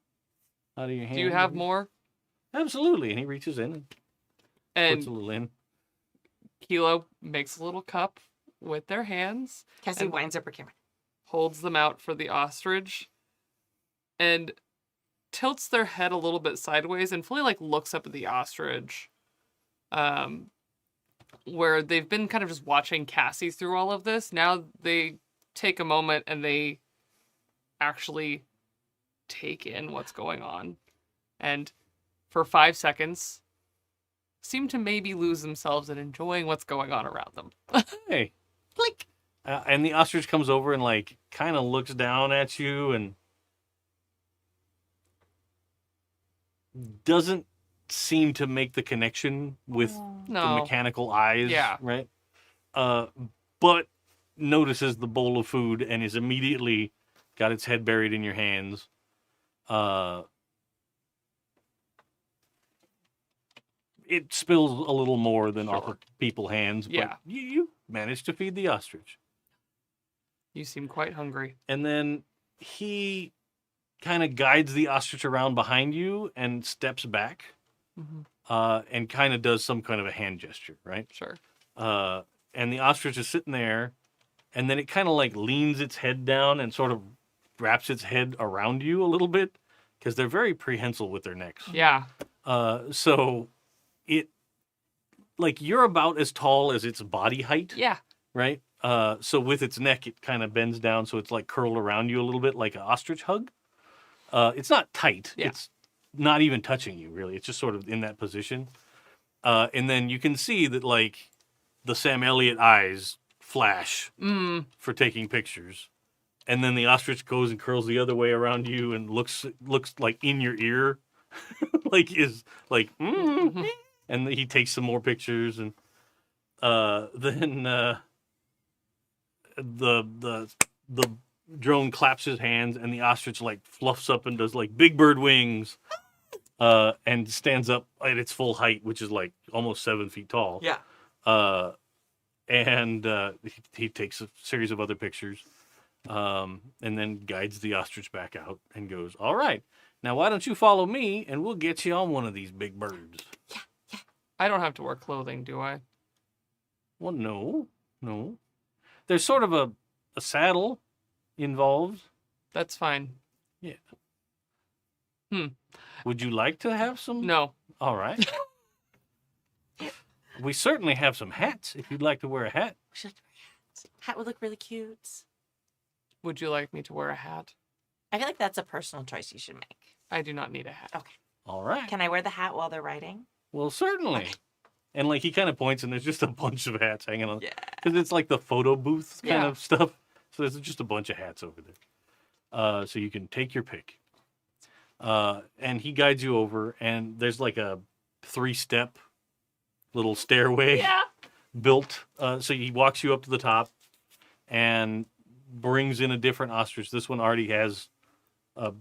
out of your hand. Do you have more? Absolutely. And he reaches in and puts a And little in. Kilo makes a little cup with their hands, Cassie And- winds up her camera. holds them out for the ostrich, and tilts their head a little bit sideways and fully like looks up at the ostrich. Where they've been kind of just watching Cassie through all of this. Now they take a moment and they actually take in what's going on. And for 5 seconds, seem to maybe lose themselves in enjoying what's going on around them. Hey. Click. And the ostrich comes over and like kind of looks down at you and doesn't seem to make the connection with the No. mechanical eyes. Yeah. Right. But notices the bowl of food and is immediately got its head buried in your hands. It spills a little more than off Sure. of people's hands, but Yeah. you managed to feed the ostrich. You seem quite hungry. And then he kind of guides the ostrich around behind you and steps back Mm-hmm. and kind of does some kind of a hand gesture, right? Sure. And the ostrich is sitting there, and then it kind of like leans its head down and sort of wraps its head around you a little bit because they're very prehensile with their necks. Yeah. So it, like, you're about as tall as its body height, Yeah. right? So with its neck, it kind of bends down, so it's like curled around you a little bit, like an ostrich hug. It's not tight. Yeah. It's not even touching you, really. It's just sort of in that position. And then you can see that, like, the Sam Elliott eyes flash for taking pictures. And then the ostrich goes and curls the other way around you and looks like in your ear, like is like, and he takes some more pictures, and then the drone claps his hands, and the ostrich like fluffs up and does like big bird wings, and stands up at its full height, which is like almost 7 feet tall. Yeah. And he takes a series of other pictures, and then guides the ostrich back out and goes, "All right, now why don't you follow me, and we'll get you on one of these big birds." I don't have to wear clothing, do I? Well, no. There's sort of a saddle involved. That's fine. Would you like to have some? No. All right. We certainly have some hats if you'd like to wear a hat. We should wear hats. Hat would look really cute. Would you like me to wear a hat? I feel like that's a personal choice you should make. I do not need a hat. Okay. All right. Can I wear the hat while they're riding? Well, certainly. And like he kind of points, and there's just a bunch of hats hanging on. Yeah. Because it's like the photo booth kind Yeah. of stuff. So there's just a bunch of hats over there. So you can take your pick. And he guides you over, and there's like a 3-step little stairway Yeah. built. So he walks you up to the top and brings in a different ostrich. This one already has a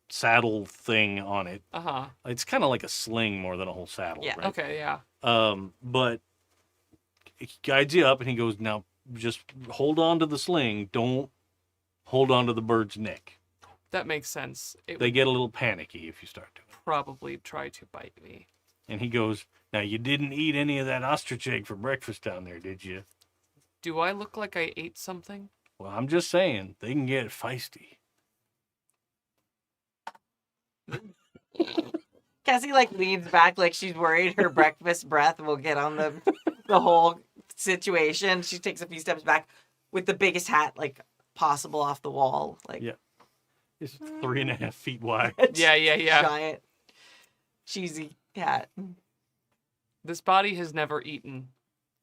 saddle thing on it. Uh-huh. It's kind of like a sling more than a whole saddle. Yeah. Right? Okay, yeah. But he guides you up, and he goes, now just hold on to the sling. Don't hold on to the bird's neck. That makes sense. It They would get a little panicky if you start to. probably try to bite me. And he goes, now you didn't eat any of that ostrich egg for breakfast down there, did you? Do I look like I ate something? Well, I'm just saying, they can get feisty. Cassie like leans back like she's worried her breakfast breath will get on the whole situation. She takes a few steps back with the biggest hat like possible off the wall. Like Yeah. It's 3.5 feet wide. Yeah. giant cheesy hat. This body has never eaten,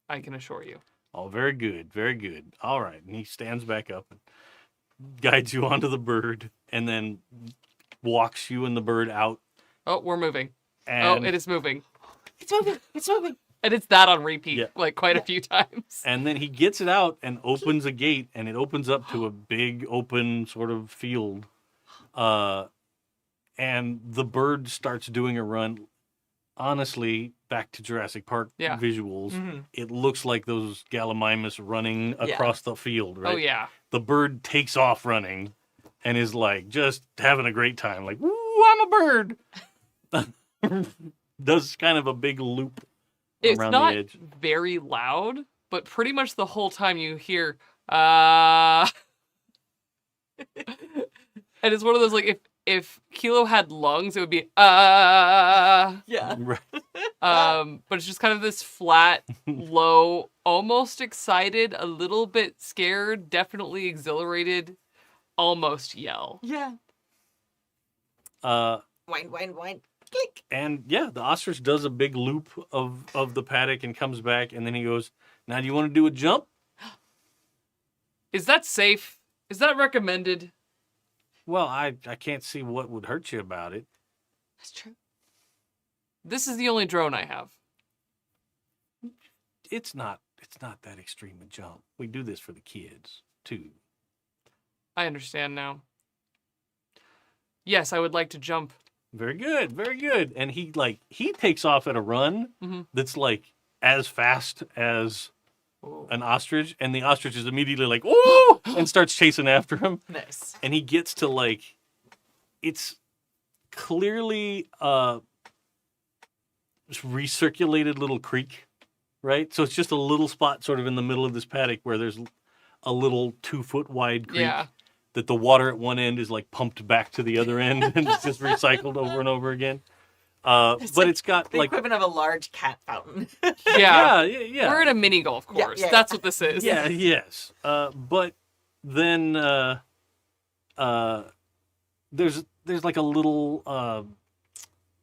I can assure you. Oh, very good, very good. All right. And he stands back up and guides you onto the bird and then walks you and the bird out. Oh, we're moving. And, It is moving. It's moving. It's moving. And it's that on repeat, Yeah. like quite a few times. and then he gets it out and opens a gate, and it opens up to a big open sort of field. And the bird starts doing a run. Honestly, back to Jurassic Park Yeah. visuals, Mhm. it looks like those Gallimimus running across the field, right? Oh, yeah. The bird takes off running and is like just having a great time. Like, woo, I'm a bird. Does kind of a big loop It's around not the edge. very loud, but pretty much the whole time you hear, and it's one of those, like, if Kilo had lungs, it would be, Yeah. Right. but it's just kind of this flat, low, almost excited, a little bit scared, definitely exhilarated, almost yell. Yeah. Uh, Wind, click. and yeah, the ostrich does a big loop of the paddock and comes back, and then he goes, now do you want to do a jump? Is that safe? Is that recommended? Well, I can't see what would hurt you about it. That's true. This is the only drone I have. It's not that extreme a jump. We do this for the kids too. I understand now. Yes, I would like to jump. Very good, very good. And he takes off at a run Mhm. that's like as fast as Oh. an ostrich, and the ostrich is immediately like, "Ooh!" and starts chasing after him. Nice. And he gets to like, it's clearly recirculated little creek, right? So it's just a little spot sort of in the middle of this paddock where there's a little 2-foot wide creek Yeah. that the water at one end is like pumped back to the other end and it's just recycled over and over again. But like it's got The like, equivalent of a large cat fountain. Yeah. yeah. We're at a mini golf course. yeah. That's what this is. Yeah, yes. But then there's like a little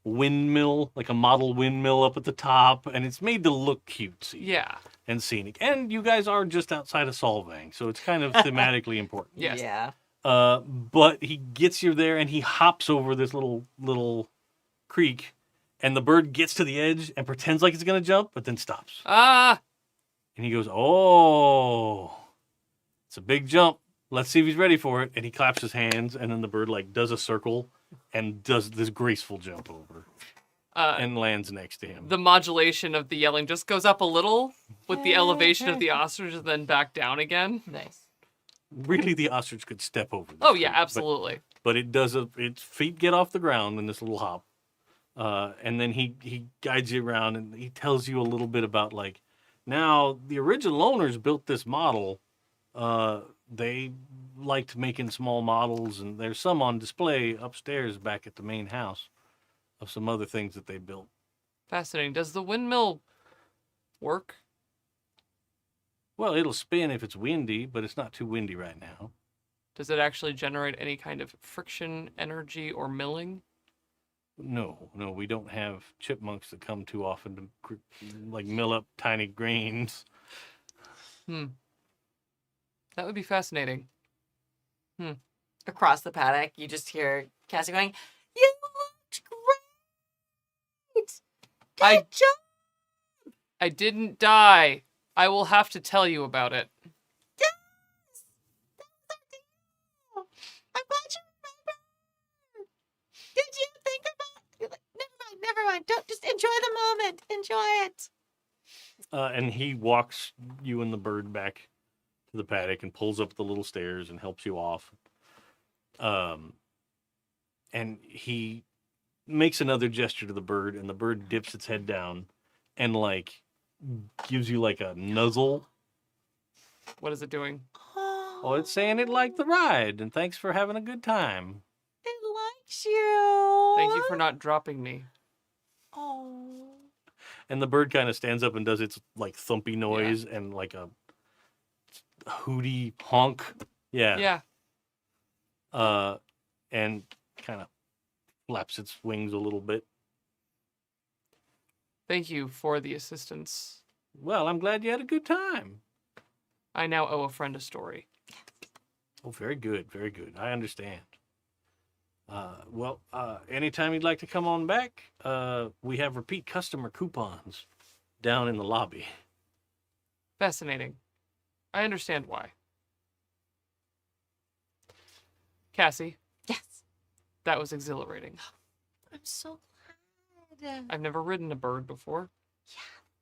windmill, like a model windmill up at the top, and it's made to look cutesy Yeah. and scenic. And you guys are just outside of Solvang, so it's kind of thematically important. Yes. Yeah. But he gets you there, and he hops over this little creek, and the bird gets to the edge and pretends like it's gonna jump, but then stops. Ah. And he goes, "Oh, it's a big jump. Let's see if he's ready for it." And he claps his hands, and then the bird like does a circle and does this graceful jump over and lands next to him. The modulation of the yelling just goes up a little with the elevation of the ostrich and then back down again. Nice. Really, the ostrich could step over. This Oh, yeah, creek, absolutely. But it does its feet get off the ground in this little hop, and then he guides you around and he tells you a little bit about like, now the original owners built this model. They liked making small models, and there's some on display upstairs back at the main house of some other things that they built. Fascinating. Does the windmill work? Well, it'll spin if it's windy, but it's not too windy right now. Does it actually generate any kind of friction, energy, or milling? No, we don't have chipmunks that come too often to like mill up tiny grains. That would be fascinating. Across the paddock, you just hear Cassie going, "You looked great! Good job!" I didn't die. I will have to tell you about it. Yes! That was our deal! I'm glad you remember! Did you think about it? Never mind. Don't, just enjoy the moment. Enjoy it. And he walks you and the bird back to the paddock and pulls up the little stairs and helps you off. And he makes another gesture to the bird, and the bird dips its head down and like gives you like a nuzzle. What is it doing? Oh, it's saying it liked the ride, and thanks for having a good time. It likes you. Thank you for not dropping me. Oh. And the bird kind of stands up and does its like thumpy noise and like a hooty honk. Yeah. And kind of flaps its wings a little bit. Thank you for the assistance. Well, I'm glad you had a good time. I now owe a friend a story. Oh, very good, very good. I understand. Anytime you'd like to come on back, we have repeat customer coupons down in the lobby. Fascinating. I understand why. Cassie, Yes. that was exhilarating. I'm so glad. I've never ridden a bird before.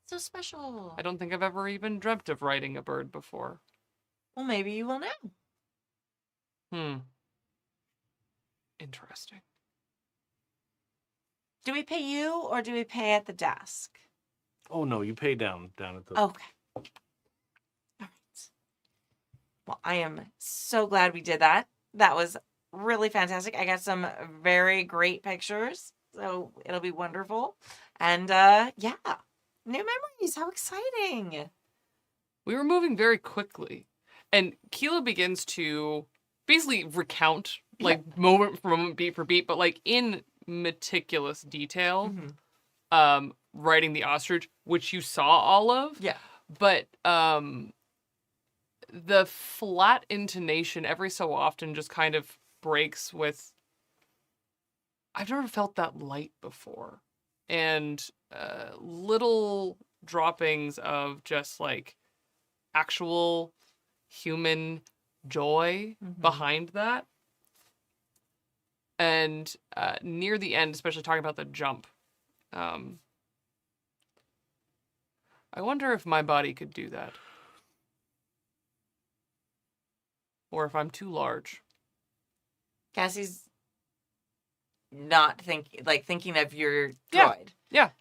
So special. I don't think I've ever even dreamt of riding a bird before. Well, maybe you will now. Interesting. Do we pay you or do we pay at the desk? Oh no, you pay down at the. Okay. All right. Well, I am so glad we did that. That was really fantastic. I got some very great pictures, so it'll be wonderful. And new memories. How exciting! We were moving very quickly. And Keela begins to basically recount, like, moment for moment, beat for beat, but, like, in meticulous detail, writing the ostrich, which you saw all of. Yeah. But the flat intonation every so often just kind of breaks with, I've never felt that light before. And little droppings of just, like, actual human joy behind that. And near the end, especially talking about the jump, I wonder if my body could do that. Or if I'm too large. Cassie's not thinking of your Yeah. droid. Yeah.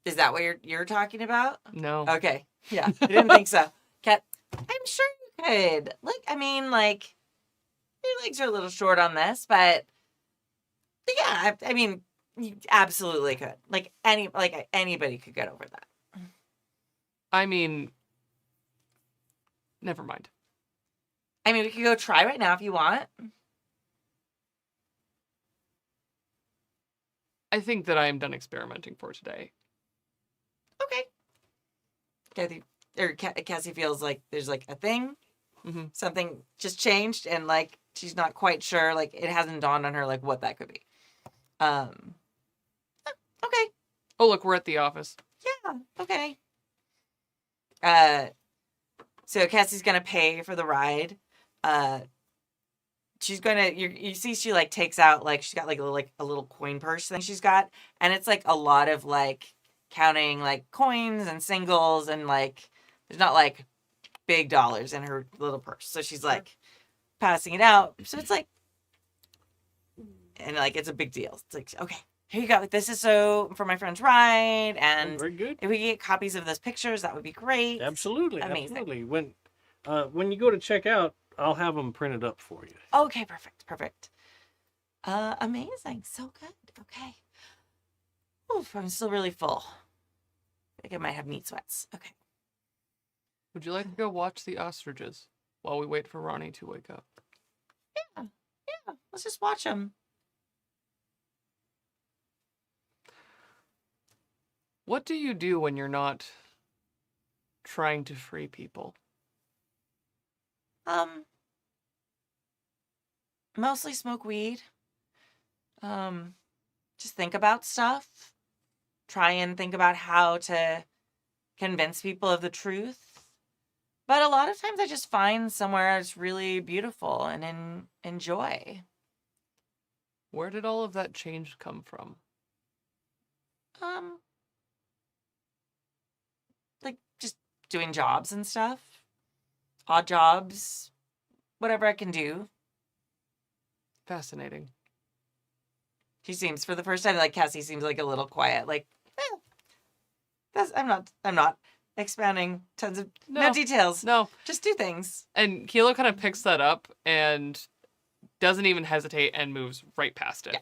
Is that what you're talking about? No. Okay. Yeah. I didn't think so. Cat, I'm sure you could. Your legs are a little short on this, but yeah, I mean, you absolutely could. Anybody could get over that. I mean, never mind. I mean, we could go try right now if you want. I think that I am done experimenting for today. Okay. Cassie feels like there's like a thing, something just changed, and like she's not quite sure. Like it hasn't dawned on her like what that could be. Okay. Oh, look, we're at the office. Yeah. Okay. So Cassie's gonna pay for the ride. She's gonna you see she like takes out like she's got like a little coin purse thing she's got, and it's like a lot of like counting like coins and singles, and like there's not like big dollars in her little purse. So she's like passing it out. So it's like, and like it's a big deal. It's like, okay, here you go. This is so for my friend's ride, and very good. if we get copies of those pictures, that would be great. Absolutely, Amazing. absolutely. When you go to check out, I'll have them printed up for you. Okay, perfect. Amazing. So good. Okay. Oof, I'm still really full. I think I might have meat sweats. Okay. Would you like to go watch the ostriches while we wait for Ronnie to wake up? Yeah. Let's just watch them. What do you do when you're not trying to free people? Mostly smoke weed. Just think about stuff. Try and think about how to convince people of the truth. But a lot of times I just find somewhere it's really beautiful and enjoy. Where did all of that change come from? Like just doing jobs and stuff. Odd jobs. Whatever I can do. Fascinating. She seems, for the first time, like Cassie seems like a little quiet. Like, I'm not expounding tons of no details. No. Just do things. And Kilo kind of picks that up and doesn't even hesitate and moves right past it. Yeah.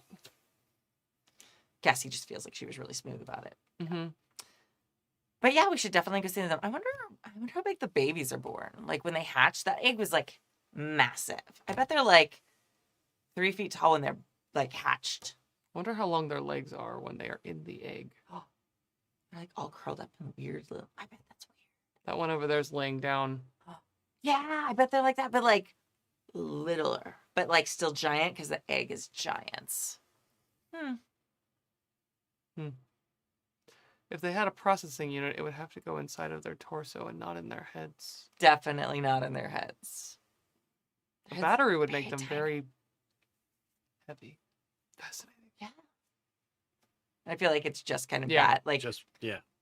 Cassie just feels like she was really smooth about it. Mm-hmm. But yeah, we should definitely go see them. I wonder how big the babies are born. Like when they hatch, that egg was like massive. I bet they're like 3 feet tall when they're like hatched. Wonder how long their legs are when they are in the egg. They're like all curled up and weird little. I bet that's weird. That one over there is laying down. Yeah, I bet they're like that, but like littler, but like still giant because the egg is giants. If they had a processing unit, it would have to go inside of their torso and not in their heads. Definitely not in their heads. A Heads battery would make them tiny. very heavy. Fascinating. Yeah. I feel like it's just kind of Yeah, that, like Just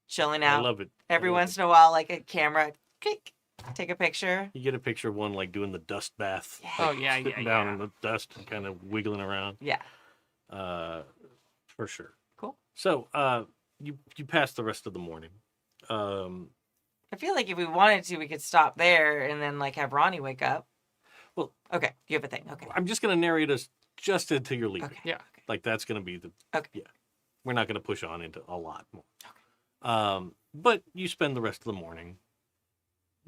chilling I out. love it. Every I love once it. in a while, like a camera, click, take a picture. You get a picture of one like doing the dust bath. Yeah. Oh, yeah, Sitting down in the dust and kind of wiggling around. Yeah. For sure. Cool. So, you pass the rest of the morning. I feel like if we wanted to, we could stop there and then like have Ronnie wake up. Well, okay, you have a thing. Okay. I'm just going to narrate us just until you're leaving. Okay. Yeah. Like that's going to be the. Okay. Yeah. We're not going to push on into a lot more. But you spend the rest of the morning.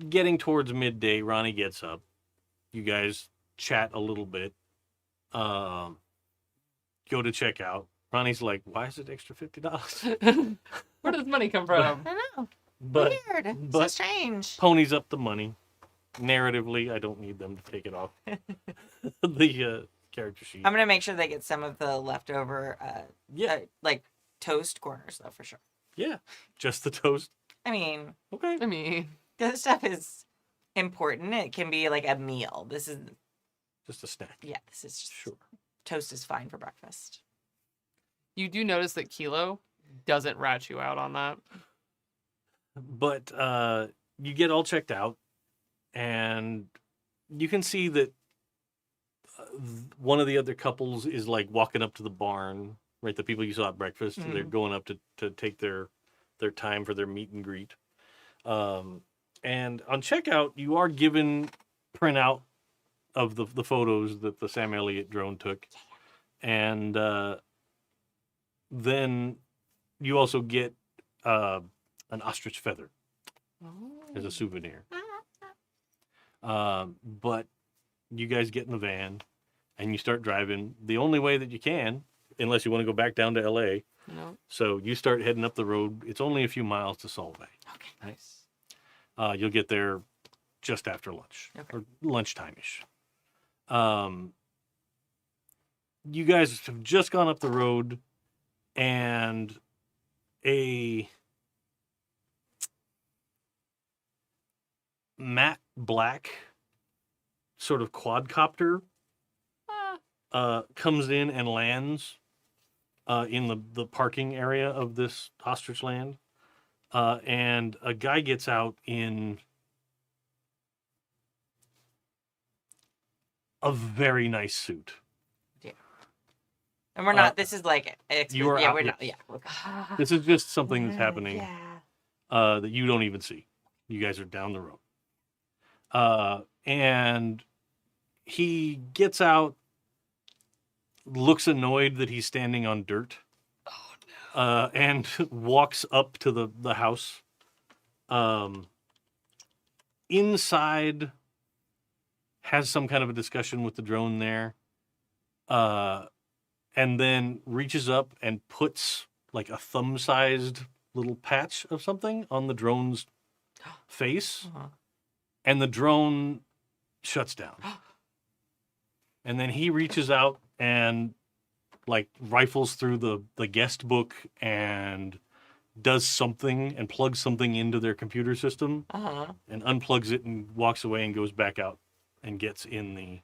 Getting towards midday, Ronnie gets up. You guys chat a little bit. Go to check out. Ronnie's like, "Why is it extra $50?" Where does money come from? I know. But Weird. but- So strange. ponies up the money. Narratively, I don't need them to take it off the character sheet. I'm gonna make sure they get some of the leftover, Yeah, like toast corners though for sure. yeah. Just the toast. I mean, Okay. I mean, the other stuff is important. It can be like a meal. This is Just a snack. this is just Sure. toast is fine for breakfast. you do notice that Kilo doesn't rat you out on that. But you get all checked out, and you can see that one of the other couples is like walking up to the barn, right? The people you saw at breakfast, they're going up to take their time for their meet and greet. And on checkout, you are given printout of the photos that the Sam Elliott drone took, and then you also get an ostrich feather as a souvenir. But you guys get in the van and you start driving the only way that you can, unless you want to go back down to LA. No. So you start heading up the road. It's only a few miles to Solvay. Okay. Nice. You'll get there just after lunch Okay. or lunchtime-ish. You guys have just gone up the road and a matte black sort of quadcopter comes in and lands in the parking area of this ostrich land. And a guy gets out in a very nice suit. And we're not. This is like you are yeah, out- we're not. yes. Yeah. This is just something that's happening Yeah. that you don't even see. You guys are down the road. And he gets out, looks annoyed that he's standing on dirt. Oh no. And walks up to the house. Inside has some kind of a discussion with the drone there. And then reaches up and puts like a thumb-sized little patch of something on the drone's face, Uh-huh. and the drone shuts down. And then he reaches out and like rifles through the guest book and does something and plugs something into their computer system Uh-huh. and unplugs it and walks away and goes back out and gets in the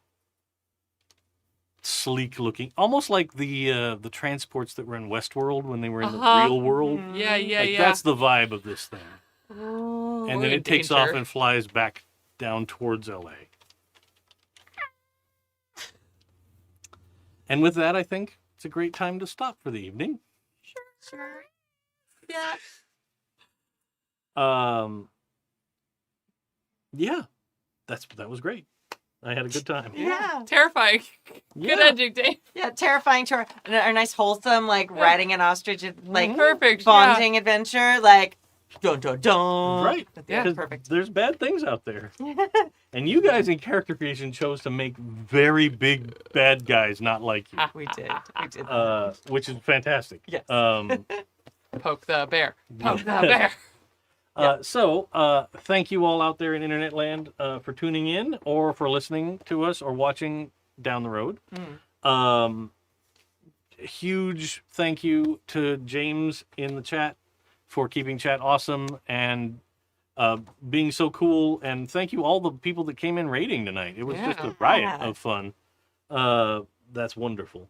sleek looking, almost like the transports that were in Westworld when they were in the real world. Mhm. Yeah, yeah, Like yeah. that's the vibe of this thing. Ooh, And we're then in it takes off danger. and flies back down towards LA. And with that, I think it's a great time to stop for the evening. Sure. Yeah. Yeah, that was great. I had a good time. Yeah. Terrifying. Good Yeah. adjective. Yeah, terrifying tour. A nice wholesome, like riding an ostrich, like Perfect. bonding adventure, like dun dun dun. Right. Yeah, 'Cause perfect. There's bad things out there. And you guys in character creation chose to make very big bad guys not like you. We did. We did. Which is fantastic. Yes. Yeah. Poke the bear. Poke the bear. So, thank you all out there in Internet Land for tuning in or for listening to us or watching down the road. Huge thank you to James in the chat for keeping chat awesome and being so cool. And thank you all the people that came in raiding tonight. It was just a riot of fun. That's wonderful.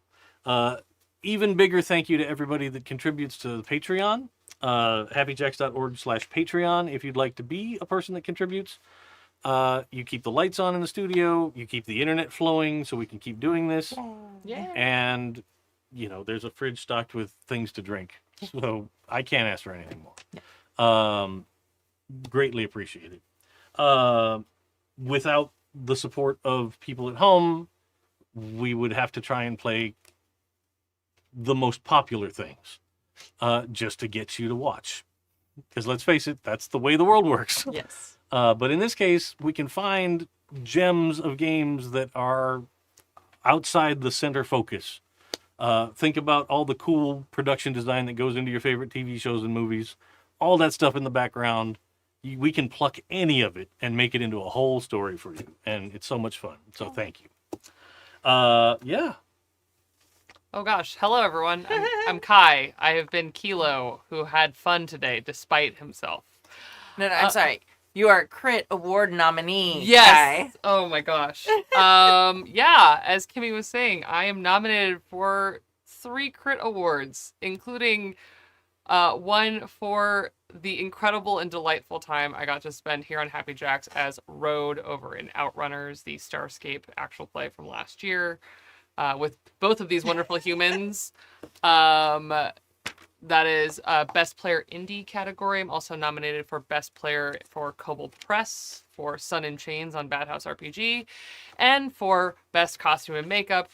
Even bigger thank you to everybody that contributes to the Patreon. happyjacks.org/Patreon if you'd like to be a person that contributes. You keep the lights on in the studio, you keep the internet flowing so we can keep doing this. Yeah. And, you know, there's a fridge stocked with things to drink. So I can't ask for anything more. Greatly appreciated. Without the support of people at home, we would have to try and play the most popular things. Just to get you to watch. Because let's face it, that's the way the world works. Yes. But in this case, we can find gems of games that are outside the center focus. Think about all the cool production design that goes into your favorite TV shows and movies. All that stuff in the background. We can pluck any of it and make it into a whole story for you. And it's so much fun. So thank you. Yeah. Oh gosh. Hello everyone. I'm Kai. I have been Kilo, who had fun today despite himself. No, I'm sorry. You are Crit Award nominee. Yes. Kai. Oh my gosh. Yeah, as Kimmy was saying, I am nominated for 3 Crit Awards, including one for the incredible and delightful time I got to spend here on Happy Jacks as Road over in Outrunners, the Starscape actual play from last year, with both of these wonderful humans. That is Best Player Indie category. I'm also nominated for Best Player for Kobold Press, for Sun in Chains on Bad House RPG, and for Best Costume and Makeup,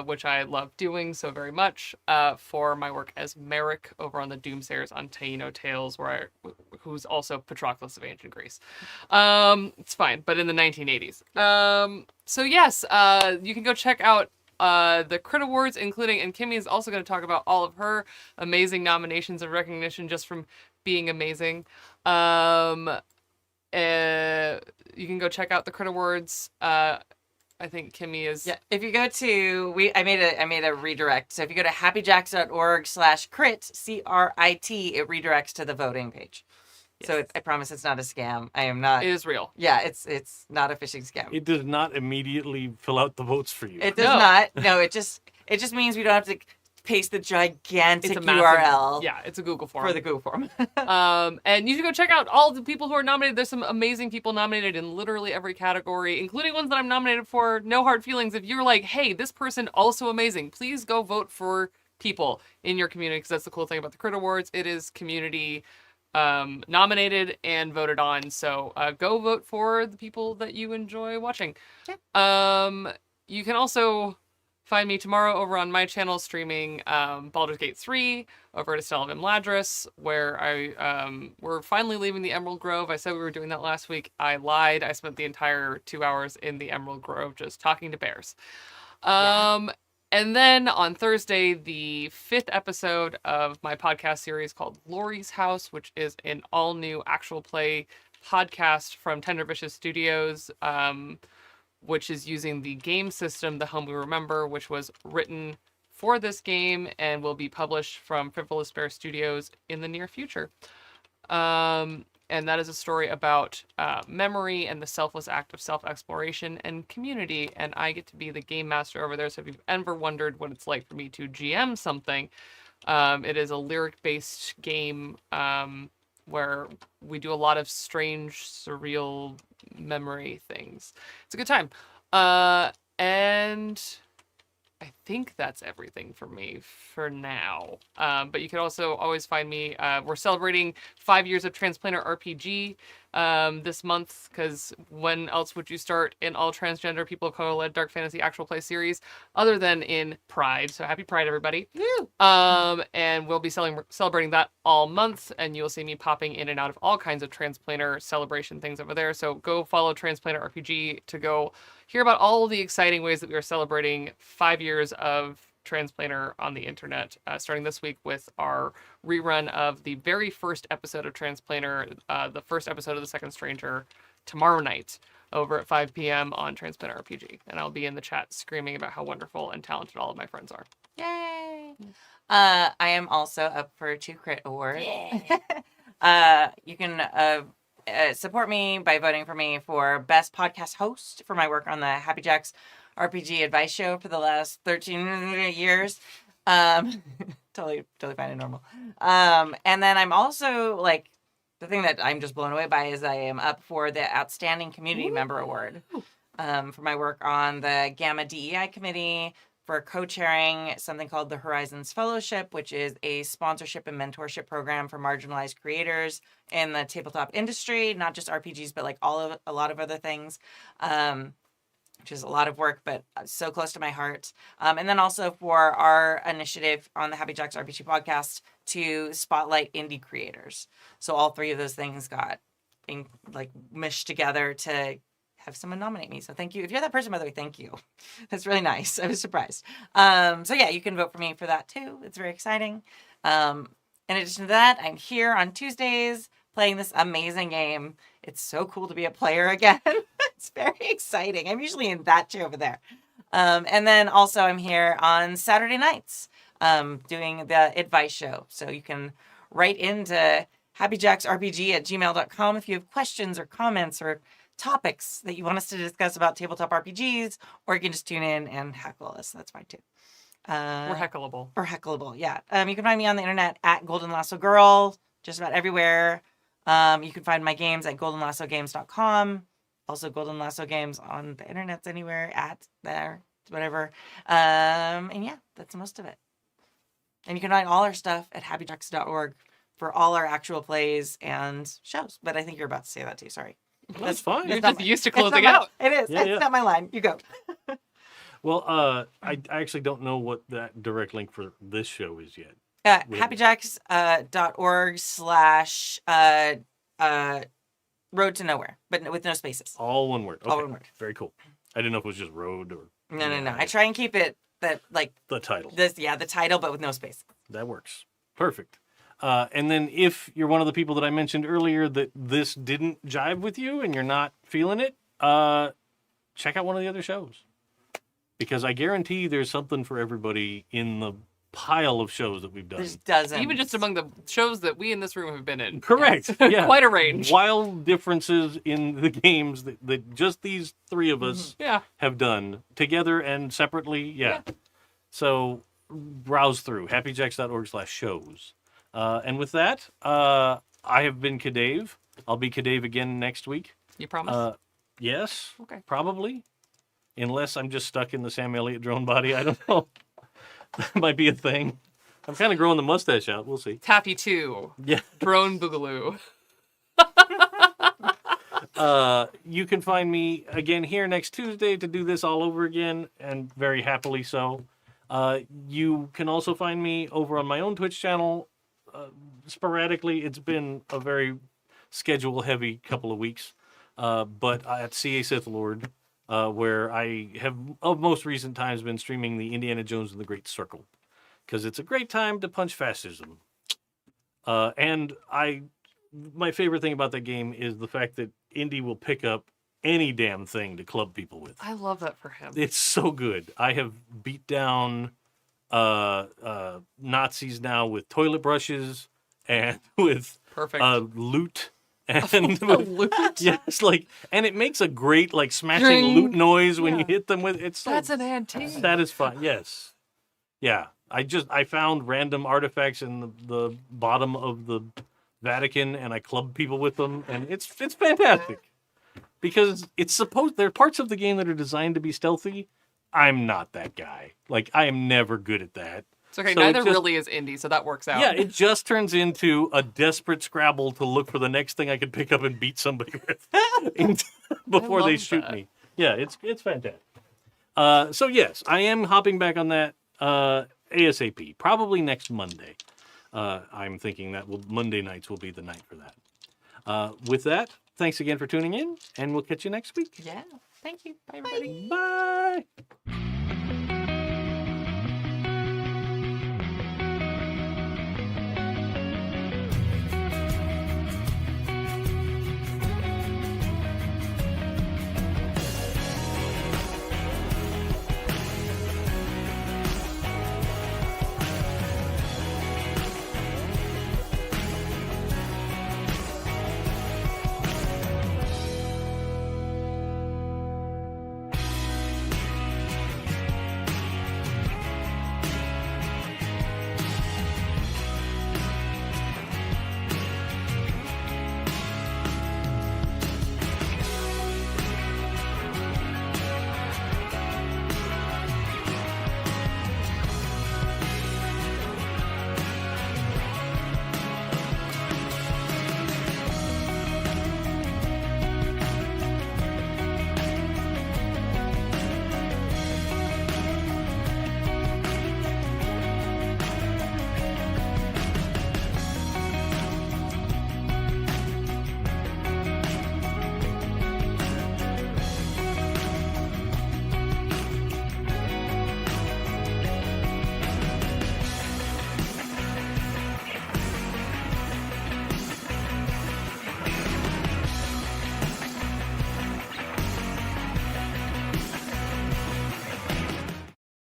which I love doing so very much, for my work as Merrick over on the Doomsayers on Taino Tales, who's also Patroclus of Ancient Greece. It's fine, but in the 1980s. So yes, you can go check out the Crit Awards, including, and Kimmy is also going to talk about all of her amazing nominations and recognition just from being amazing. You can go check out the Crit Awards. I think Kimmy is. Yeah. If you go to I made a redirect. So if you go to happyjacks.org/crit, CRIT, it redirects to the voting page. So I promise it's not a scam. I am not. It is real. Yeah, it's not a phishing scam. It does not immediately fill out the votes for you. It does not. No, it just means we don't have to paste the gigantic It's a massive, URL. Yeah, it's a Google form. For the Google form. And you should go check out all the people who are nominated. There's some amazing people nominated in literally every category, including ones that I'm nominated for. No hard feelings. If you're like, hey, this person also amazing, please go vote for people in your community, because that's the cool thing about the Crit Awards. It is community nominated and voted on. So go vote for the people that you enjoy watching. Yeah. You can also find me tomorrow over on my channel streaming Baldur's Gate 3 over at Estella of Imladris, where we're finally leaving the Emerald Grove. I said we were doing that last week. I lied. I spent the entire 2 hours in the Emerald Grove just talking to bears. And then on Thursday, the 5th episode of my podcast series called Lori's House, which is an all-new actual play podcast from Tender Vicious Studios, which is using the game system, The Home We Remember, which was written for this game and will be published from Frivolous Bear Studios in the near future. And that is a story about memory and the selfless act of self-exploration and community. And I get to be the game master over there. So if you've ever wondered what it's like for me to GM something, it is a lyric-based game where we do a lot of strange, surreal memory things. It's a good time. And I think that's everything for me for now. But you can also always find me. We're celebrating 5 years of Transplanter RPG this month, because when else would you start an all transgender people of color led dark fantasy actual play series other than in Pride? So happy Pride, everybody! Woo! And we'll be celebrating that all month, and you'll see me popping in and out of all kinds of Transplanter celebration things over there. So go follow Transplanter RPG to go hear about all of the exciting ways that we are celebrating 5 years of Transplanter on the internet, starting this week with our rerun of the very first episode of Transplanter, the first episode of The Second Stranger, tomorrow night over at 5 p.m. on Transplanter RPG. And I'll be in the chat screaming about how wonderful and talented all of my friends are. Yay! I am also up for 2 crit awards. Yeah. You can support me by voting for me for Best Podcast Host for my work on the Happy Jacks RPG advice show for the last 13 years. Totally fine and normal. And then I'm also, like, the thing that I'm just blown away by is I am up for the Outstanding Community Member Award for my work on the Gamma DEI committee, for co-chairing something called the Horizons Fellowship, which is a sponsorship and mentorship program for marginalized creators in the tabletop industry, not just RPGs, but like a lot of other things, which is a lot of work, but so close to my heart. And then also for our initiative on the Happy Jacks RPG podcast to spotlight indie creators. So all 3 of those things got meshed together to have someone nominate me. So thank you. If you're that person, by the way, thank you. That's really nice. I was surprised. So yeah, you can vote for me for that too. It's very exciting. In addition to that, I'm here on Tuesdays playing this amazing game. It's so cool to be a player again. It's very exciting. I'm usually in that chair over there. And then also I'm here on Saturday nights doing the advice show. So you can write into happyjacksrpg@gmail.com if you have questions or comments or topics that you want us to discuss about tabletop RPGs, or you can just tune in and heckle us. That's fine too. We're heckleable. Or heckleable, yeah. You can find me on the internet at Golden Lasso Girl, just about everywhere. You can find my games at goldenlassogames.com. Also Golden Lasso Games on the internet's anywhere, at there, whatever. And yeah, that's most of it. And you can find all our stuff at happyjacks.org for all our actual plays and shows. But I think you're about to say that too, sorry. That's fine. You're just used to closing out. It is. Yeah, it's not my line. You go. Well, I actually don't know what that direct link for this show is yet. Happyjacks.org / Road to Nowhere, but with no spaces. All one word. Okay. All one word. Very cool. I didn't know if it was just road or... No. I try and keep it that, like... The title. The title, but with no space. That works. Perfect. And then if you're one of the people that I mentioned earlier that this didn't jive with you and you're not feeling it, check out one of the other shows. Because I guarantee there's something for everybody in the pile of shows that we've done. There's dozens. Even just among the shows that we in this room have been in. Correct. Yeah. Quite a range. Wild differences in the games that just these 3 of us have done together and separately. Yeah. So browse through happyjacks.org/shows. And with that, I have been Kadave. I'll be Kadave again next week. You promise? Yes. Okay. Probably. Unless I'm just stuck in the Sam Elliott drone body. I don't know. That might be a thing. I'm kind of growing the mustache out. We'll see. Taffy 2. Yeah. Drone Boogaloo. You can find me again here next Tuesday to do this all over again, and very happily so. You can also find me over on my own Twitch channel. Sporadically, it's been a very schedule-heavy couple of weeks. But at CA Sith Lord, where I have, of most recent times, been streaming the Indiana Jones and the Great Circle, because it's a great time to punch fascism. And my favorite thing about that game is the fact that Indy will pick up any damn thing to club people with. I love that for him. It's so good. I have beat down Nazis now with toilet brushes and with Perfect. loot. And The loot? yes, and it makes a great smashing Dring. loot noise when you Yeah. hit them with it's so That's an antique. satisfying. Yes, yeah. I found random artifacts in the bottom of the Vatican, and I clubbed people with them, and it's fantastic because there are parts of the game that are designed to be stealthy. I'm not that guy. I am never good at that. It's okay. So Neither it just- really is Indy, so that works out. Yeah, it just turns into a desperate scrabble to look for the next thing I could pick up and beat somebody with before they love shoot that. me. Yeah, it's fantastic. So yes, I am hopping back on that ASAP, probably next Monday. I'm thinking that Monday nights will be the night for that. With that, thanks again for tuning in, and we'll catch you next week. Yeah. Thank you. Bye, everybody. Bye.